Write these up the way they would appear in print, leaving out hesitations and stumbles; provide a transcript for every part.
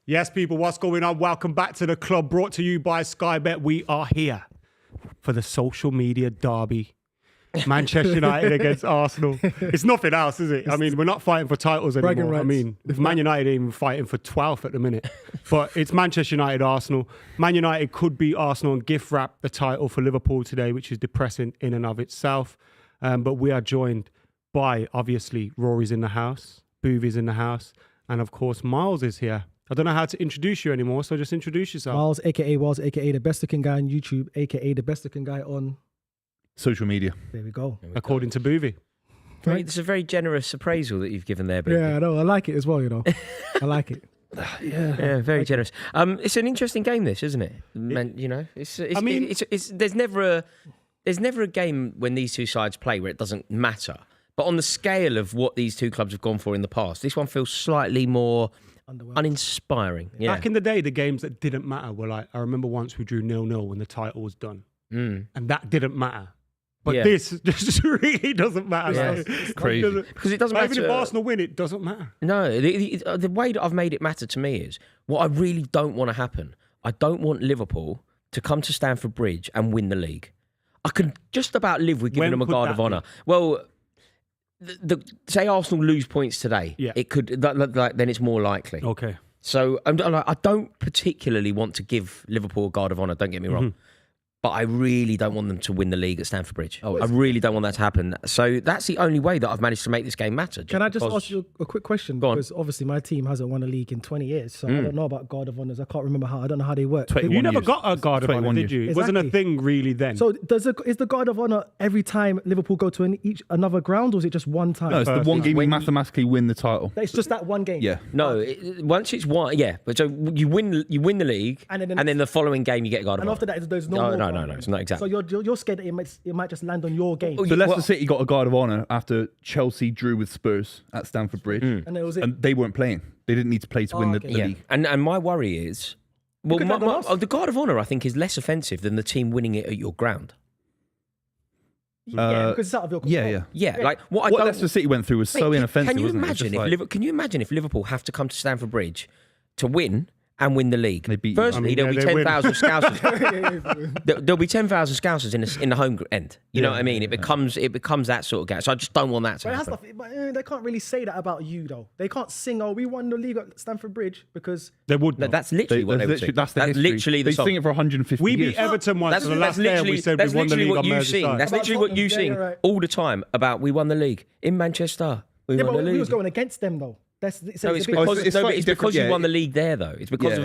Yes, people, what's going on? Welcome back to the club, brought to you by Sky Bet. We are here for the social media derby. Manchester United against Arsenal. It's nothing else, is it? I mean, we're not fighting for titles anymore. I mean, Man United ain't even fighting for 12th at the minute. But it's Manchester United, Arsenal. Man United could beat Arsenal and gift wrap the title for Liverpool today, which is depressing in and of itself. But we are joined by, obviously, Rory's in the house, Buvey's in the house, and of course, Miles is here. I don't know how to introduce you anymore, so just introduce yourself. Miles, a.k.a. Waz, a.k.a. the best looking guy on YouTube, a.k.a. the best looking guy on... social media. There we go. According to Buvey. It's a very generous appraisal that you've given there, Buvey. Yeah, I know. I like it as well, you know. I like it. Yeah, very generous. It's an interesting game, this, isn't it? You know, there's never a game when these two sides play where it doesn't matter. But on the scale of what these two clubs have gone for in the past, this one feels slightly more uninspiring. Yeah. Back in the day, the games that didn't matter were like, I remember once we drew 0-0 when the title was done. And that didn't matter. But this just really doesn't matter. Yeah. It's crazy. Because it doesn't matter. Even if Arsenal win, it doesn't matter. No, the way that I've made it matter to me is what I really don't want to happen. I don't want Liverpool to come to Stamford Bridge and win the league. I can just about live with giving them a guard of honour. Well, say Arsenal lose points today, it could then it's more likely. Okay. So I don't particularly want to give Liverpool a guard of honour. Don't get me wrong. But I really don't want them to win the league at Stamford Bridge. I really don't want that to happen. So that's the only way that I've managed to make this game matter. Can I just ask you a quick question? Because obviously my team hasn't won a league in 20 years, so I don't know about guard of honours. I can't remember how. I don't know how they work. You never got a guard of honour, did you? It wasn't a thing really then. So is the guard of honour every time Liverpool go to another ground, or is it just one time? No, it's the one game you mathematically win the title. It's just that one game? Yeah. No, once it's one, But so you win the league, and then the following game you get a guard of honour. And after that, there's no more. no. It's not exactly. So you're scared that it might just land on your game. So Leicester City got a guard of honour after Chelsea drew with Spurs at Stamford Bridge. And it was it. And they weren't playing. They didn't need to play to win the league. And my worry is, well, the guard of honour I think is less offensive than the team winning it at your ground. Because it's out of your control. Yeah, like what Leicester City went through was so inoffensive. Can you imagine if Liverpool have to come to Stamford Bridge to win and win the league? Firstly, there'll be 10,000 Scousers. There'll be 10,000 Scousers in the home end. You know what I mean? It becomes that sort of game. So I just don't want that to happen. But they can't really say that about you, though. They can't sing, "Oh, we won the league at Stamford Bridge," because they would. No, that's literally what they would sing. That's literally the they song. sing it for 150 We years. beat Everton once. The last day we said we won the league on Merseyside. That's literally what you sing all the time about we won the league in Manchester. We won the league. We was going against them, though. It's because you won the league there, though. It's because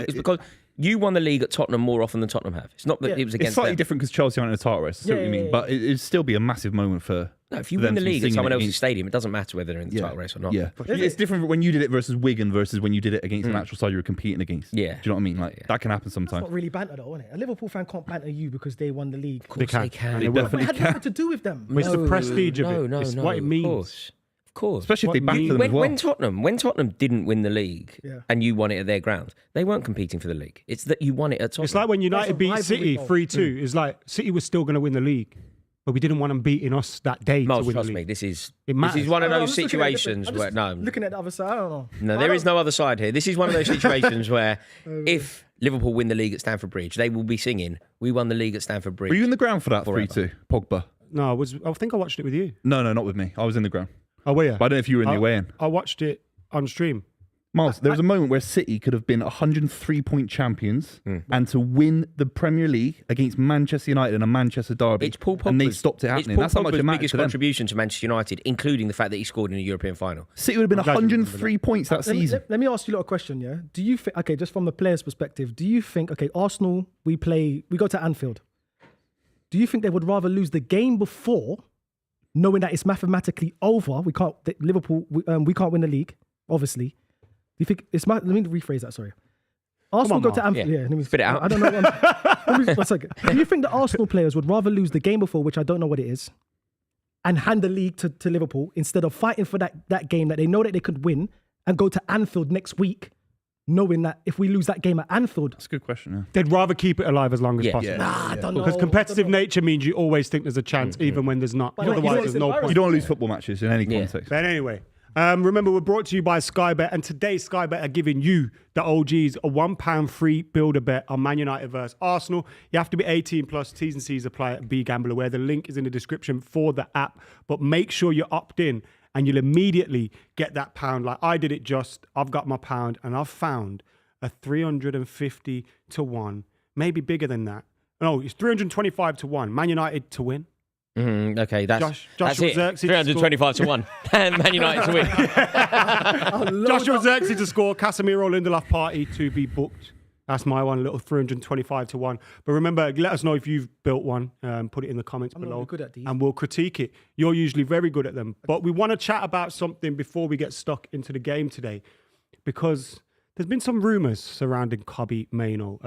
you won the league at Tottenham more often than Tottenham have. It's not that it was against. It's slightly them. different because Chelsea aren't in the title race. I see what you mean, but it'd still be a massive moment for. No, if you win the league at someone else's stadium, it doesn't matter whether they're in the title race or not. Yeah, it's different when you did it versus Wigan versus when you did it against an actual side you were competing against. Yeah, do you know what I mean? Like that can happen sometimes. That's not really banter, though, isn't it? A Liverpool fan can't banter you because they won the league. Of course they can. They definitely It had nothing to do with them. It's the prestige of it. It's what it means. Of course. Especially if they back them as well. When Tottenham didn't win the league and you won it at their ground, they weren't competing for the league. It's that you won it at Tottenham. It's like when United beat City 3-2. It's like City was still going to win the league, but we didn't want them beating us that day to win trust the me, league. this is matters. one of those situations where looking at the other side, I don't know. No, there is no other side here. This is one of those situations where if Liverpool win the league at Stamford Bridge, they will be singing, "We won the league at Stamford Bridge." Were you in the ground for that 3-2, Pogba? No, I think I watched it with you. No, not with me. I was in the ground. Oh, were you? But I don't know if you were in the away end. I watched it on stream. Miles, there was a moment where City could have been 103-point champions and to win the Premier League against Manchester United in a Manchester derby. It's Paul Pogba's, and they stopped it happening. That's how much it matters biggest to them. contribution to Manchester United, including the fact that he scored in a European final. City would have been 103 points that season. Let me ask you a little question, yeah? Do you think, okay, just from the player's perspective, do you think, okay, Arsenal, we go to Anfield. Do you think they would rather lose the game before, knowing that it's mathematically over? Liverpool, we can't win the league, obviously. Do you think let me rephrase that, sorry. Arsenal go to Anfield. Yeah, let me spit it out. I don't know. One second. Do you think the Arsenal players would rather lose the game before, which I don't know what it is, and hand the league to Liverpool instead of fighting for that game that they know that they could win and go to Anfield next week, knowing that if we lose that game at Anfield... That's a good question, yeah. They'd rather keep it alive as long as possible. I don't know. Because competitive nature means you always think there's a chance, even when there's not. But Otherwise, there's no point. You don't want to lose football matches in any context. But anyway, remember, we're brought to you by Sky Bet, and today Sky Bet are giving you, the OGs, a £1 free builder bet on Man United versus Arsenal. You have to be 18 plus. T's and C's apply at BeGambleAware. The link is in the description for the app, but make sure you opt in and you'll immediately get that pound. Like I did it I've got my pound and I've found a 350 to 1, maybe bigger than that. No, it's 325 to 1. Man United to win. Okay, that's it. Xerxes 325 to 1. Man United to win. Joshua Xerxes to score. Casemiro Lindelof party to be booked. That's my one, little 325 to 1. But remember, let us know if you've built one. Put it in the comments below. Good at these. And we'll critique it. You're usually very good at them. But we want to chat about something before we get stuck into the game today. Because there's been some rumours surrounding Kobby Mayo.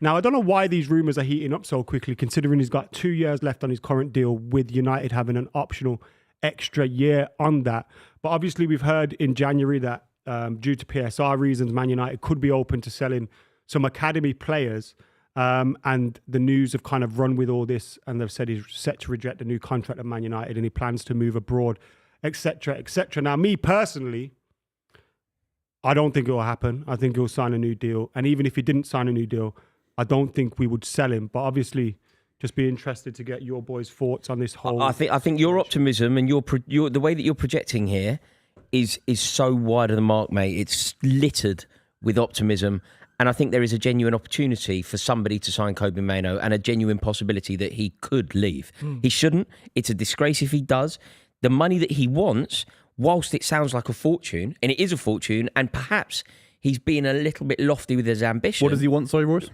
Now, I don't know why these rumours are heating up so quickly, considering he's got 2 years left on his current deal, with United having an optional extra year on that. But obviously, we've heard in January that due to PSR reasons, Man United could be open to selling some academy players. And the news have kind of run with all this, and they've said he's set to reject a new contract at Man United and he plans to move abroad, etc., etc. Now, me personally, I don't think it will happen. I think he'll sign a new deal. And even if he didn't sign a new deal, I don't think we would sell him. But obviously, just be interested to get your boys' thoughts on this whole... I think your optimism and your the way that you're projecting here is so wide of the mark, mate. It's littered with optimism. And I think there is a genuine opportunity for somebody to sign Kobby Mayo and a genuine possibility that he could leave. He shouldn't. It's a disgrace if he does. The money that he wants... Whilst it sounds like a fortune, and it is a fortune, and perhaps he's being a little bit lofty with his ambition. What does he want, sorry, Royce?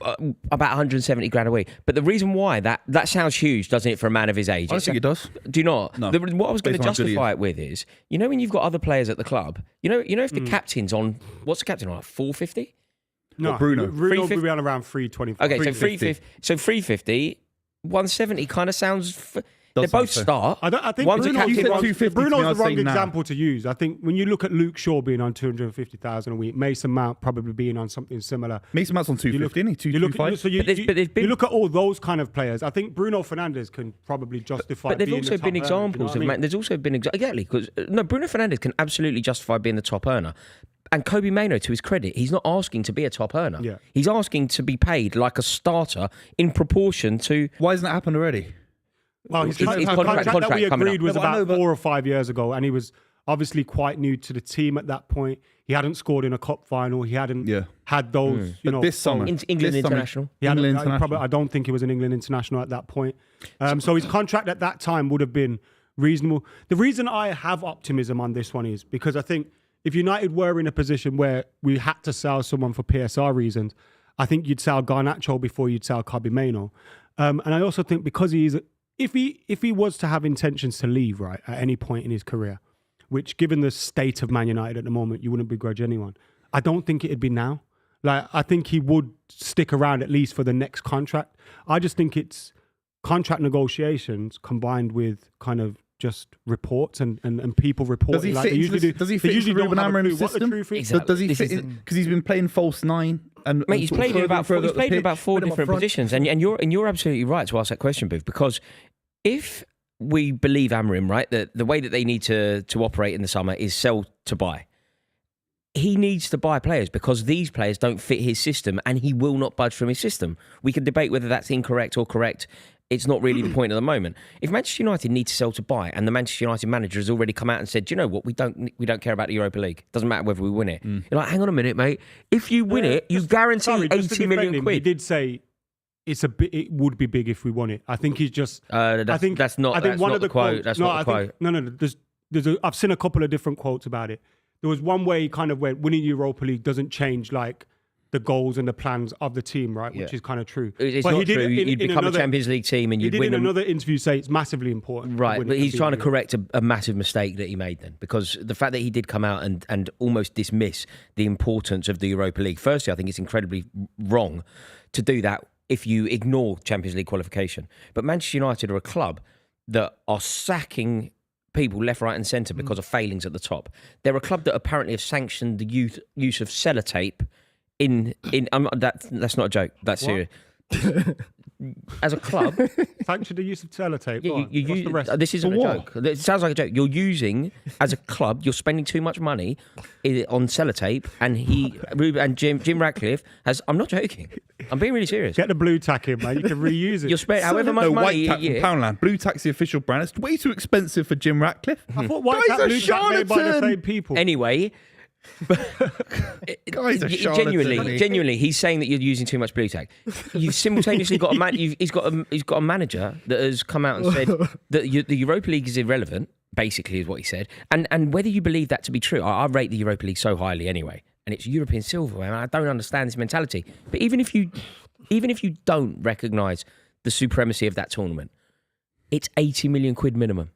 About 170 grand a week. But the reason why, that sounds huge, doesn't it, for a man of his age? I don't think it does. Do you not? No. What I was going to justify it with is, you know when you've got other players at the club, you know if the captain's on, what's the captain on, like 450? No, Bruno. Bruno will be on around 325. Okay, so 350. 170 kind of sounds. They both start. I think One's a Bruno's, captain, the one's- wrong, 250 Bruno's I'd the wrong say now. example to use. I think when you look at Luke Shaw being on 250,000 a week, Mason Mount probably being on something similar. Mason Mount's on 250, isn't he? You look, 225. so you look at all those kind of players. I think Bruno Fernandes can probably justify. But there's being also the top been earner, examples do you know of what I mean? there's also been exactly because no, Bruno Fernandes can absolutely justify being the top earner. And Kobby Mayo, to his credit, he's not asking to be a top earner. Yeah. He's asking to be paid like a starter in proportion to. Why hasn't that happened already? Well, his His contract that contract we coming agreed up. was No, but I know, about but- 4 or 5 years ago, and he was obviously quite new to the team at that point. He hadn't scored in a cup final. He hadn't had those, you But know. this summer, England this summer- international. He hadn't- England international. I don't think he was an England international at that point. So his contract at that time would have been reasonable. The reason I have optimism on this one is because I think if United were in a position where we had to sell someone for PSR reasons, I think you'd sell Garnacho before you'd sell Kobby Mayo. And I also think because if he was to have intentions to leave, right, at any point in his career, which given the state of Man United at the moment, you wouldn't begrudge anyone. I don't think it'd be now. Like, I think he would stick around at least for the next contract. I just think it's contract negotiations combined with kind of just reports and people reporting. Does he like fit they into usually the, do. does he They fit usually into don't Ruben have a clue Amorim's what the system? truth is. Exactly. Does he This fit is in? Because he's been playing false nine. Mate, he's played in about four different front. positions, and you're absolutely right to ask that question, Booth, because if we believe Amorim, right, that the way that they need to operate in the summer is sell to buy. He needs to buy players because these players don't fit his system, and he will not budge from his system. We can debate whether that's incorrect or correct. It's not really the point at the moment. If Manchester United need to sell to buy, and the Manchester United manager has already come out and said, "Do you know what? We don't care about the Europa League. Doesn't matter whether we win it." You're like, hang on a minute, mate. If you win it, you guarantee Sorry, just to 80 defend million him, quid. He did say it would be big if we won it. I think he's just. That's not the quote. That's not the quote. No. I've seen a couple of different quotes about it. There was one where he kind of went, winning Europa League doesn't change like the goals and the plans of the team, right? Which is kind of true. It's But not he did true. in You'd become another- a Champions League team and He you'd did win in them. another interview say it's massively important. Right, win but it he's and trying to beat correct a massive mistake that he made then, because the fact that he did come out and almost dismiss the importance of the Europa League. Firstly, I think it's incredibly wrong to do that if you ignore Champions League qualification. But Manchester United are a club that are sacking people left, right and centre because of failings at the top. They're a club that apparently have sanctioned the use of sellotape that's not a joke, that's serious. As a club, Thanks to the use of sellotape. yeah, Go on. What's the rest? this isn't a what? joke. It sounds like a joke. You're using, as a club, you're spending too much money on sellotape, and Jim Ratcliffe has. I'm not joking. I'm being really serious. Get the blue tack in, man. You can reuse it. You're spending however much No, money white a tack from year. Poundland. Blue tack's the official brand. It's way too expensive for Jim Ratcliffe. I thought white Guy's tack, a blue tack made by the charlatan. same people. Anyway. Guy's a charlatan, isn't he? Genuinely, he's saying that you're using too much blue tack. You've simultaneously got a man. He's got a manager that has come out and said that the Europa League is irrelevant. Basically, is what he said. And whether you believe that to be true, I rate the Europa League so highly anyway. And it's European silverware. And I don't understand this mentality. But even if you don't recognise the supremacy of that tournament, it's 80 million quid minimum.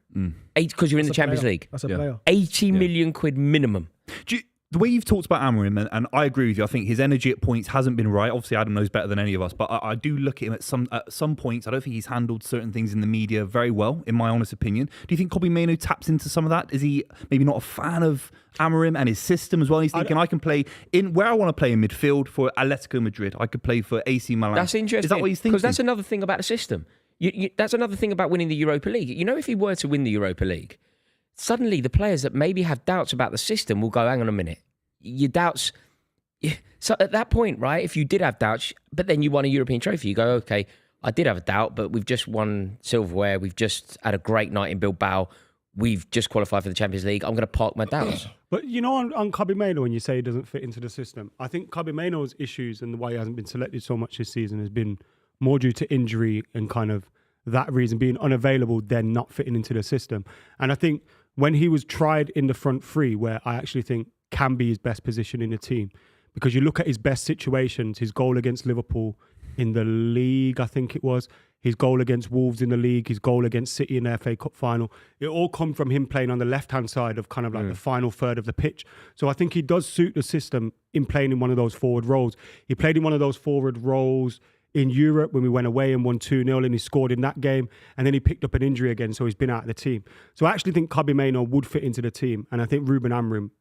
Because you're in the Champions League. That's a player. 80 million quid minimum. The way you've talked about Amorim, and I agree with you, I think his energy at points hasn't been right. Obviously, Adam knows better than any of us, but I do look at him at some points. I don't think he's handled certain things in the media very well, in my honest opinion. Do you think Kobby Mayo taps into some of that? Is he maybe not a fan of Amorim and his system as well? He's thinking, I can play in where I want to play in midfield for Atletico Madrid. I could play for AC Milan. That's interesting. Is that what he's thinking? Because that's another thing about the system. That's another thing about winning the Europa League. You know, if he were to win the Europa League, suddenly the players that maybe have doubts about the system will go, hang on a minute. Your doubts. So at that point, right, if you did have doubts, but then you won a European trophy, you go, okay, I did have a doubt, but we've just won silverware. We've just had a great night in Bilbao. We've just qualified for the Champions League. I'm going to park my doubts. But you know, on Kobby Mayo, when you say he doesn't fit into the system, I think Kobby Mayo's issues and the why he hasn't been selected so much this season has been more due to injury and kind of that reason, being unavailable, then not fitting into the system. And I think when he was tried in the front three, where I actually think can be his best position in the team, because you look at his best situations, his goal against Liverpool in the league, I think it was, his goal against Wolves in the league, his goal against City in the FA Cup final, it all come from him playing on the left-hand side of kind of like the final third of the pitch. So I think he does suit the system in playing in one of those forward roles. He played in one of those forward roles in Europe when we went away and won 2-0 and he scored in that game. And then he picked up an injury again, so he's been out of the team. So I actually think Kobby Mayo would fit into the team. And I think Ruben Amorim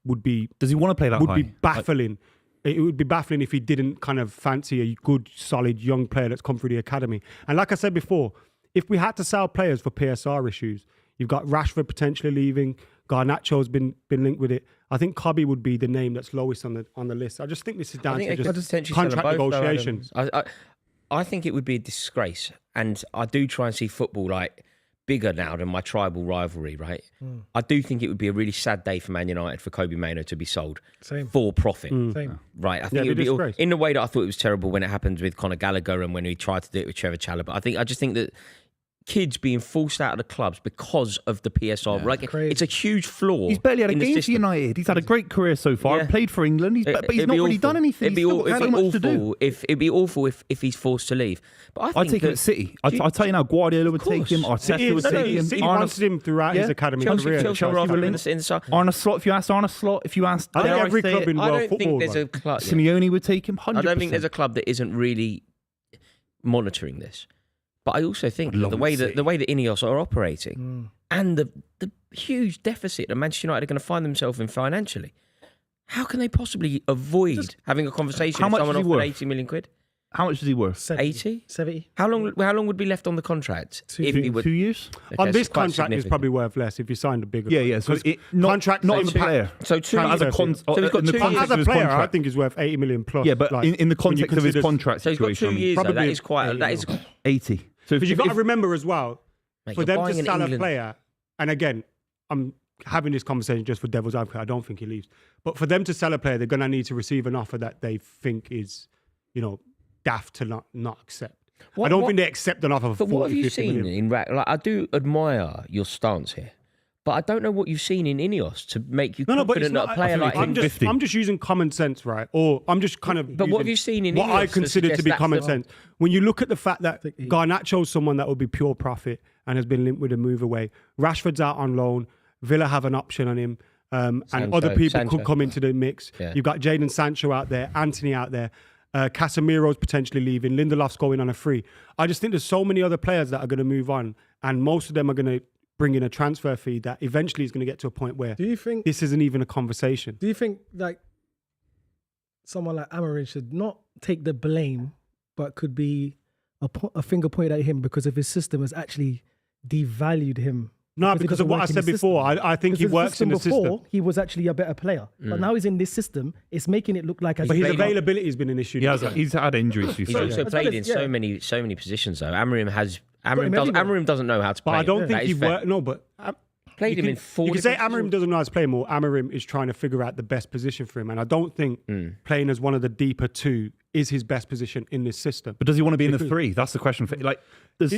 would be... Does he want to play that high? Would be baffling. It would be baffling if he didn't kind of fancy a good, solid young player that's come through the academy. And like I said before, if we had to sell players for PSR issues, you've got Rashford potentially leaving. Garnacho's been linked with it. I think Kobby would be the name that's lowest on the list. I just think this is down to just contract negotiations. I think it would be a disgrace, and I do try and see football like bigger now than my tribal rivalry, right? I do think it would be a really sad day for Man United for Kobby Mayo to be sold for profit. Same. Right. I think it would be in the way that I thought it was terrible when it happened with Conor Gallagher and when he tried to do it with Trevor Chalobah. I just think that kids being forced out of the clubs because of the PSR. Like, it's a huge flaw. He's barely had a game for United. He's had a great career so far. Played for England, but he's not really done anything. It'd be awful if he's forced to leave. But I'd take him at City. I tell you now, Guardiola would take him. Arteta would take him. City wanted him throughout his academy career. Arne Slot, if you asked Arne Slot, I think every club in world football. Simeone would take him 100%. I don't think there's a club that isn't really monitoring this. But I also think the way that Ineos are operating and the huge deficit that Manchester United are going to find themselves in financially, how can they possibly avoid having a conversation with someone offered 80 million quid? How much is he worth? 80? 70. How long would be left on the contract? 2 years? Okay, on this contract, it's probably worth less if you signed a bigger So contract not as a player. So as a player, I think he's worth 80 million plus. Yeah, but in the context of his contract situation. So he's got 2 years, that is quite... That is 80. Because you've got to remember as well, for them to sell a player, and again, I'm having this conversation just for devil's advocate, I don't think he leaves. But for them to sell a player, they're going to need to receive an offer that they think is, daft to not accept. I don't think they accept an offer for 40, what have you 50 seen million. I do admire your stance here, but I don't know what you've seen in Ineos to make you confident that a player like him... I'm just using common sense, right? Or I'm just kind of... But what have you seen in Ineos? What I consider to be common sense. When you look at the fact that Garnacho's someone that would be pure profit and has been linked with a move away. Rashford's out on loan. Villa have an option on him. And other people could come into the mix. Yeah. You've got Jadon Sancho out there, Anthony out there. Casemiro's potentially leaving. Lindelof's going on a free. I just think there's so many other players that are going to move on, and most of them are going to bring in a transfer fee that eventually is going to get to a point where this isn't even a conversation. Do you think someone like Amorim should not take the blame, but could be a finger pointed at him because of his system has actually devalued him? No, because of what I said before. I think he works in the system. He was actually a better player. But now he's in this system. It's making it look like... But his availability has been an issue. He's had injuries. He's also played in so many positions, though. Amorim doesn't know how to play. But I don't think he worked... No, but... Played him in 4 You can say Amorim doesn't know how to play more. Amorim is trying to figure out the best position for him. And I don't think playing as one of the deeper two is his best position in this system. But does he want to be in the three? That's the question. There's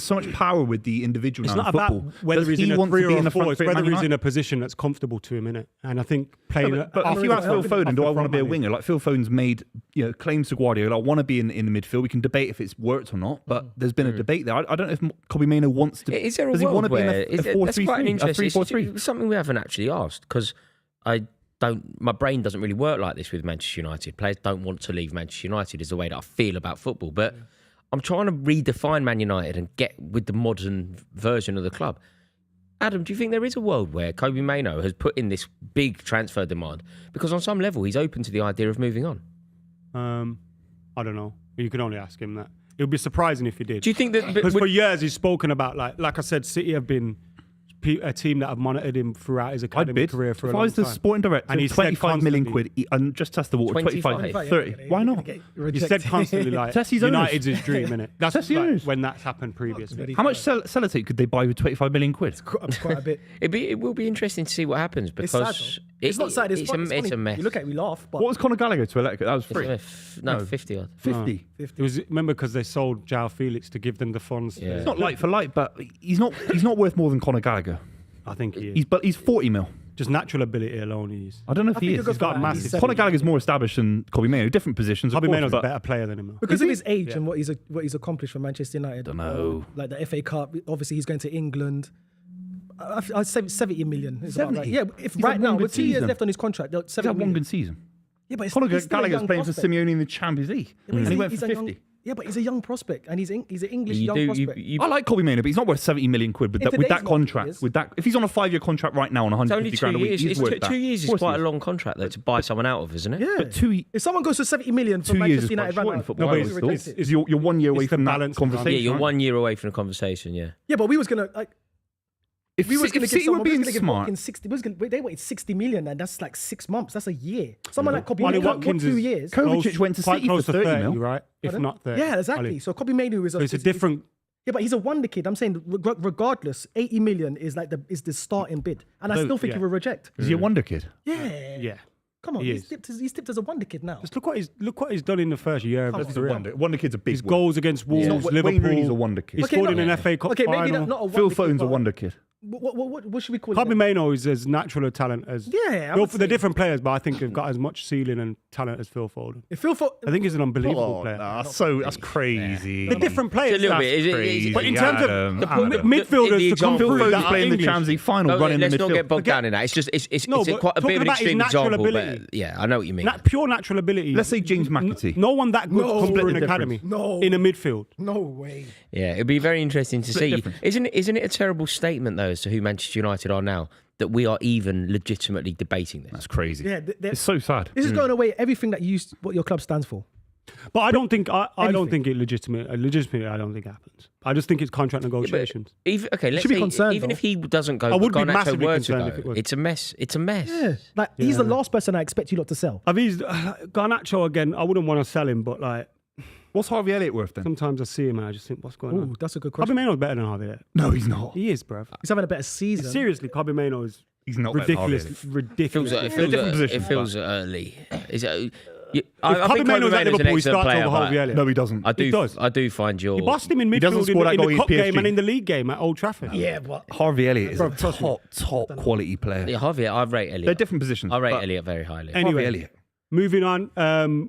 so much power with the individual. It's now not in football. about whether he's in a 3 or a 4. It's whether he's in a position that's comfortable to him, innit? And I think playing... But if you ask Phil Foden, do I want to be a winger? Like Phil Foden's made claims to Guardiola. I want to be in the midfield. We can debate if it's worked or not, but there's been a debate there. I don't know if Kobby Mayo wants to... Is there a world where... That's quite an interesting... Something we haven't actually asked, because my brain doesn't really work like this with Manchester United. Players don't want to leave Manchester United is the way that I feel about football. But I'm trying to redefine Man United and get with the modern version of the club. Adam, do you think there is a world where Kobby Mayo has put in this big transfer demand? Because on some level, he's open to the idea of moving on. I don't know. You can only ask him that. It would be surprising if he did. Do you think that... Because for years he's spoken about, like I said, City have been... a team that have monitered him throughout his academy career for a long time. If I was the sporting director, and 25 million quid, and just test the water, 25, 30. Why not? He said constantly, United's his dream, innit? That's when that's happened previously. How much Sellotape could they buy with 25 million quid? It's quite a bit. It will be interesting to see what happens, because it's not sad. It's a mess. You look at it, we laugh. But what was Conor Gallagher to Atletico? That was free. 50 odd. 50. It was, remember, because they sold João Felix to give them the funds. Yeah. It's not like for like, but he's not worth more than Conor Gallagher. I think he is. He's 40 mil. Just natural ability alone, he is. I don't know if he is. He's got massive. Conor Gallagher's more established than Kobby Mayo. Different positions. Kobby Mayo's a better player than him. Because of his age and what he's accomplished for Manchester United. I don't know. Like the FA Cup. Obviously, he's going to England. I'd say 70 million. 70? Right. Yeah, if right now, with 2 years left on his contract, 70 he's had one million. good season. Yeah, but Conor he's still a Gallagher's young playing for prospect. Simeone in the Champions League. Yeah, but And he went he's for a 50. young- Yeah, but he's a young prospect, and he's an English You young do. prospect. I like Kobby Mayo, but he's not worth 70 million quid with In that today's market, contract. he is. With that, if he's on a 5-year contract right now on It's only 150 2 grand a week, years. he's It's worth that. 2 years Of is course quite he a is. long contract though to buy someone out of, isn't it? Yeah. But 2 If someone goes for 70 million for 2 years Manchester is quite United right short in now, football. No, I but would it's- have thought. You're 1 year away it's the from that balance around- conversation. Yeah, you're right? 1 year away from the conversation. Yeah. Yeah, but we was gonna like. If We was City going to give were someone, we was being gonna give smart, Watkins 60. They wanted 60 million, and that's like 6 months. That's a year. Someone like Kobby Ollie Mayo, Watkins 2 is years. Kovacic went to quite City close for to 30 mil. right? If Pardon? not 30. Yeah, exactly. Ollie. So Kobby Mayo is So it's a different. Yeah, but he's a wonder kid. I'm saying regardless, 80 million is like the starting bid, and I still think yeah. he will reject. Is he a wonder kid? Yeah. Yeah. Come on, He he's is. tipped as a wonder kid now. Just look what he's done in the first year of his He's a career. wonder kid's a big His word. goals against Wolves, Not Wayne Liverpool. Rooney's a wonder kid. He scored in an FA Cup Okay, maybe final. not a wonder Phil kid, Foden's a but wonder kid. What should we call Kobby it? Mayo is as natural a talent as. Yeah, I would They're say. different players, but I think they've got as much ceiling and talent as Phil Foden. If Phil Foden, I think he's an unbelievable player. That's crazy. They're different players. It's a little That's bit. crazy. But in terms of Adam, the Adam. midfielders the to come example- through Phil that Foden's are playing the English. Champions League final, No, running in the let's not midfield. get bogged down in that. It's just it's No, quite a but bit of talking an about his extreme natural example, ability. but yeah, I know what you mean. Pure natural ability. Let's say James McAtee. No one that good No. come through Split an the academy. difference. No. In a midfield. no way. Yeah, it'd be very interesting to see. difference. Isn't it a terrible statement though as to who Manchester United are now that we are even legitimately debating this? That's crazy. Yeah, It's so sad. this is going away everything that what your club stands for. But I don't think I don't Anything. think it legitimately I don't think happens. I just think it's contract negotiations. Even let's should be say concerned, even though. if he doesn't go, I would be Garnacho massively were to concerned go, if it was. it's a mess. It's a mess. Yeah, like he's the last person I expect you lot to sell. I mean, Garnacho again. I wouldn't want to sell him, but like What's Harvey Elliott worth then? sometimes I see him and I just think, what's going Oh, on? that's a good Kobby question. Mayo's better than Harvey Elliott. No, he's not. He is, bruv. He's having a better season. Seriously, Kobby Mayo is He's not better than Harvey ridiculous. Elliott. Ridiculous. different position, It feels early. Is it? If I Kobby think Mayo's Kobby at Mayo's an Liverpool, he excellent starts player, over Harvey but Elliott. No, he doesn't. He does. I do find your. He bossed him in He doesn't midfield score that in goal the against cup game PSG. and in the league game at Old Trafford. Yeah, but Harvey Elliott is Bro, a trust me. top quality player. Yeah, Harvey, I rate They're Elliot. different positions. I rate but Elliot very highly. Harvey Anyway, Elliott. moving on.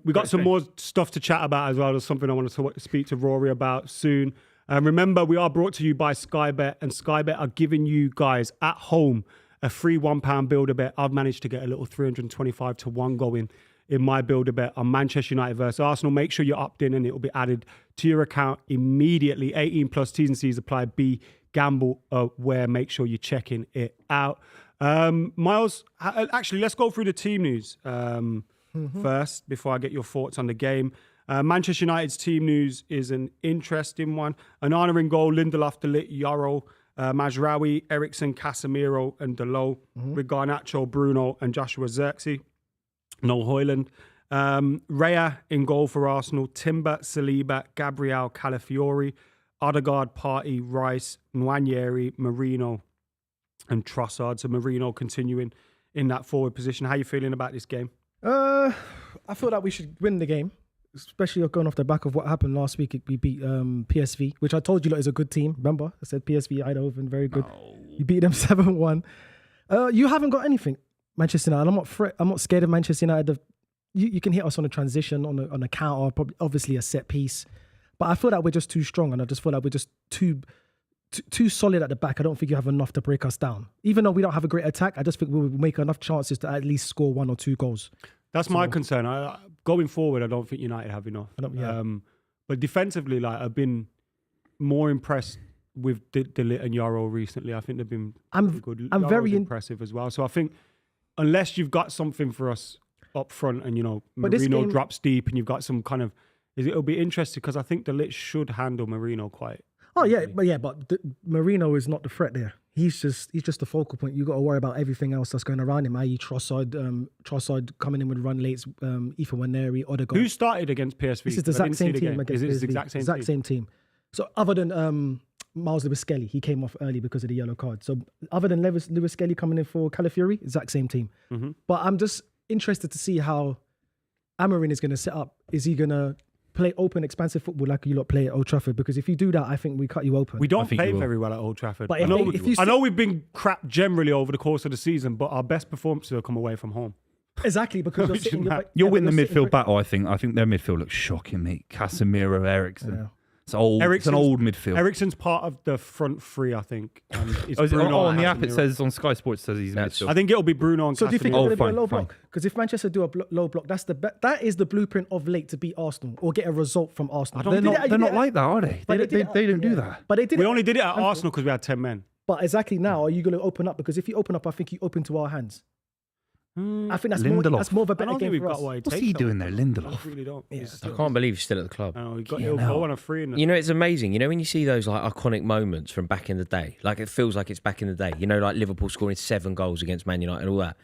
We got some more stuff to chat about as well. There's something I want to speak to Rory about soon. Remember, we are brought to you by Sky Bet, and Sky Bet are giving you guys at home a free £1 builder bet. I've managed to get a little 325 to 1 going in my builder bet on Manchester United versus Arsenal. Make sure you're opted in and it will be added to your account immediately. 18 plus T's and C's apply. Be gamble aware. Make sure you're checking it out. Miles, actually, let's go through the team news first before I get your thoughts on the game. Manchester United's team news is an interesting one. An honour in goal, Lindelof, De Ligt, Yoro, Mazraoui, Eriksen, Casemiro and Dalot, with Garnacho, Bruno and Joshua Zirkzee. No Højlund. Raya in goal for Arsenal, Timber, Saliba, Gabriel, Calafiori, Odegaard, Partey, Rice, Nwaneri, Marino and Trossard. So Marino continuing in that forward position. How are you feeling about this game? I feel that we should win the game, especially going off the back of what happened last week. We beat PSV, which I told you lot is a good team. Remember, I said PSV Eindhoven, very good. You beat them 7-1. You haven't got anything, Manchester United. I'm not scared of Manchester United. You can hit us on a transition, on a counter, probably obviously a set piece. But I feel that we're just too strong, and I just feel like we're just too solid at the back. I don't think you have enough to break us down. Even though we don't have a great attack, I just think we'll make enough chances to at least score 1 or 2 goals. That's my concern. Going forward, I don't think United have enough. But defensively, I've been more impressed with De Ligt and Yoro recently. I think they've been pretty good. I'm Yoro's very impressive as well. So I think unless you've got something for us up front, and But this Marino game- drops deep, and you've got some kind of, it'll be interesting because I think De Ligt should handle Marino quite. Oh yeah, but Marino is not the threat there. He's just the focal point. You got to worry about everything else that's going around him. I.e. Trossard coming in with run lates, Ethan Nwaneri, Odegaard. Who started against PSV? This is the I exact didn't see same the team game. against Is it PSV. the exact same team? So other than Miles Lewis-Skelly, he came off early because of the yellow card. So other than Lewis-Skelly coming in for Calafiori, exact same team. Mm-hmm. But I'm just interested to see how Amorim is going to set up. Is he going to play open, expansive football like you lot play at Old Trafford? Because if you do that, I think we cut you open. We don't think play you will. very well at Old Trafford. But I know, if I know we've been crap generally over the course of the season, but our best performances have come away from home. Exactly, because you're Which is sitting... mad. You'll but win the you're sitting midfield battle, I think. I think their midfield looks shocking, mate. Casemiro, Eriksen. Yeah. It's old. It's an old midfield. Eriksen's part of the front three, I think. It's On the app, it says on Sky Sports, it says he's midfield. I think it'll be Bruno and So do you think Casemiro. it's going to be a low block? Because if Manchester do a low block, that is the blueprint of late to beat Arsenal or get a result from Arsenal. They're not like that, are they? They don't do that. But they did. We only did it at Arsenal because we had 10 men. But exactly now, are you going to open up? Because if you open up, I think you open to our hands. I think that's more of a better game for us. What's he doing there, Lindelof? I really don't. Yeah, I can't believe he's still at the club. He got he'll go on a free. You know, it's amazing. You know, when you see those like iconic moments from back in the day, like it feels like it's back in the day. You know, like Liverpool scoring 7 goals against Man United and all that.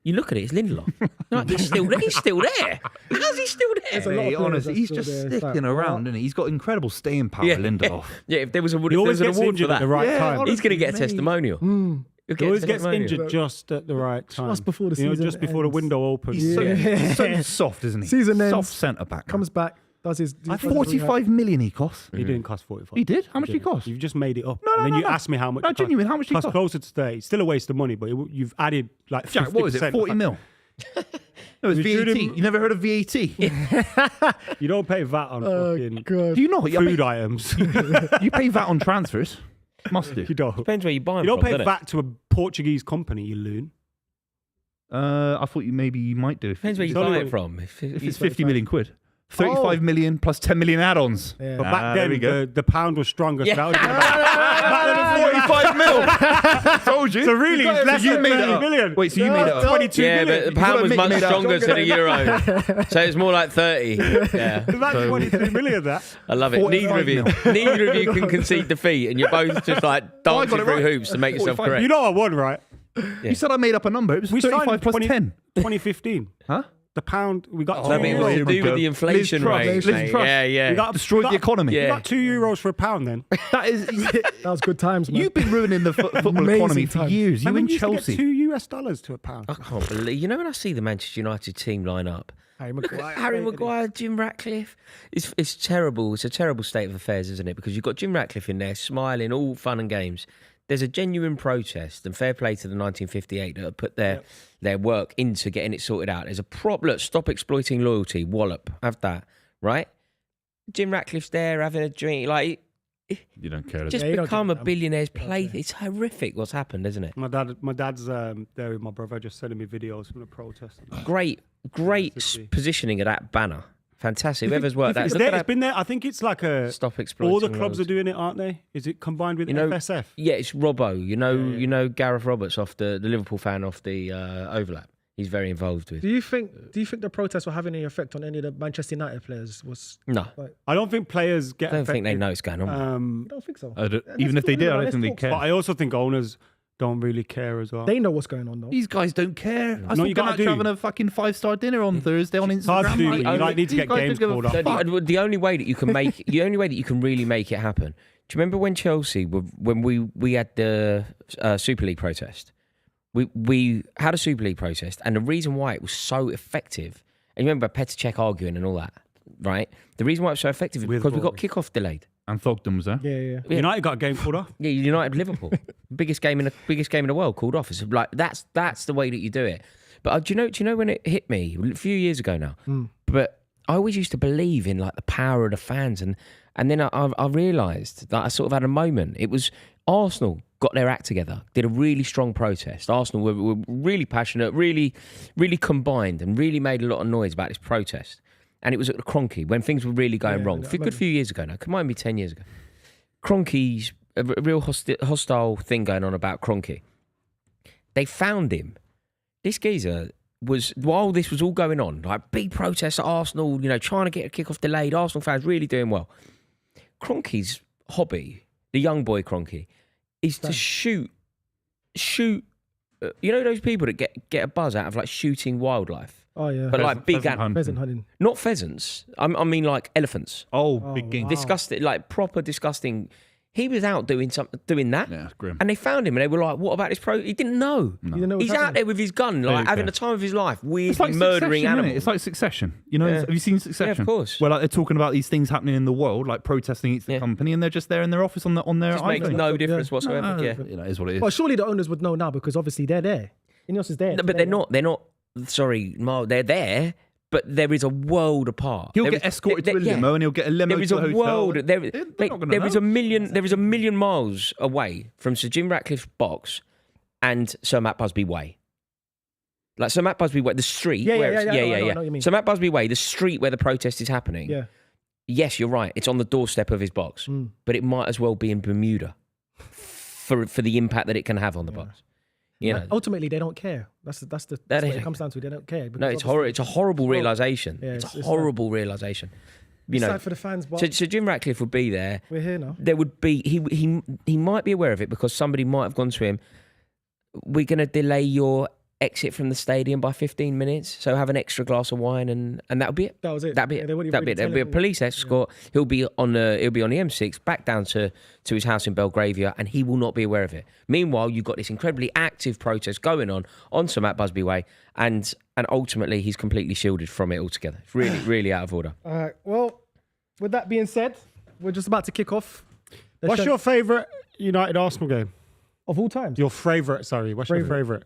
You look at it, it's Lindelof. Like, he's still there. How's he still there? Honestly, he's just sticking around, isn't he? He's got incredible staying power, Lindelof. Yeah, if there was an he always award gets for injured that, at the right time. he's going to get a testimonial. He always gets injured just at the right time. Just before the season just before the window opens. He's so soft, isn't he? Season ends, soft centre back. Comes back, does his. I think 45 million he cost. He didn't cost 45. He did? How much did he cost? You've just made it up. No, and then no, you no. asked me how much. No, genuine, how much did he cost? Closer to 30. Still a waste of money, but you've added like 50%. Jack, what was it? 40 mil? No, it's VAT. You never heard of VAT? You don't pay VAT on fucking Do you not? food items. You pay VAT on transfers. Must do. You don't. Depends where you buy them You don't from, pay doesn't VAT to a Portuguese company, you loon. I thought you might do. Depends where you It's only buy when- it from. If it's 50 million quid. 35 million plus 10 million add-ons. Yeah. But back then, the pound was stronger. So that would 45 mil. Told you. So really, it's less you than made 30 it up. million. Wait, so you made it up? 22 Yeah, million. but the pound was much made up. stronger to the euro. So it's more like 30. Yeah. It's about 23 million, that. I love it. 45 Neither of you can concede defeat, and you're both just like dancing through hoops to make yourself 45. correct. You know I won, right? You said I made up a number. It was We 35 signed plus 10. 2015. Huh? The pound, we got I mean, it was to do with the inflation rate. Liz mate. Truss. Yeah. We got Destroyed the economy. Yeah. We got €2 for a pound then. That is. That was good times, man. You've been ruining the football Amazing economy for times. years. You And in we used to get Chelsea. $2 to a pound. I can't believe. You know when I see the Manchester United team line up, Harry look at Maguire. Harry Maguire, Jim Ratcliffe. It's terrible. It's a terrible state of affairs, isn't it? Because you've got Jim Ratcliffe in there, smiling, all fun and games. There's a genuine protest, and fair play to the 1958 that have put their work into getting it sorted out. There's a look, stop exploiting loyalty, wallop, have that, right? Jim Ratcliffe's there having a drink, like You don't care. just you don't become a give a damn. billionaire's play. It's horrific what's happened, isn't it? My dad's there with my brother, just sending me videos from the protest. Great positioning of that banner. Fantastic. Whoever's worked that. It's Look there, at it's that. been there. I think it's like a. Stop exploiting. All the clubs are loyalty. doing it, aren't they? Is it combined with You know, FSF? Yeah, it's Robbo. You know Gareth Roberts off the Liverpool fan off the overlap. He's very involved with. Do you think the protests were having any effect on any of the Manchester United players? No, I don't think players get. I don't think they affected. know what's going on. I don't think so. Even if they did, I don't Let's think they talk. care. But I also think owners don't really care as well. They know what's going on though. These guys don't care. I saw you gotta Garnacho do. having a fucking 5-star dinner on Thursday on Instagram. hard to do, Like, but you like need to these get guys games don't give a called off. fuck. The only way that you can make, the only way that you can really make it happen. Do you remember when Chelsea, when we had the Super League protest? We had a Super League protest, and the reason why it was so effective, and you remember Petr Cech arguing and all that, right? The reason why it was so effective is With because we got Rory. kickoff delayed. And Thogden was there. Yeah. United got a game called off. Yeah, United Liverpool, biggest game in the world, called off. It's like that's the way that you do it. But do you know when it hit me a few years ago now? But I always used to believe in like the power of the fans, and then I realised that I sort of had a moment. It was Arsenal got their act together, did a really strong protest. Arsenal were really passionate, really combined, and really made a lot of noise about this protest. And it was at the Kroenke when things were really going wrong. A good few years ago now. It might be 10 years ago. Kroenke's a real hostile thing going on about Kroenke. They found him. This geezer was, while this was all going on, like big protests at Arsenal, trying to get a kickoff delayed, Arsenal fans really doing well. Kroenke's hobby, the young boy Kroenke, is to shoot. You know those people that get a buzz out of like shooting wildlife? Oh yeah. But like big Pheasant animals. Pheasant hunting. Not pheasants. I mean like elephants. Oh, big game. Disgusting, like proper disgusting. He was out doing that. Yeah, it's grim. And they found him and they were like, what about this He didn't know. You didn't know He's what's out happening? there with his gun, There like you having go. the time of his life, It's weirdly like murdering Succession, innit? animals. It's like Succession. You know, Yeah. have you seen Succession? Yeah, of course. Well, like, they're talking about these things happening in the world, like protesting against the company, and they're just there in their office on their Just makes iPhone. no difference whatsoever. Yeah. You know, it is what it is. Well, surely the owners would know now because obviously they're there. Ineos is there. No, but they're not. Sorry, Mark, they're there, but there is a world apart. He'll get escorted to a limo and he'll get a limo to a hotel. World. There is a million miles away from Sir Jim Ratcliffe's box and Sir Matt Busby Way. Like Sir Matt Busby Way, the street. I know what you mean. Sir Matt Busby Way, the street where the protest is happening. Yeah. Yes, you're right. It's on the doorstep of his box, but it might as well be in Bermuda for the impact that it can have on the box. You know, ultimately they don't care. That's what it comes down to. They don't care. No, it's horrible. It's a horrible realization. Yeah, it's a horrible realization. You know, sad for the fans. But so Jim Ratcliffe would be there. We're here now. There would be he might be aware of it because somebody might have gone to him. We're going to delay your exit from the stadium by 15 minutes, so have an extra glass of wine, and that'll be it. That was it. That'll be it. There'll be a police escort. Yeah. He'll be on the M6 back down to his house in Belgravia, and he will not be aware of it. Meanwhile, you've got this incredibly active protest going on Sir Matt Busby Way, and ultimately he's completely shielded from it altogether. It's really, really out of order. All right. Well, with that being said, we're just about to kick off. What's your favourite United Arsenal game? Of all time? Your favourite, sorry. What's your favourite?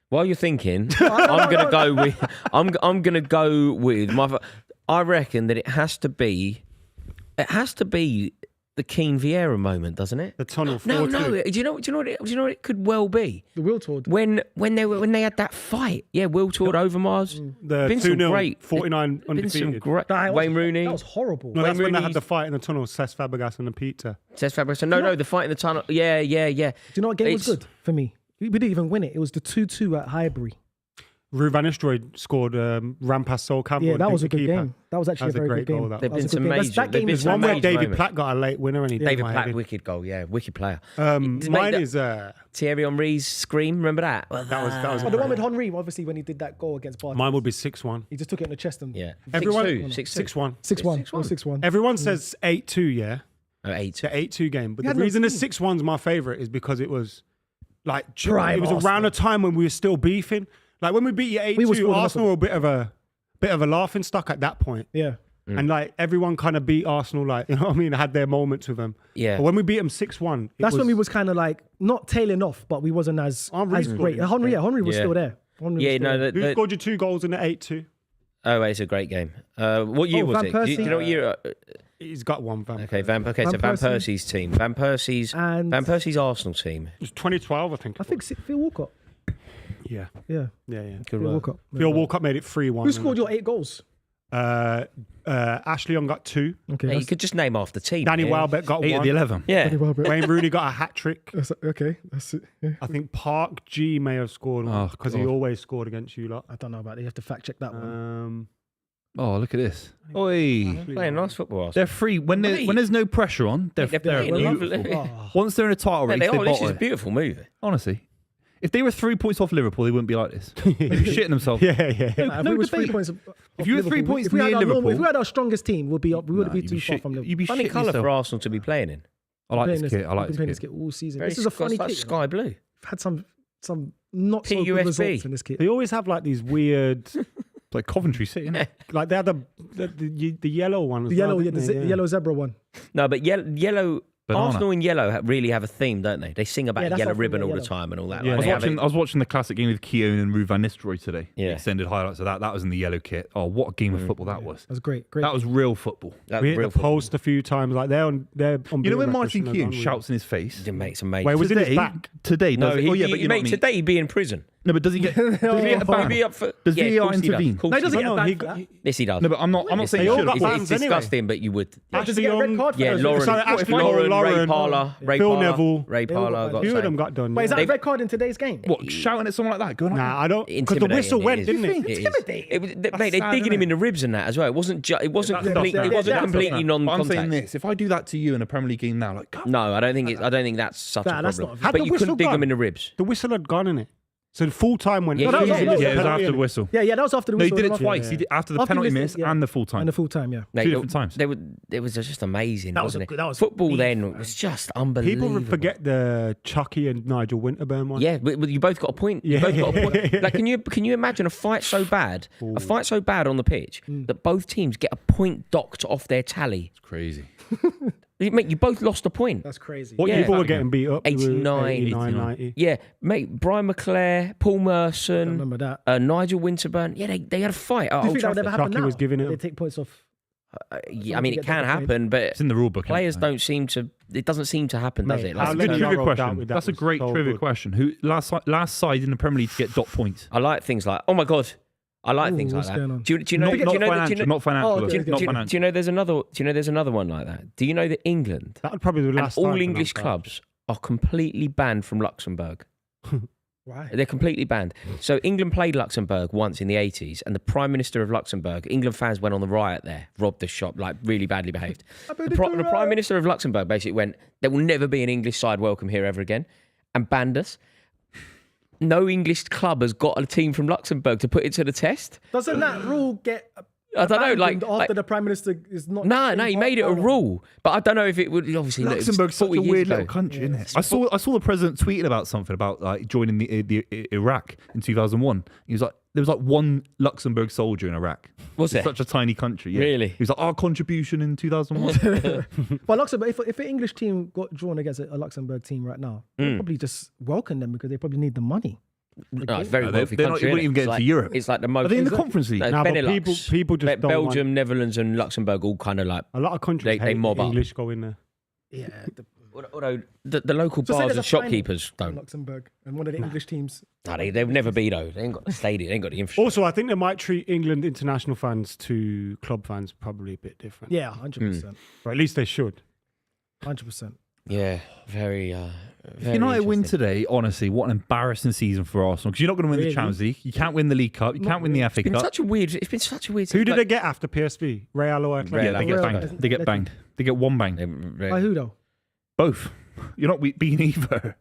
While you're thinking, I'm gonna go with. I'm gonna go with my. I reckon that it has to be the Keane Vieira moment, doesn't it? The tunnel. No. Do you know what it could well be? The Wiltord. When they had that fight, Wiltord, Overmars. The 2-0, 49 undefeated. Wayne Rooney. That was horrible. No, that's when they had the fight in the tunnel. Cesc Fabregas and the pizza. Cesc Fabregas. No, the fight in the tunnel. Yeah. Do you know what game was good for me? We didn't even win it. It was the 2-2 at Highbury. Ruud van Nistelrooy scored ran past Sol Campbell. Yeah, that was a good game. That was actually a very good game. Goal, They've been some major. There's one where David Platt got a late winner and he David Platt, wicked goal. Yeah, wicked player. Mine is Thierry Henry's scream. Remember that? That was the one with Henry. Obviously, when he did that goal against Barca. Mine would be 6-1. He just took it in the chest and everyone 6-1. 6-1. Everyone says 8-2. Yeah. Oh, 8-2. The 8-2 game, but the reason the 6-1's my favourite is because it was like it was around a time when we were still beefing. Like when we beat you 8-2, Arsenal were a bit of a laughing stock at that point. Yeah. And like everyone kind of beat Arsenal, like, you know what I mean, had their moments with them. Yeah. But when we beat them 6-1, that's when we was kind of like not tailing off, but we wasn't as great. Henry was still there. Who scored you 2 goals in the 8-2? Oh, it's a great game. What year was it? Do you know what year? He's got one. So Van Persie's team. Van Persie's Arsenal team. It was 2012, I think. I think Phil Walcott. Yeah. Phil Walcott. Phil Walcott made it 3-1. Who scored your 8 goals? Ashley Young got 2. Okay, you could just name off the team. Danny Welbeck got 8 1. of the 11. Yeah. Wayne Rooney got a hat-trick. Okay, that's it. Yeah. I think Park G may have scored one because he always scored against you lot. I don't know about it. You have to fact check that one. Oh, look at this. Oi. Playing nice football. They're free. When there's no pressure on, they're beautiful. Once they're in a title race, This is a beautiful movie. Honestly. If they were 3 points off Liverpool, they wouldn't be like this. They'd be shitting themselves. If we was 3 points if you were 3 points from Liverpool, if we had our strongest team, we would be too far from Liverpool. You'd be funny colour for Arsenal to be playing in. I like this kit. I've been playing this kit all season. This is a funny kit. Sky blue. We've had some not so good results in this kit. They always have like these weird, like Coventry City, innit? Like they had the yellow one. The yellow zebra one. No, but yellow. Banana. Arsenal in yellow really have a theme, don't they? They sing about yellow ribbon all the time and all that. Yeah. I was watching the classic game with Keown and Ruud van Nistelrooy today. Yeah. Extended highlights of that. That was in the yellow kit. Oh, what a game of football that was. That was great. That was real football. We hit the post a few times. Like they're on. You know when Martin Keown shouts in his face? It's amazing. Wait, was it his back? Today? No, today he'd be in prison. No, but does he get a ban? Does VAR intervene? No, he doesn't get a ban for that. Yes, he does. No, but I'm not saying all he got should. bans It's disgusting, but you would. Does he get a red card for Yeah, that? Lauren, Ray Parlour, Phil Neville. Ray Parlour. A few of them got done. Wait, is that a red card in today's game? What, shouting at someone like that? Going Nah, I don't. Because the whistle went, didn't it? Intimidating. Mate, they're digging him in the ribs and that as well. It wasn't completely non-contact. I'm saying this. If I do that to you in a Premier League game now, like, no, I don't think that's such a problem. Had But the you whistle couldn't dig gone? them in the ribs. The whistle had gone in it. So the full time went. Yeah, that was it was after the whistle. Yeah, that was after the No, he whistle. did it twice. He did after the penalty miss and the full time. And the full time, yeah. Mate, Two different times. It was just amazing, wasn't it? that was Football beef, then was just unbelievable. People forget the Chucky and Nigel Winterburn one. Yeah, but you both got a point. You both got a point. Like, can you imagine a fight so bad on the pitch that both teams get a point docked off their tally? It's crazy. Mate, you both lost a point. That's crazy. What Yeah. people were getting beat up? 89, 89, 90. Yeah, mate, Brian McClare, Paul Merson, remember that. Nigel Winterburn. Yeah, they had a fight at Do you Old think that would Trafford. ever happen Chucky now? was giving it They up. take points off. Yeah, I mean, to it get can that point. happen, but It's in the rule book. players isn't it? don't seem to. It doesn't seem to happen, does Mate, it? how That's a Luke good Carroll trivia dealt question. with that That's a was great so trivia good. question. Who last side in the Premier League to get dot points? I like things like, oh my god, I like Ooh, things like what's that. going on? Do you know? Not do you know? financial. Not financial. Oh, okay, though. okay. Not Do financial. you know there's another? Do you know there's another one like that? Do you know that England That would probably be the and last time all for English Lampard. clubs are completely banned from Luxembourg? Why? They're completely banned. So England played Luxembourg once in the 80s, and the Prime Minister of Luxembourg, England fans went on the riot there, robbed the shop, like really badly behaved. The Prime Minister of Luxembourg basically went, there will never be an English side welcome here ever again, and banned us. No English club has got a team from Luxembourg to put it to the test. Doesn't that rule get I don't know, abandoned like after the Prime Minister is not? no, he made it a rule, but I don't know if it would obviously. look, it was Luxembourg's such 40 a years weird ago. little country, isn't it? I saw the president tweeting about something about like joining the Iraq in 2001. He was like, there was like one Luxembourg soldier in Iraq. Was It's there? such a tiny country. Yeah. Really? He was like, our contribution in 2001. But Luxembourg, if an English team got drawn against a Luxembourg team right now, Mm. they'd probably just welcome them because they probably need the money. No, it's a very No, wealthy they're not- country. it wouldn't innit? even get It's into like- Europe. It's like the most. Are they in the Conference League? No, Nah, but Benelux. people just don't want- Belgium, Netherlands, and Luxembourg all kind of like. A lot of countries They hate mob up. English go in there. Yeah. Although the local So say bars there's and a final shopkeepers in don't. Luxembourg and one of the English teams. No, they'll never be though. They ain't got the stadium. They ain't got the infrastructure. Also, I think they might treat England international fans to club fans probably a bit different. Yeah, 100%. Or at least they should. 100%. Yeah, very. If United win today, honestly, what an embarrassing season for Arsenal. Because you're not going to win Really? the Champions League. You can't win the League Cup. You can't win the FA It's been Cup. such a weird. It's been such a weird. Who did like, they get after PSV? Real or Atletico? Yeah, they get Real- banged. They get banged. They get one bang. By who though? Both. You're not beating either.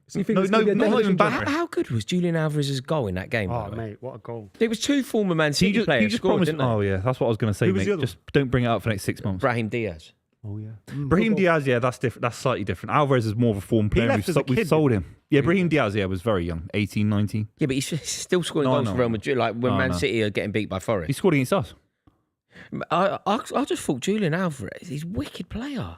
So you think No, it's gonna be a not demolition even job? bad. How good was Julian Alvarez's goal in that game? by Oh, the way? mate, what a goal. It was two former Man He City just, players scored, promised. didn't they? Oh yeah, that's what I was going to say, Who was the mate. other Just don't bring it up for the next 6 months. Brahim Diaz. Oh, yeah. Brahim Diaz, yeah, that's different. That's slightly different. Alvarez is more of a form player. left as a We've kid, sold him. Yeah, Brahim Diaz, yeah, was very young, 18, 19. Yeah, but he's still scoring No, goals no, for Real no. Madrid. Like when No, Man no. City are getting beat by He Forest. scored against us. I just thought Julian Alvarez, he's a wicked player.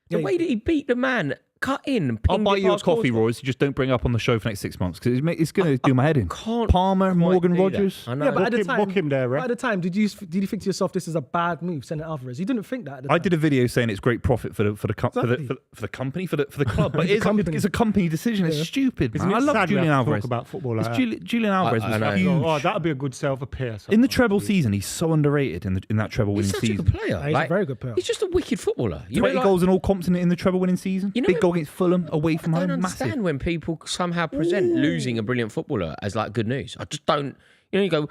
The Yeah, way that he beat the man, cut in, and I'll pinged buy it you a past coffee, Korsgaard. Royce. Just don't bring it up on the show for the next 6 months because it's going to do my head in. Can't Palmer, quite Morgan do that. Rogers. I know. Yeah, but at the Book him- time, book him there, but right? at the time, did you think to yourself this is a bad move, sending Alvarez? You didn't think that at the time. I did a video saying it's great profit for the Exactly. company for the club, but it's company. it's a company decision. It's Yeah. stupid. Isn't Man. I it love sad we Julian have to talk Alvarez. about football like It's that? Julian Alvarez I was know. huge. Oh, that would be a good sell for Pierce. In the treble season, he's so underrated in that treble winning He's such a season. good player. He's a very good player. He's just a wicked footballer. You 20 know, like, goals in all comps in the treble winning season. You know Big what- goal against Fulham away from I don't home. understand Massive. when people somehow present losing a brilliant footballer as like good news. I just don't. You know, you go,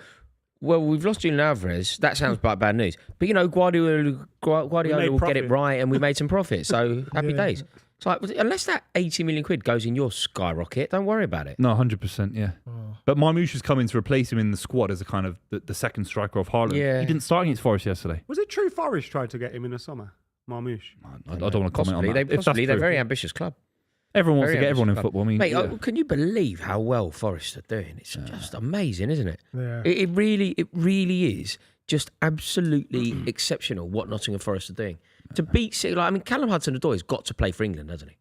well, we've lost Julian Alvarez. That sounds like bad news. But you know, Guardiola made will get it profit. right, and we made some profit. So happy Yeah. days. It's like unless that 80 million quid goes in your skyrocket, don't worry about it. No, 100%, yeah. Oh. But Marmoush has come in to replace him in the squad as a kind of the second striker of Haaland. Yeah. He didn't start against Forest yesterday. Was it true Forest tried to get him in the summer? Marmoush. I don't want to comment on Possibly, that. If that's they're a true. very ambitious club. Everyone wants Very to get everyone in ambitious football. I mean, Mate, yeah. can you believe how well Forest are doing? It's just amazing, isn't it? Yeah. It really is just absolutely exceptional what Nottingham Forest are doing. To beat City, like, I mean, Callum Hudson-Odoi's got to play for England, hasn't he?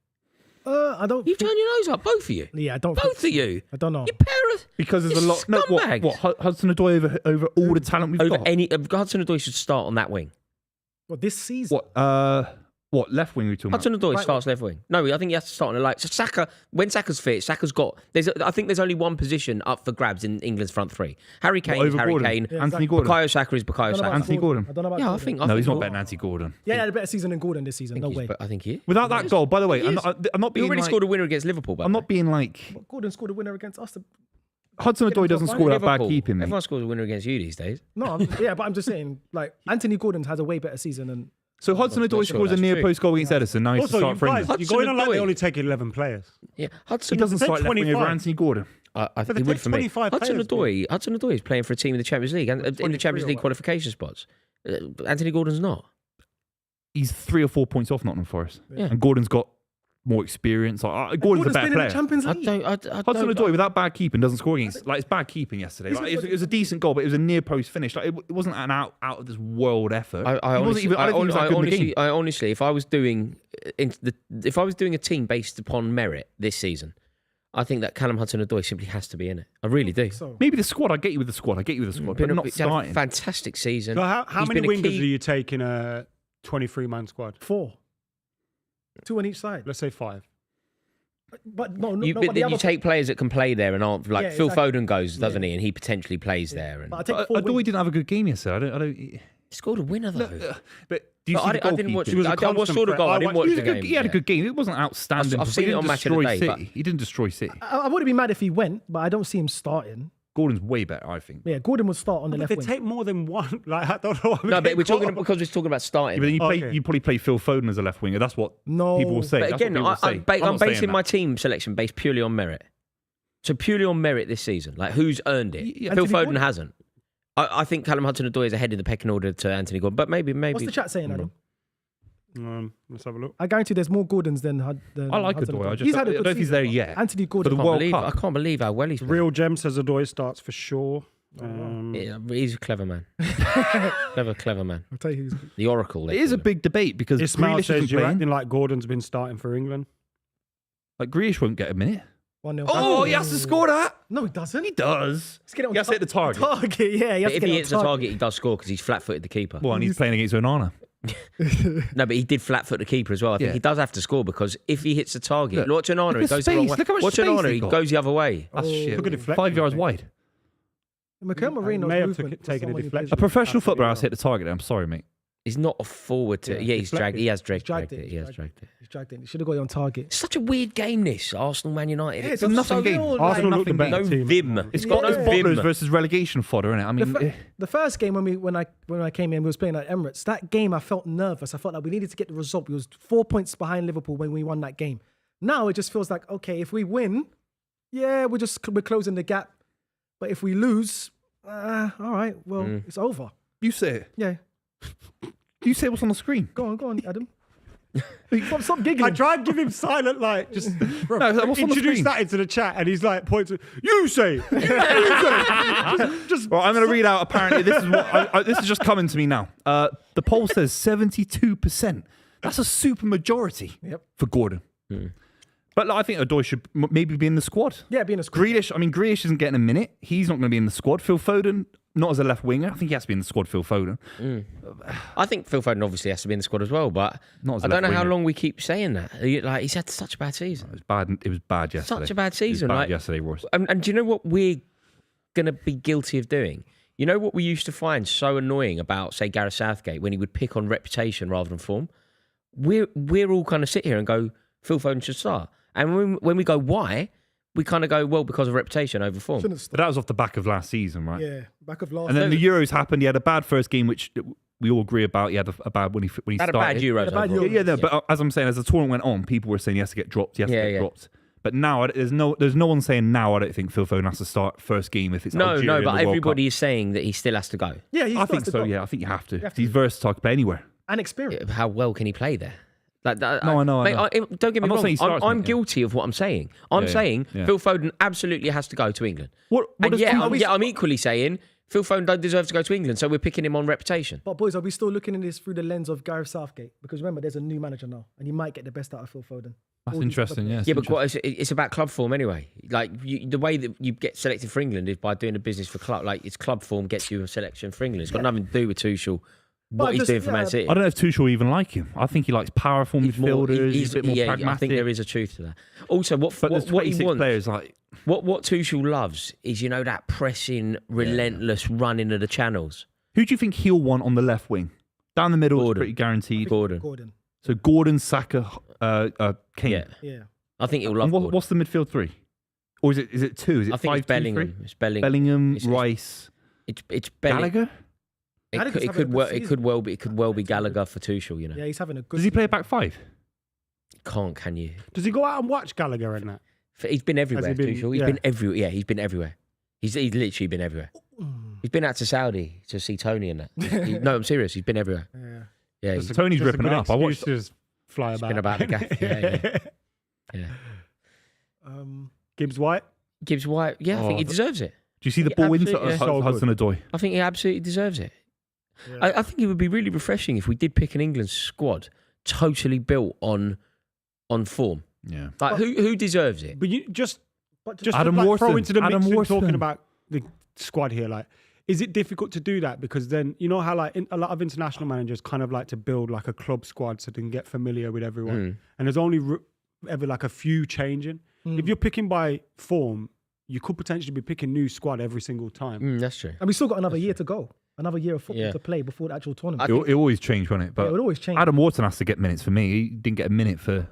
I don't. You've think- turned your nose up, both of you. Yeah, I don't. Both think of you. I don't know. You pair of because there's a you lot. No, scumbags. what Hudson-Odoi over all the talent we've over got. any. Hudson-Odoi should start on that wing. Well, this season. What left wing are we talking about? Hudson-Odoi Right starts left wing. No, I think he has to start on the like. So Saka, when Saka's fit, Saka's got. I think there's only one position up for grabs in England's front three. Harry Kane is over Harry Gordon? Kane. Yeah, Anthony exactly. Gordon. Bukayo Saka is I Bukayo don't know Saka. about Anthony Gordon. I don't know about Yeah, I Gordon. think. No, he's not better Gordon- than Anthony Gordon. Yeah, he had a better season than Gordon this season. No way. I think he. Without that goal, by the way, He I'm is. not He being already like, scored a winner against Liverpool. By I'm the not being like But Gordon scored a winner against us. Hudson-Odoi doesn't Liverpool. score that bad Liverpool. keeping, mate. Everyone scores a winner against you these days. No, yeah, but I'm just saying, like Anthony Gordon has a way better season than. So Hudson-Odoi sure scores a that's near true. post goal against Edison. Now he's to Also, start you for guys, England. you're going on like they Hudson-Odoi. only take 11 players. Yeah, He Hudson. doesn't They start left wing over 25. Anthony Gordon. I But think they he would take for me. 25 players, Hudson-Odoi is playing for a team in the Champions League and in the 23 Champions or League what? qualification spots. Anthony Gordon's not. He's 3 or 4 points off Nottingham Forest. Yeah. And Gordon's got more experience. Gordon's a Gordon's better been in player. the Champions I League. don't. Hudson-Odoi without bad keeping doesn't score against. Like, it's bad keeping yesterday. Like, it was a decent goal, but it was a near post finish. Like, it wasn't an out of this world effort. I honestly, if I was doing a team based upon merit this season, I think that Callum Hudson-Odoi simply has to be in it. I really do. So, Maybe the squad. I get you with the squad. But not He's had a starting. fantastic season. So how He's many been a wingers key- do you take in a 23-man squad? 4. 2 on each side. Let's say 5. But no, You, but but the then other you take players that can play there and aren't like Yeah, Phil exactly. Foden goes, doesn't he? And he potentially plays there. And But I take But 4 Odoi wings. didn't have a good game yesterday. I don't. he scored a winner though. But do you But see the I didn't watch. goalkeeping? He was a I constant saw the threat. goal. I didn't watch the game. He had a good game. It wasn't outstanding. I've seen He it on didn't Match of the destroy Day, City. He didn't destroy City. I wouldn't be mad if he went, but I don't see him starting. Gordon's way better, I think. Yeah, Gordon would start on the But left they wing. take more than one. Like, I don't know why No, but we're talking about because we're talking about Yeah, starting. but then Okay. you probably play Phil Foden as a left winger. That's what No. people will say. But That's again, what people will say. I'm not saying basing that. my team selection based purely on merit. So purely on merit this season, like who's earned it. Yeah, Phil Anthony Foden Gordon. hasn't. I think Callum Hudson-Odoi is ahead in the pecking order to Anthony Gordon, but maybe. What's the chat saying, Adam? Let's have a look. I guarantee there's more Gordons than I like Hudson-Odoi. Odoi. I just He's had a I good don't think he's season, there but yet. Anthony For Gordon. the can't World believe- Cup. I can't believe how well he's played. Real Gem says Odoi starts for sure. Yeah, he's a clever man. clever man. I'll tell you who's The Oracle. It is a big debate because Ismail Grealish says isn't you're playing. acting like Gordon's been starting for England. Like Grealish won't get a minute. 1-0. Oh, he has to score that. No, he doesn't. He does. Let's get it on He has to hit the target. Target, yeah. He has to If get he it hits on the target, he does score because he's flat-footed the keeper. Well, and he's playing against Onana. No, but he did flat-foot the keeper as well. I think Yeah. he does have to score because if he hits the target, Look, watch Onana, look he at goes the wrong space. way. Look how much Watch space Onana, they've he got. goes the other way. That's shit. Look at deflection, 5 yards I think. wide. Mikel Marino's may have movement taken a for someone who deflection. plays- A professional Absolutely footballer has not. hit the target. I'm sorry, mate. He's not a forward to. Yeah, he's dragged. He has dragged dragged it. it, He has dragged dragged it. He's dragged it. He should have got you on target. It's such a weird game, this Arsenal Man United. Yeah, It's it's nothing so game. real, Arsenal like- looked the nothing better no team. vim. It's got got no bottlers vim. versus relegation fodder, innit? I mean, The first game when I came in, we was playing at Emirates. That game, I felt nervous. I felt like we needed to get the result. We was 4 points behind Liverpool when we won that game. Now it just feels like, okay, if we win, yeah, we're closing the gap. But if we lose, all right, well, it's over. you say it. Yeah, You say what's on the screen. go on, Adam. Stop giggling. I tried to give him silent, like, just bro, No, what's on the introduce screen? that into the chat, and he's like, points. You say, you say. just Well, I'm going to read out. Apparently, this is what this is just coming to me now. The poll says 72%. That's a super majority for Gordon. But like, I think Odoi should maybe be in the squad. Yeah, being a squad. Grealish isn't getting a minute. He's not going to be in the squad. Phil Foden, not as a left winger. I think he has to be in the squad. Phil Foden. I think Phil Foden obviously has to be in the squad as well, but Not as a I don't know left how winger. long we keep saying that. Like he's had such a bad season. It was bad. It was bad yesterday. Such a bad season. It was bad Like, yesterday, Ross. and do you know what we're going to be guilty of doing? You know what we used to find so annoying about, say, Gareth Southgate when he would pick on reputation rather than form? We're all kind of sit here and go, Phil Foden should start. And when we go, why? We kind of go, well, because of reputation over form. Shouldn't have But that was off the back of last season, right? Yeah, back of last. And then the Euros happened. He had a bad first game, which we all agree about. He had a bad when he Had a started. bad Euros. Had a bad overall. Euros. Yeah, no, but as I'm saying, as the tournament went on, people were saying he has to get dropped. He has to get dropped. But now there's no one saying now. I don't think Phil Foden has to start first game if it's Algeria No, in but the World everybody Cup. is saying that he still has to go. yeah, he's I think so. go. Yeah, I think you have to. have to. He's versatile, can play anywhere. And experience. How well can he play there? Like that, No, I know, I mate, know. don't get me I'm not wrong. saying he starts, I'm mate, yeah. guilty of what I'm saying. I'm Yeah, saying yeah. Phil Foden absolutely has to go to England. What And does yeah, Tuchel- I'm equally saying Phil Foden don't deserve to go to England, so we're picking him on reputation. But boys, are we still looking at this through the lens of Gareth Southgate? Because remember, there's a new manager now, and he might get the best out of Phil Foden. That's All these interesting. other Yeah, Yeah, but it's about club form anyway. Like the way that you get selected for England is by doing a business for club. Like it's club form gets you a selection for England. It's got nothing to do with Tuchel. But What he's just- doing for Man yeah, City. I don't know if Tuchel even like him. I think he likes powerful midfielders. He's a bit more pragmatic. I think there is a truth to that. Also, But there's what he 26 wants, players. Like what Tuchel loves is that pressing, relentless running of the channels. who do you think he'll want on the left wing? Down the middle is Gordon. pretty guaranteed. Gordon. So Gordon, Saka, Kane. Yeah, Yeah. I think he'll love. And Gordon. what's the midfield three? Or is it two? Is it I think 5-2-3? it's Bellingham. It's Bellingham. Bellingham, It's- Rice, It's Bellingham. Gallagher. Gallagher's It having a could good well. It season. could well be Gallagher for Tuchel. Yeah, he's having a good. Does he play a season. back five? Can you? Does he go out and watch Gallagher in that? He's been everywhere. Has he been- Tuchel. He's yeah. been everywhere. Yeah, he's been everywhere. He's literally been everywhere. He's been out to Saudi to see Tony and that. No, I'm serious. He's been everywhere. Yeah. Yeah, Just he's a- Tony's just a ripping good it up. I watched. excuse to just fly about. been about the gaff. Yeah, Yeah. Gibbs White. Gibbs White. Yeah, I think he deserves it. Do you see the ball into absolutely, Hudson-Odoi? I think he absolutely deserves it. Yeah. I think it would be really refreshing if we did pick an England squad totally built on form. Yeah. Like who deserves it? But you just Adam to, like, Wharton. throw into the Adam mix Wharton. talking about the squad here. Like, is it difficult to do that? Because then you know how like a lot of international managers kind of like to build like a club squad so they can get familiar with everyone, and there's only ever like a few changing. If you're picking by form, you could potentially be picking new squad every single time. That's true. And we still got another year to go. Another year of football to play before the actual tournament. It always changed, won't it? But it would always change. Adam Wharton has to get minutes for me. He didn't get a minute for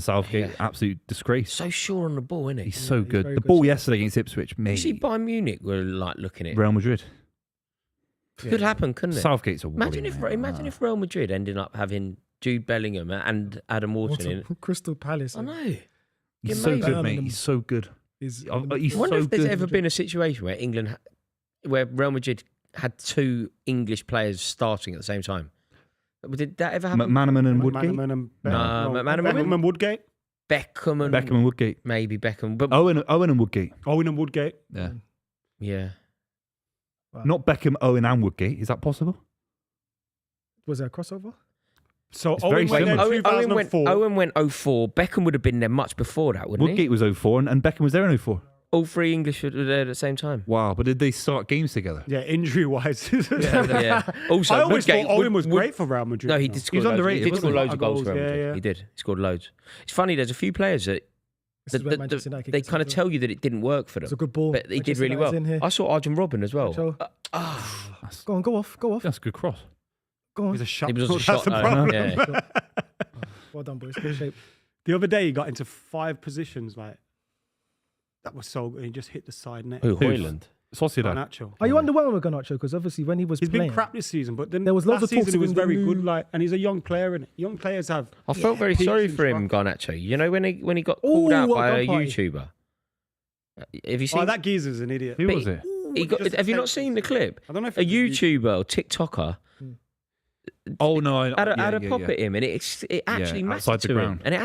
Southgate. Yeah. Absolute disgrace. So sure on the ball, isn't he? He's so good. very The good. ball yesterday against Ipswich, You mate. see, Bayern Munich were like looking at it. Real Madrid. Could happen, couldn't it? Southgate's a Imagine worry, if mate. Real Madrid ended up having Jude Bellingham and Adam Wharton in. Crystal Palace. I know. He's so amazing. good, mate. He's so good. Is He's I wonder so if there's good. ever been a situation where where Real Madrid had two English players starting at the same time. Did that ever happen? McManaman and Woodgate. McManaman and McManaman and Woodgate. Beckham and Woodgate. maybe Beckham, but Owen and Woodgate. Owen and Woodgate. Yeah. yeah. Not Beckham, Owen and Woodgate. Is that possible? Was there a crossover? So It's very Owen went there similar. in 2004. Owen went 04. Beckham would have been there much before that, wouldn't Woodgate was 04 and Beckham was there in 04. he? All three English were there at the same time. Wow, but did they start games together? Yeah, injury-wise. Yeah. Also, I always Woodgate- thought Owen was Wood- great for Real Madrid. No, he though. did score. He's loads. underrated, He did score wasn't he? loads of goals for Goals, Real yeah, Madrid. yeah. He did. He scored loads. It's funny. There's a few players that This is where Manchester United they gets kind of into. tell you that it didn't work for them. It's a good ball. But he did Manchester really well. United's in here. I saw Arjen Robben as well. So, go on, go off. That's a good cross. Go on. He's a shot. He was also That's shot. the though. problem. Yeah. Well done, boys. Good shape. The other day he got into 5 positions. Like that was so good. He just hit the side net. Who? Hoyland. Sociedad. Garnacho. Are you underwhelmed with Garnacho? Because obviously when he was He's playing, been crap this season, but then There was loads last of talks season he was of him very being good. new. Like, and he's a young player, and young players have. I felt very peaks sorry and for him, troughs. Garnacho. You know when he got called Ooh, out what by a gun party. YouTuber. Have you seen? Oh, that geezer's an idiot. Who But was it? he got, just have you not takes- seen the clip? I don't know if A it's YouTuber or TikToker Oh no! had a pop at him, and it actually mattered outside the to him, ground. and it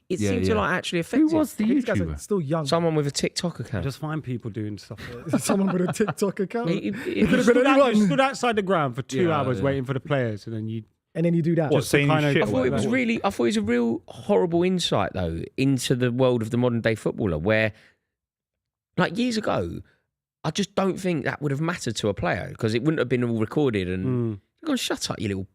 Yeah, seemed to yeah. like actually affect Who him. was the these guys are YouTuber? still young. Someone with a TikTok account. Just find people doing stuff. Someone with a TikTok account. He could have been You anyone. stood outside the ground for 2 Yeah, hours yeah. waiting for the players, and then you. And then you do that. What, Just to saying kinda- shit? I thought it was whatever. I thought it was a real horrible insight though into the world of the modern day footballer, where like years ago, I just don't think that would have mattered to a player because it wouldn't have been all recorded and go and shut up, you little,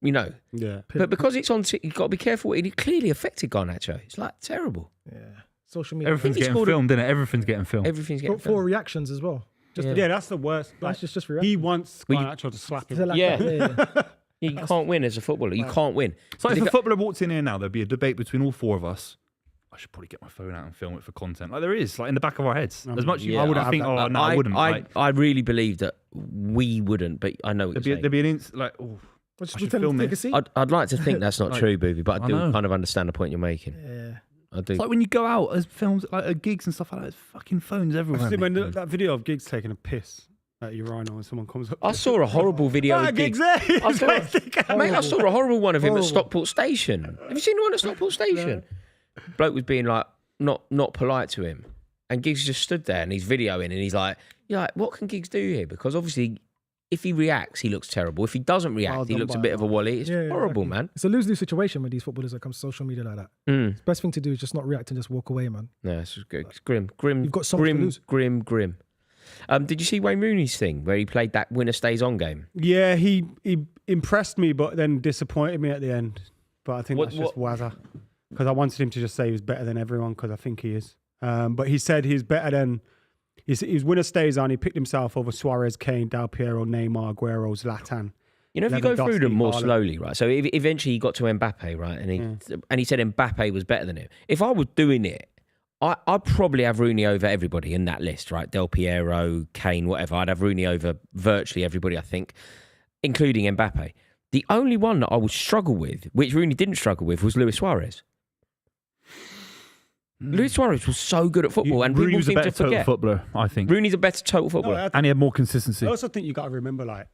you know. Yeah. But because it's on, you've got to be careful. It clearly affected Garnacho. It's like terrible. Yeah. Social media. Everything's he getting scored a- filmed, isn't it? Everything's getting filmed. Everything's getting For reactions as well. Just Yeah. Yeah, that's the worst. Like, That's just he reaction. wants Well, you- Garnacho to slap Is him. it like Yeah. that? Yeah. You can't win as a footballer. You can't win. So if If a I- footballer walked in here now, there'd be a debate between all four of us. I should probably get my phone out and film it for content. Like there is, like in the back of our heads. As much as Yeah, I would have think, that. oh no, I wouldn't. Like, I really believe that we wouldn't, but I know what you're there'd be saying. an like, oh, Just I should pretend to film take a this. seat. I'd like to think that's not Like, true, Buvey, but I I do know. kind of understand the point you're making. Yeah. I do. It's like when you go out as films, like at gigs and stuff like that. There's fucking phones everywhere. See, when mate. that video of Giggs taking a piss at urinal and someone comes up. I saw a horrible video Ah, of Giggs Giggs. there. I saw, mate, I saw a horrible one of him Horrible. at Stockport Station. Have you seen the one at Stockport Station? Bloke was being like not polite to him, and Giggs just stood there and he's videoing and he's like, "Yeah, like, what can Giggs do here?" Because obviously, if he reacts, he looks terrible. If he doesn't react, Well he done looks a by bit him. of a wally. It's Yeah, horrible, exactly. man. It's a lose-lose situation with these footballers that come to social media like that. Mm. The best thing to do is just not react and just walk away, man. No, it's grim. You've got something to grim, lose. grim. Did you see Wayne Rooney's thing where he played that winner stays on game? Yeah, he impressed me, but then disappointed me at the end. But I think that's just wazza. Because I wanted him to just say he was better than everyone, because I think he is. But he said he's better than... His winner stays on. He picked himself over Suarez, Kane, Del Piero, Neymar, Aguero, Zlatan. You know, if you go through them Lewandowski, more Haaland. slowly, right? So eventually he got to Mbappe, right? And he said Mbappe was better than him. If I was doing it, I'd probably have Rooney over everybody in that list, right? Del Piero, Kane, whatever. I'd have Rooney over virtually everybody, I think, including Mbappe. The only one that I would struggle with, which Rooney didn't struggle with, was Luis Suarez. Luis Suarez was so good at football, and Rooney people was a seem better to total forget. footballer, I think, Rooney's a better total footballer. No, and he had more consistency. I also think you got to remember, like,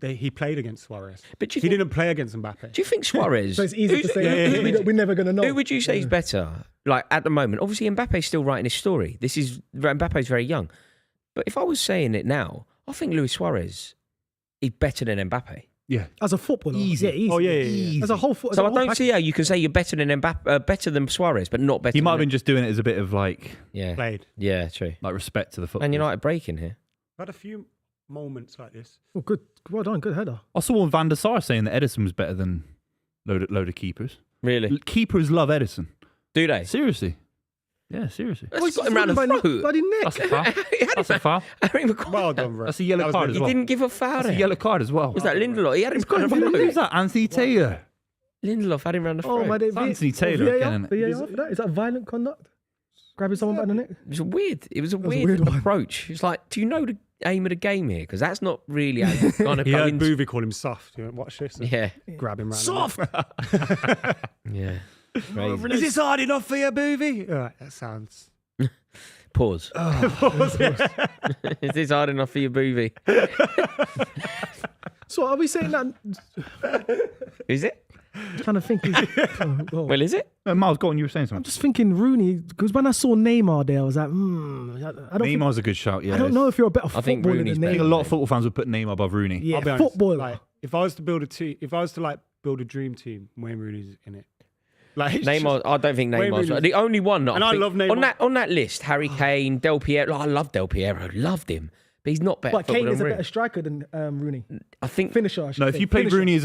he played against Suarez. But he didn't play against Mbappe. Do you think Suarez? So it's easy to say. We're never going to know. Who would you say is better? Like at the moment, obviously Mbappe's still writing his story. Mbappe's very young, but if I was saying it now, I think Luis Suarez is better than Mbappe. Yeah. As a footballer, Easy. yeah, easy. Oh yeah. As a whole, So I don't see how you can say you're better than Mbappe, better than Suarez, but not better. He might have than been just doing it as a bit of like Played. Yeah, true. like respect to the football. And United breaking here. Had a few moments like this. Oh, good. Well done. Good header. I saw Van der Sar saying that Edison was better than load of keepers. Really? Keepers love Edison. Do they? Seriously. Yeah, seriously. That's got him round the throat. Bloody neck. That's a foul. That's a foul. Harry Maguire. Well done, bro. That's a yellow That was card good. as He well. didn't give a foul That's there. a yellow card as well. Was that Lindelof? He had him round the Who's throat. that? Anthony Taylor. Lindelof had him round the throat. Oh my days. Anthony Taylor again. Is that violent conduct? Grabbing someone by the neck? It was weird. It was a was a weird, weird one. approach. It's like, do you know the aim of the game here? Because that's not really how you kind of He go heard into. Buvey call him soft. You know, watch this. Yeah, Grab him round. Soft. yeah. Crazy. Is this hard enough for you, Buvey? All right, that sounds. Pause. Is this hard enough for you, Buvey? So are we saying that? Is it? I'm trying to think. Oh. Well, is it? Miles, go on. You were saying I'm something. just thinking Rooney, because when I saw Neymar there, I was like, I don't think, Neymar's a good shout. Yeah. I don't know if you're a better I think footballer Rooney's than I think a Neymar. lot of football fans would put Neymar above Rooney. Yeah, I'll be honest, footballer. like, if I was to build a team, if I was to like build a dream team, Wayne Rooney's in it. Like it's Neymar, I don't think Wayne Neymar's Rooney's- the only one that And I think, love Neymar. on that list. Harry Kane, Del Piero. I love Del Piero. Loved him, but he's not better. But Kane footballer is a than better Rooney. striker than Rooney. I think Finisher, I should No, say. if you played Finisher. Rooney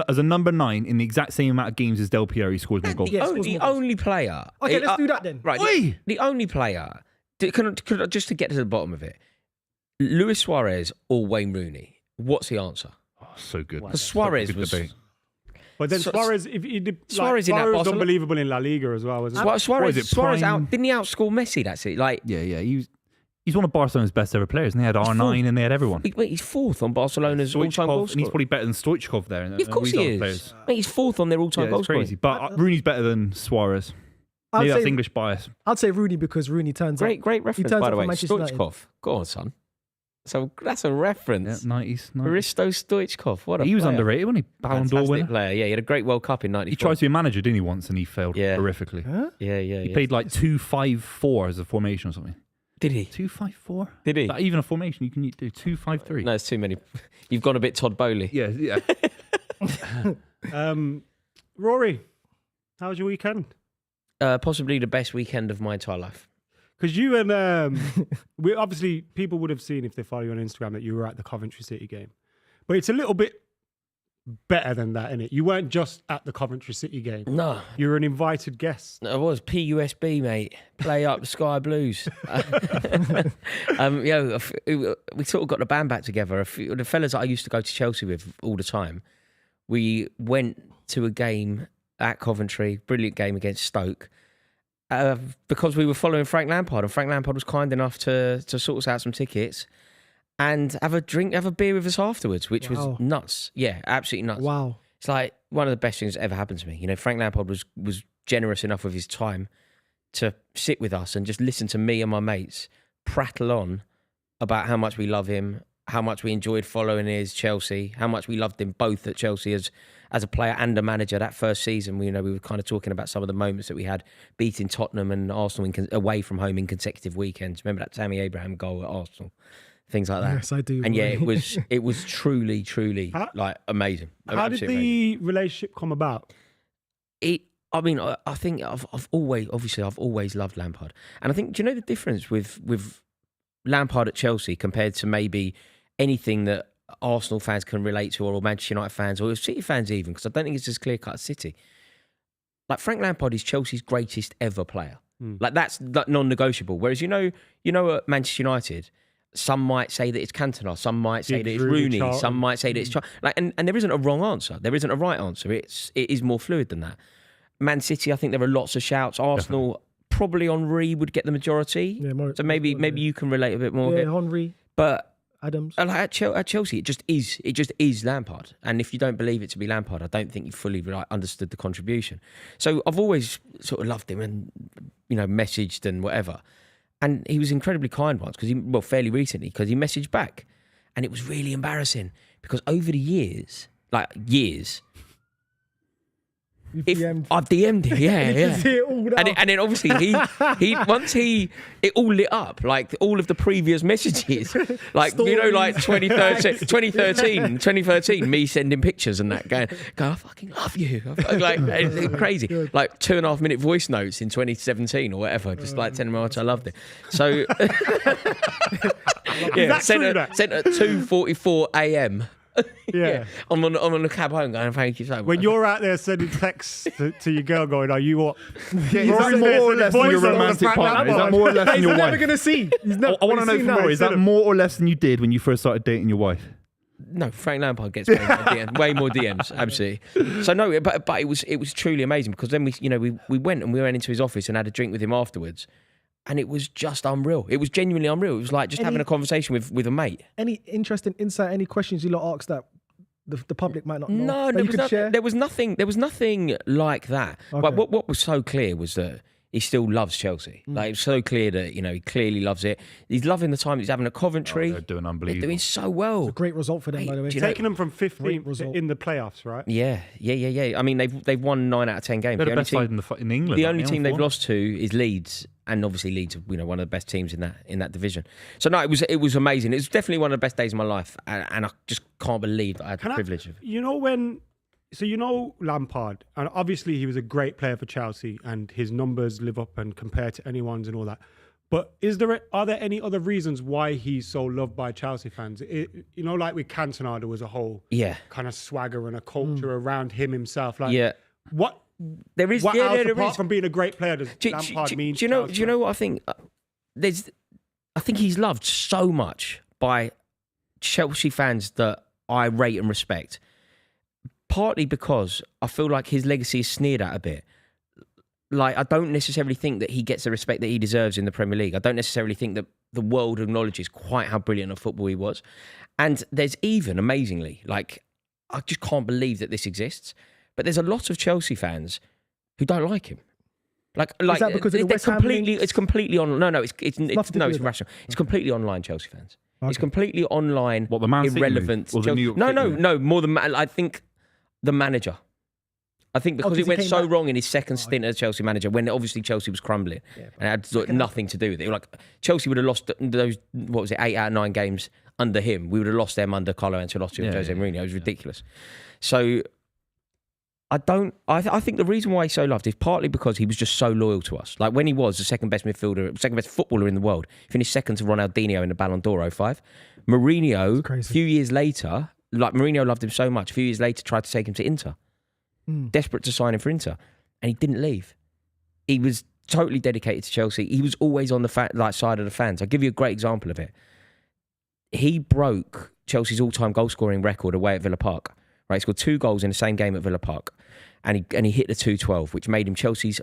as a number 9 in the exact same amount of games as Del Piero, he scores more goals. Yeah, the scores more goals. only player. Okay, let's do that then. Right. Oi! The only player. Just to get to the bottom of it, Luis Suarez or Wayne Rooney. What's the answer? Oh, so good. Because Suarez Good was. debate. But then Su- Suarez, if he did, Suarez in that Suarez was Barcelona- unbelievable in La Liga as well. Wasn't he? Suarez, What is it, Suarez prime- didn't he outscore Messi? That's it. Like Yeah. He's one of Barcelona's best ever players, and they had R9 and they had everyone. wait, he's fourth on Barcelona's all-time goal and he's scorer. probably better than Stoichkov there. And Yeah, of course these he other is. players. Mate, he's fourth on their all-time Yeah, goal it's crazy. scorer. But Rooney's better than Suarez. I'd Maybe that's say, English bias. I'd say Rooney because Rooney turns Great up. reference, turns by up the for way. Manchester United. Stoichkov. Go on, son. So that's a Yeah, reference. 90s. Aristo Stoichkov. What a He was player. underrated, wasn't he? Ballon d'Or Fantastic winner. player. Yeah, he had a great World Cup in '94. He tried to be a manager, didn't he, once, and he failed Yeah. horrifically. Huh? Yeah. He played like 2-5-4 as a formation or something. Did he? 2-5-4? Did he? Is that even a formation you can do? 2-5-3? No, it's too many. You've gone a bit Todd Bowley. Yeah. Rory, how was your weekend? Possibly the best weekend of my entire life. Because you and we obviously people would have seen if they follow you on Instagram that you were at the Coventry City game, but it's a little bit better than that, innit? You weren't just at the Coventry City game. No, You were an invited guest. I was PUSB, mate. Play up the Sky Blues. We sort of got the band back together. The fellas that I used to go to Chelsea with all the time, we went to a game at Coventry, brilliant game against Stoke, because we were following Frank Lampard, and Frank Lampard was kind enough to sort us out some tickets and have a beer with us afterwards, which Wow. was nuts. Yeah, absolutely nuts. Wow. It's like one of the best things that ever happened to me. You know, Frank Lampard was generous enough with his time to sit with us and just listen to me and my mates prattle on about how much we love him, how much we enjoyed following his Chelsea, how much we loved him both at Chelsea as a player and a manager. That first season, we were kind of talking about some of the moments that we had beating Tottenham and Arsenal away from home in consecutive weekends. Remember that Tammy Abraham goal at Arsenal? Things like that. Yes, I do. And yeah, it was truly like amazing. How did Absolutely the relationship come about? I think I've always loved Lampard, and I think, do you know the difference with Lampard at Chelsea compared to maybe anything that Arsenal fans can relate to, or Manchester United fans, or City fans even, because I don't think it's as clear cut as City. Like Frank Lampard is Chelsea's greatest ever player. Like that's non-negotiable. Whereas you know at Manchester United, some might say that it's Cantona, some might say that it's Rooney, Charlton. some might say that it's and there isn't a wrong answer. There isn't a right answer. It is more fluid than that. Man City, I think there are lots of shouts. Arsenal, probably Henry would get the majority. Yeah, So maybe you can relate a bit more. Yeah, Of it. Henry, But Adams. like at Chelsea, it just is Lampard. And if you don't believe it to be Lampard, I don't think you fully understood the contribution. So I've always sort of loved him and messaged and whatever. And he was incredibly kind once fairly recently, because he messaged back, and it was really embarrassing because over the years, You've if DM'd. I've DM'd him, yeah, You can see it all now. and then obviously it all lit up, like all of the previous messages, like like 2013, me sending pictures and that going, I fucking love you, like it's crazy, like 2.5 minute voice notes in 2017 or whatever, just like telling me how much I loved it. So sent at 2:44 a.m. Yeah. I'm on the cab home going, thank you so much. When you're out there sending texts to your girl going, are you what? Rory, more or less than your romantic partner? Is that more or less than He's your never wife? going to see. I want to know from Rory, is that more or less than you did when you first started dating your wife? No, Frank Lampard gets way more DMs, absolutely. So no, but it was truly amazing, because then we went into his office and had a drink with him afterwards, and it was just unreal. It was genuinely unreal. It was like just having a conversation with a mate. Any interesting insight? Any questions you lot asked that the public might not know? No, there was nothing like that. Okay. But what was so clear was that he still loves Chelsea. Like, it's so clear that he clearly loves it. He's loving the time he's having at Coventry. They're doing unbelievable. They're doing so well. It's a great result for them, by the way. do you know- Taking them from 15th result. in the playoffs, right? Yeah. I mean, they've won 9 out of 10 games. They're the best side in England. The aren't only they, team on they've form? lost to is Leeds, and obviously Leeds are one of the best teams in that division. So no, it was amazing. It was definitely one of the best days of my life, and I just can't believe that I had the privilege of. Lampard, and obviously he was a great player for Chelsea, and his numbers live up and compare to anyone's and all that. But are there any other reasons why he's so loved by Chelsea fans? Like with Cantona, there was a whole kind of swagger and a culture around him himself. Like, what? There is. What Yeah, else, there apart is. from being a great player, does Lampard mean? Do you know what I think? I think he's loved so much by Chelsea fans that I rate and respect. Partly because I feel like his legacy is sneered at a bit. Like, I don't necessarily think that he gets the respect that he deserves in the Premier League. I don't necessarily think that the world acknowledges quite how brilliant of football he was. And there's even, amazingly, like, I just can't believe that this exists, but there's a lot of Chelsea fans who don't like him. Like is that because of the West Ham links? It's completely on. No, it's that. irrational. It's completely online Chelsea fans. Okay. It's completely online. What, the Man City irrelevant? move? Or the New York City move? No. More than I think the manager. I think because it went so wrong in his second stint as Chelsea manager, when obviously Chelsea was crumbling and it had sort of nothing to do with it. Like, Chelsea would have lost those 8 out of 9 games under him. We would have lost them under Carlo Ancelotti or Jose Mourinho. It was ridiculous. So I think the reason why he's so loved is partly because he was just so loyal to us. Like, when he was the second best footballer in the world, finished second to Ronaldinho in the Ballon d'Or 05. Mourinho, a few years later, like, Mourinho loved him so much, a few years later tried to take him to Inter. Desperate to sign him for Inter, and he didn't leave. He was totally dedicated to Chelsea. He was always on the side of the fans. I'll give you a great example of it. He broke Chelsea's all-time goal-scoring record away at Villa Park. Right, he scored 2 goals in the same game at Villa Park, and he hit the 212, which made him Chelsea's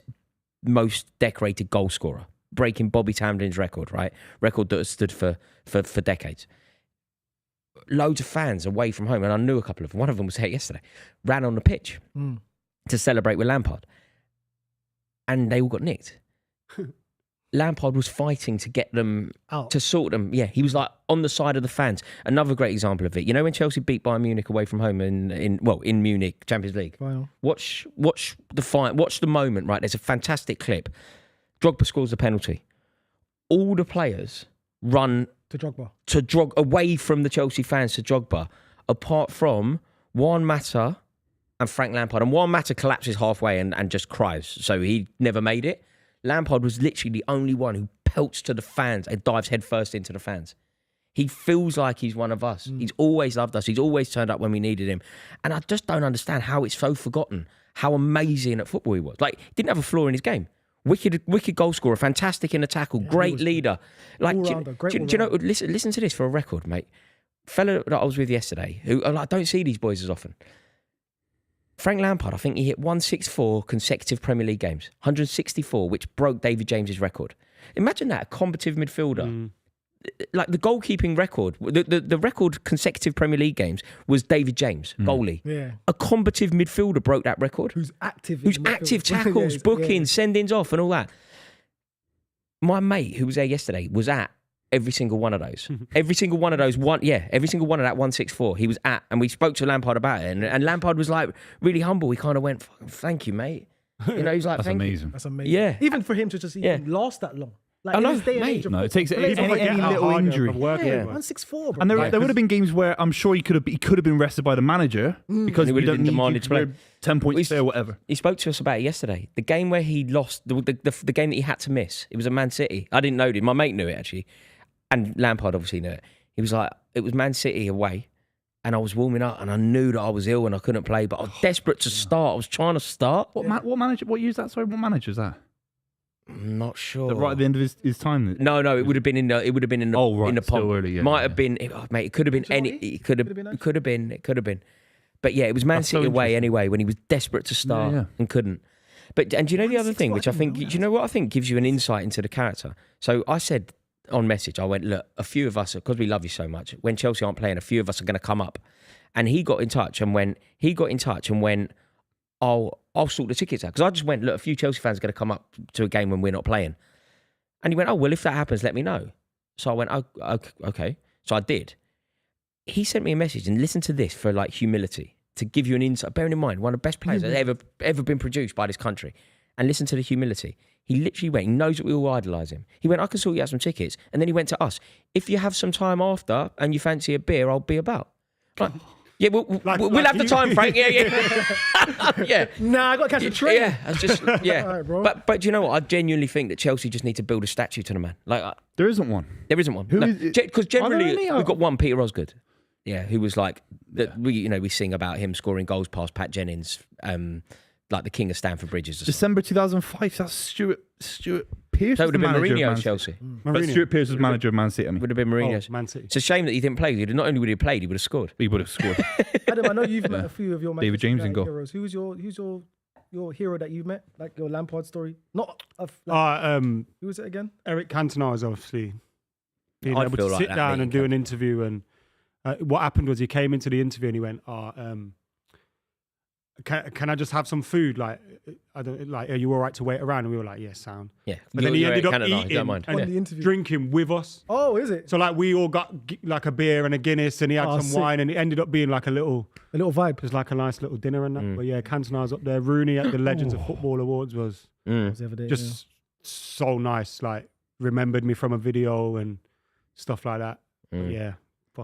most decorated goal scorer, breaking Bobby Tamlin's record. Right, record that has stood for decades. Loads of fans away from home, and I knew a couple of them. One of them was here yesterday. Ran on the pitch to celebrate with Lampard, and they all got nicked. Lampard was fighting to get them out, to sort them. Yeah, he was like on the side of the fans. Another great example of it. You know when Chelsea beat Bayern Munich away from home in Munich Champions League. Wow. Watch the fight. Watch the moment. Right, there's a fantastic clip. Drogba scores the penalty. All the players run to Drogba. Away from the Chelsea fans to Drogba, apart from Juan Mata and Frank Lampard. And Juan Mata collapses halfway and just cries. So he never made it. Lampard was literally the only one who pelts to the fans and dives headfirst into the fans. He feels like he's one of us. He's always loved us. He's always turned up when we needed him. And I just don't understand how it's so forgotten how amazing at football he was. Like, he didn't have a flaw in his game. Wicked goal scorer, fantastic in the tackle, great leader. Like, do you know? Listen to this for a record, mate. Fella that I was with yesterday, who I don't see these boys as often. Frank Lampard, I think he hit 164 consecutive Premier League games, 164, which broke David James's record. Imagine that, a combative midfielder. Like, the goalkeeping record, the record consecutive Premier League games was David James, goalie. Yeah. A combative midfielder broke that record. Who's active, tackles, bookings, sendings off and all that. My mate who was there yesterday was at every single one of those. Every single one of those, every single one of that 164 he was at. And we spoke to Lampard about it. And Lampard was like really humble. He kind of went, thank you, mate. You know, he's like, That's thank amazing. That's amazing. Yeah. Even for him to just even last that long. Like, I know, in this day and mate. age of No, it takes players any are- little injury. Of working, Yeah, bro. 164, bro. And there Yeah. would have been games where I'm sure he could have been rested by the manager because He we would have don't been need demanded you to play. for 10 points there or whatever. He spoke to us about it yesterday. The game where he lost, the game that he had to miss, it was a Man City. I didn't know it. My mate knew it, actually. And Lampard obviously knew it. He was like, it was Man City away. And I was warming up and I knew that I was ill and I couldn't play, but I was desperate to start. I was trying to start. What manager? What year is that? Sorry, what manager is that? I'm not sure. Right at the end of his time. No, it would have been in the. It would have been in the. Oh, right, in the still pump. early, yeah, Might yeah. have been, mate. It could have been any. It could have. It could have been. It could have been. But yeah, it was Man That's so City away interesting. anyway when he was desperate to start Yeah. and couldn't. But and do you know the other thing, which I think, do you know what I think gives you an insight into the character? So I said on message, I went, look, a few of us, because we love you so much, when Chelsea aren't playing, a few of us are going to come up. And he got in touch and went, I'll sort the tickets out. Because I just went, look, a few Chelsea fans are going to come up to a game when we're not playing. And he went, oh, well, if that happens, let me know. So I went, oh, okay. So I did. He sent me a message, and listen to this for like humility, to give you an insight. Bearing in mind, one of the best players that's ever been produced by this country. And listen to the humility. He literally went, he knows that we all idolise him. He went, I can sort you out some tickets. And then he went to us. If you have some time after and you fancy a beer, I'll be about. Like, yeah, we'll have the time, Frank. Yeah. Yeah. Nah, I got to catch a train. Yeah, I just All right, bro. But do you know what? I genuinely think that Chelsea just need to build a statue to the man. Like There isn't one. there isn't one. Who is it? Because generally Are there any? we've got one, Peter Osgood. Yeah, who was like we sing about him scoring goals past Pat Jennings, like the king of Stamford Bridges. Or something. December 2005. That's Stuart Pearce. So it was would the have been manager of Man Mourinho's City. Chelsea. But Mourinho. Stuart Pearce was manager of Man City. I mean, Would have been Mourinho's. Man City. It's a shame that he didn't play. Not only would he have played, he would have scored. he would have scored. Adam, I know you've met a few of your David Manchester James in United goal. heroes. Who's your hero that you've met? Like your Lampard story? Not of, like, who was it again? Eric Cantona is obviously being I'd able feel to like sit that down and meeting do an interview. And what happened was he came into the interview and he went, can I just have some food? Like, are you all right to wait around? And we were like, yeah, sound. Yeah, But then he You're ended up Canada, eating don't mind. and On the interview. drinking with us. Oh, is it? So like we all got like a beer and a Guinness, and he had Oh, some sick. wine, and it ended up being like a little. A little vibe. It was like a nice little dinner and that. But yeah, Cantona's up there. Rooney at the Legends of Football Awards was Was the other day, just so nice. Like remembered me from a video and stuff like that. But yeah,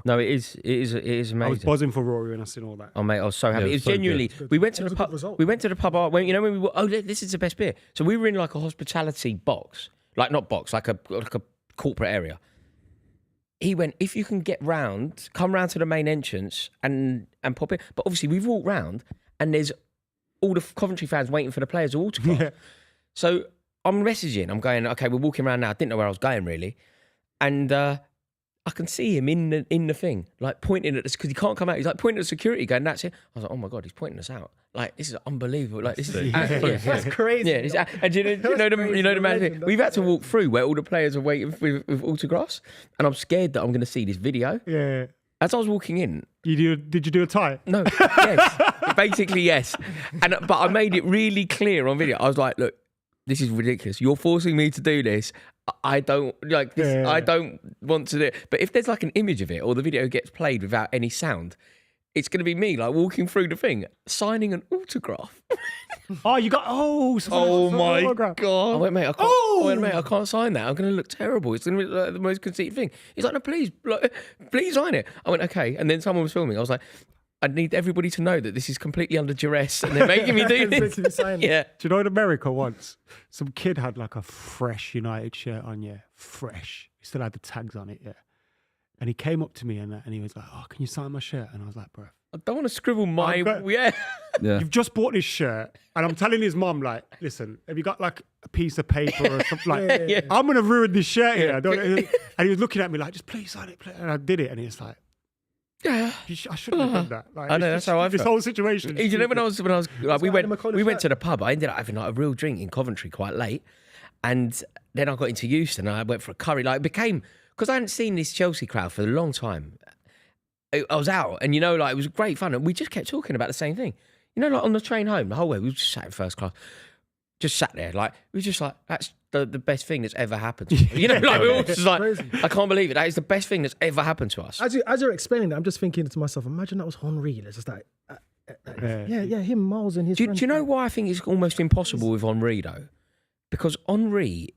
No, it is I was amazing. buzzing for Rory when I seen all that. Oh mate, I was so happy. Yeah, It it was was so genuinely. good. We went to It was the a good pub. result. We went to the pub. When we were. Oh, this is the best beer. So we were in like a hospitality box, like not box, like a corporate area. He went, if you can come round to the main entrance and pop in. But obviously we've walked round and there's all the Coventry fans waiting for the players' autograph. Yeah. So I'm messaging. I'm going, okay, we're walking around now. I didn't know where I was going really, and I can see him in the thing, like pointing at us because he can't come out. He's like pointing at security, going, "That's it." I was like, "Oh my god, he's pointing us out! Like this is unbelievable! Like this is That's crazy. Yeah, and you know the man thing. We've had to walk through where all the players are waiting with autographs, and I'm scared that I'm going to see this video. Yeah. As I was walking in, Did you do a tie? no, yes, basically yes, but I made it really clear on video. I was like, look, this is ridiculous. You're forcing me to do this. I don't like this. Yeah. I don't want to do it. But if there's like an image of it or the video gets played without any sound, it's going to be me like walking through the thing, signing an autograph. Oh, you got God! Oh. I went, mate, I can't sign that. I'm going to look terrible. It's going to be like the most conceited thing. He's like, no, please sign it. I went, okay. And then someone was filming. I was like, I need everybody to know that this is completely under duress and they're making me do this. Making me sign it. Yeah. Do you know in America once, some kid had like a fresh United shirt on, yeah, fresh. He still had the tags on it, yeah. And he came up to me and he was like, oh, can you sign my shirt? And I was like, bro, I don't want to scribble my... Yeah. Yeah. you've just bought this shirt. And I'm telling his mum, like, listen, have you got like a piece of paper or something? Like, Yeah. I'm going to ruin this shirt here. And he was looking at me like, just please sign it. Please. And I did it. And he was like, Yeah. I shouldn't have done that. Like, I know, it's that's just- how I This felt. whole situation. is You know, when I stupid. was like, we got went Adam McKola to the pub. I ended up having like a real drink in Coventry quite late, and then I got into Euston and I went for a curry. Like it became because I hadn't seen this Chelsea crowd for a long time. I was out, and like it was great fun, and we just kept talking about the same thing. Like on the train home, the whole way we were just sat in first class. just sat there, like we were just like, that's the best thing that's ever happened to us. You know, like we were all just like, Crazy. I can't believe it. That is the best thing that's ever happened to us. As you're explaining that, I'm just thinking to myself, imagine that was Henry. It's just like, him, Miles, and his Do friends. you know why I think it's almost impossible with Henry though? Because Henry,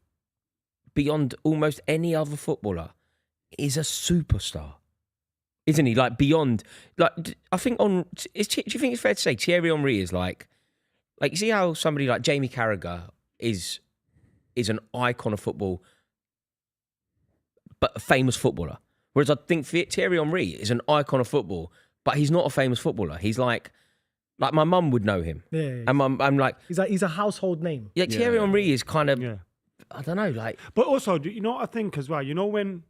beyond almost any other footballer, is a superstar, isn't he? Like beyond, like I think do you think it's fair to say Thierry Henry is like you see how somebody like Jamie Carragher is an icon of football, but a famous footballer. Whereas I think Thierry Henry is an icon of football, but he's not a famous footballer. He's like my mum would know him. Yeah. And I'm like, He's a household name. yeah, Thierry Henry is kind of, Yeah. I don't know, like. But also, you know what I think as well? You know when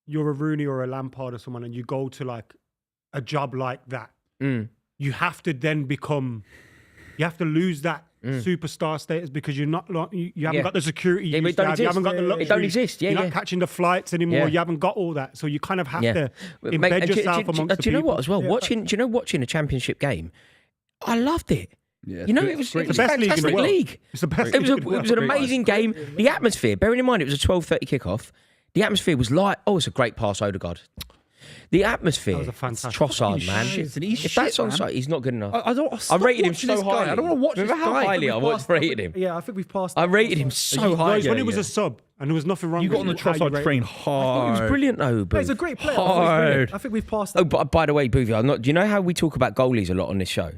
you're a Rooney or a Lampard or someone and you go to like a job like that, you have to then you have to lose that superstar status because you're not, you haven't got the security you used to have. You haven't got the luxury. It don't exist, yeah, You're not catching the flights anymore. Yeah. You haven't got all that. So you kind of have to Mate, embed and yourself amongst the do you know people. what as well? Watching a championship game, I loved it. Yeah, You know, it's it was great. a It's the best league in the fantastic world. league. It's the best It was, league in the it was an world. amazing game. The atmosphere, bearing in mind it was a 12:30 kickoff, the atmosphere was like, oh, it's a great pass, Odegaard. The atmosphere, was a fantastic- Trossard, man. Shit, and he's If that's shit, on man. site, he's not good enough. I rated him watching so this guy. highly. I don't want to watch Remember this how guy. highly I was rated him? Yeah, I think we've passed. I that. rated him so It highly. was when he was a sub and there was nothing wrong You with got on the how you Trossard rated train him. It was hard. brilliant, though. No, Boo. he's a great player. Hard. I think we've passed. Oh, but by the way, Buvey, do you know how we talk about goalies a lot on this show?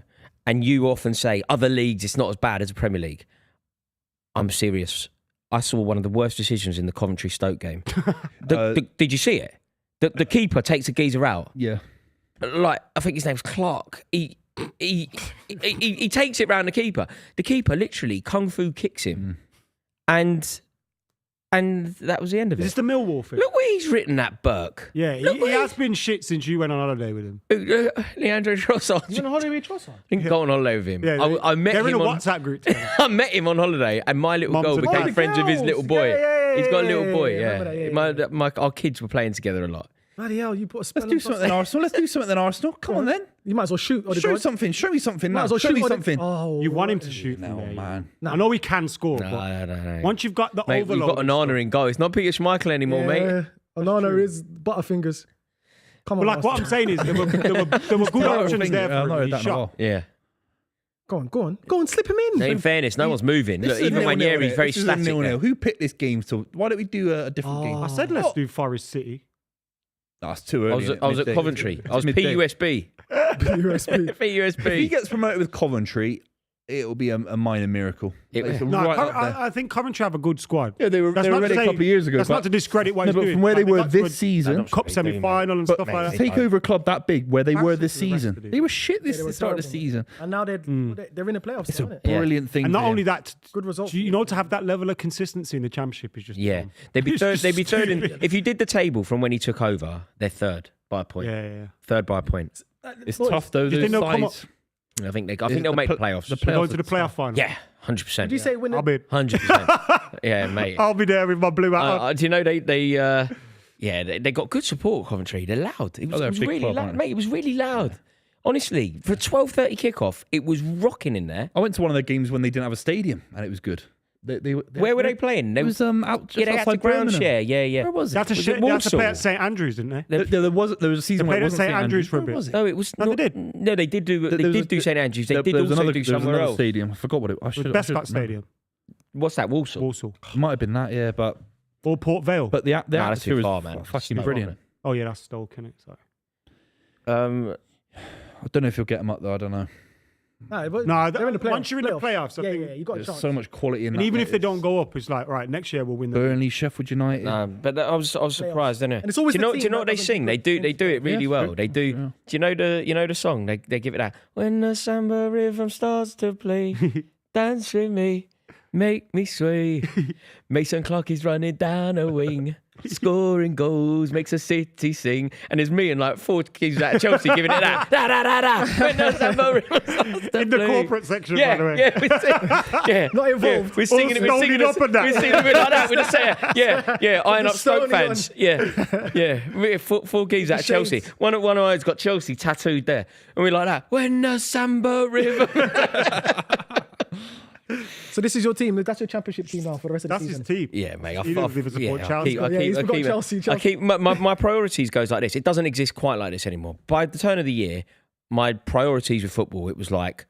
And you often say other leagues, it's not as bad as the Premier League. I'm serious. I saw one of the worst decisions in the Coventry Stoke game. Did you see it? The keeper takes a geezer out. Yeah. Like I think his name's Clark. He takes it round the keeper. The keeper literally kung fu kicks him, and that was the end of Is it. this the Millwall thing? Look where he's written that, Burke. Yeah, Look he where has been shit since you went on holiday with him. Leandro Trossard. You know how we Trossard? Didn't go on holiday with him. Yeah, I met they're him in a on WhatsApp group together. I met him on holiday, and my little Mums girl and became dads. friends with his little boy. Yeah, He's got a little boy. I Yeah, remember that, yeah, our kids were playing together a lot. Bloody hell, you put a spell Let's do on something then, Arsenal. Let's do something then, Arsenal. Come on then. You might as well shoot. Show something. Show me something Might now. as well Show shoot me on it. something. Oh, You want him to shoot. No, from there, man. I know he can score, but No. once you've got the Mate, overload, we've got and Onana stuff- in goal. It's not Peter Schmeichel anymore, mate. Onana is Butterfingers. Come on, But like what I'm saying is, there were good options there I've for not him. heard He that in a shot. while. Yeah. Go on, slip him in. In fairness, no one's moving. This Look, is a even 0-0 Ranieri's here. very This is a static. 0-0. there. Who picked this game? So why don't we do a different game? I said let's do Forest City. That's too I early. was at Coventry. I was midday. PUSB. USB. If he PUSB. gets promoted with Coventry, it'll be a minor miracle. It's No, right up there. I think Coventry have a good squad. Yeah, they were That's not ready to a say- couple of years ago. That's not to discredit what No, he's but doing. from where they Like, were got this good season, Cup semi-final and stuff like that. take over a club that big where they were this Absolutely the season. rest of it. They were shit this They were start of the terrible. season. And now they're in the playoffs. It's a Isn't it? brilliant thing. And not for only him. that, Good result. you know, to have that level of consistency in the Championship is just Yeah. They'd be It's third. just They'd be third. stupid. If you did the table from when he took over, they're third by a point. yeah. Third by a point. It's tough though. Do you Those think they'll come sides. I think they'll make the playoffs. the We're going playoffs to the are playoff tough. final. Yeah, 100%. Did you say when I'll be 100%. Yeah, mate. I'll be there with my blue hat on. Do you know they got good support. Coventry, they're loud. It was, they're a it was big really club, loud, aren't they? mate. It was really loud. Honestly, for 12:30 kickoff, it was rocking in there. I went to one of their games when they didn't have a stadium, and it was good. Where were they playing? It was out just yeah, they had to outside ground Birmingham. share. Yeah. Where was They had it? to, Was sh- it they had to play Walsall? at St Andrews, didn't they? There was a season They where it played at wasn't St Andrews for a Where bit. was it? No, it was. No, they did. No, they did do. They did do St Andrews. They did there was also another, do there was somewhere another else. stadium. I forgot what it was. It was Bescott Stadium, What's that? Walsall. Walsall, It might have been that, yeah, but or Port Vale. the Nah, that's atmosphere too was far, man. fucking Stoke, brilliant. Oh yeah, that's Stoke, isn't it? Sorry. I don't know if you'll get them up though. I don't know. No, they're in the playoffs. once you're in the playoffs, I yeah, think. yeah, you got a There's chance. so much quality in And that. even mate. if they don't It's go up, it's like right, next year we'll win the. Burnley, Sheffield United. But I was surprised, didn't it? And it's always do you the know? team Do you know that what they doesn't sing? do They do it really Yeah, well. true. They do. Yeah. Do you know the song? They give it out. When the samba rhythm starts to play, dance with me, make me sway. Mason Clark is running down a wing, scoring goals, makes a city sing. And there's me and like 4 kids at Chelsea giving it that. Da da da da. When the samba rhythm starts to In the play. corporate section, Yeah, by the way. yeah, we're singing, Not involved. Yeah, we're singing it. We're All singing stoning up and that. We're singing it like that with the set. Yeah. Iron up Stoke stoning fans. Yeah. We're 4 kids at Shades. Chelsea. One of ours got Chelsea tattooed there, and we're like that. When the samba rhythm. So this is your team. That's your championship team now for the rest of the That's season. his team. Yeah, mate. He doesn't even support Chelsea. He's forgot Chelsea. I keep my priorities goes like this. It doesn't exist quite like this anymore. By the turn of the year, my priorities with football, it was like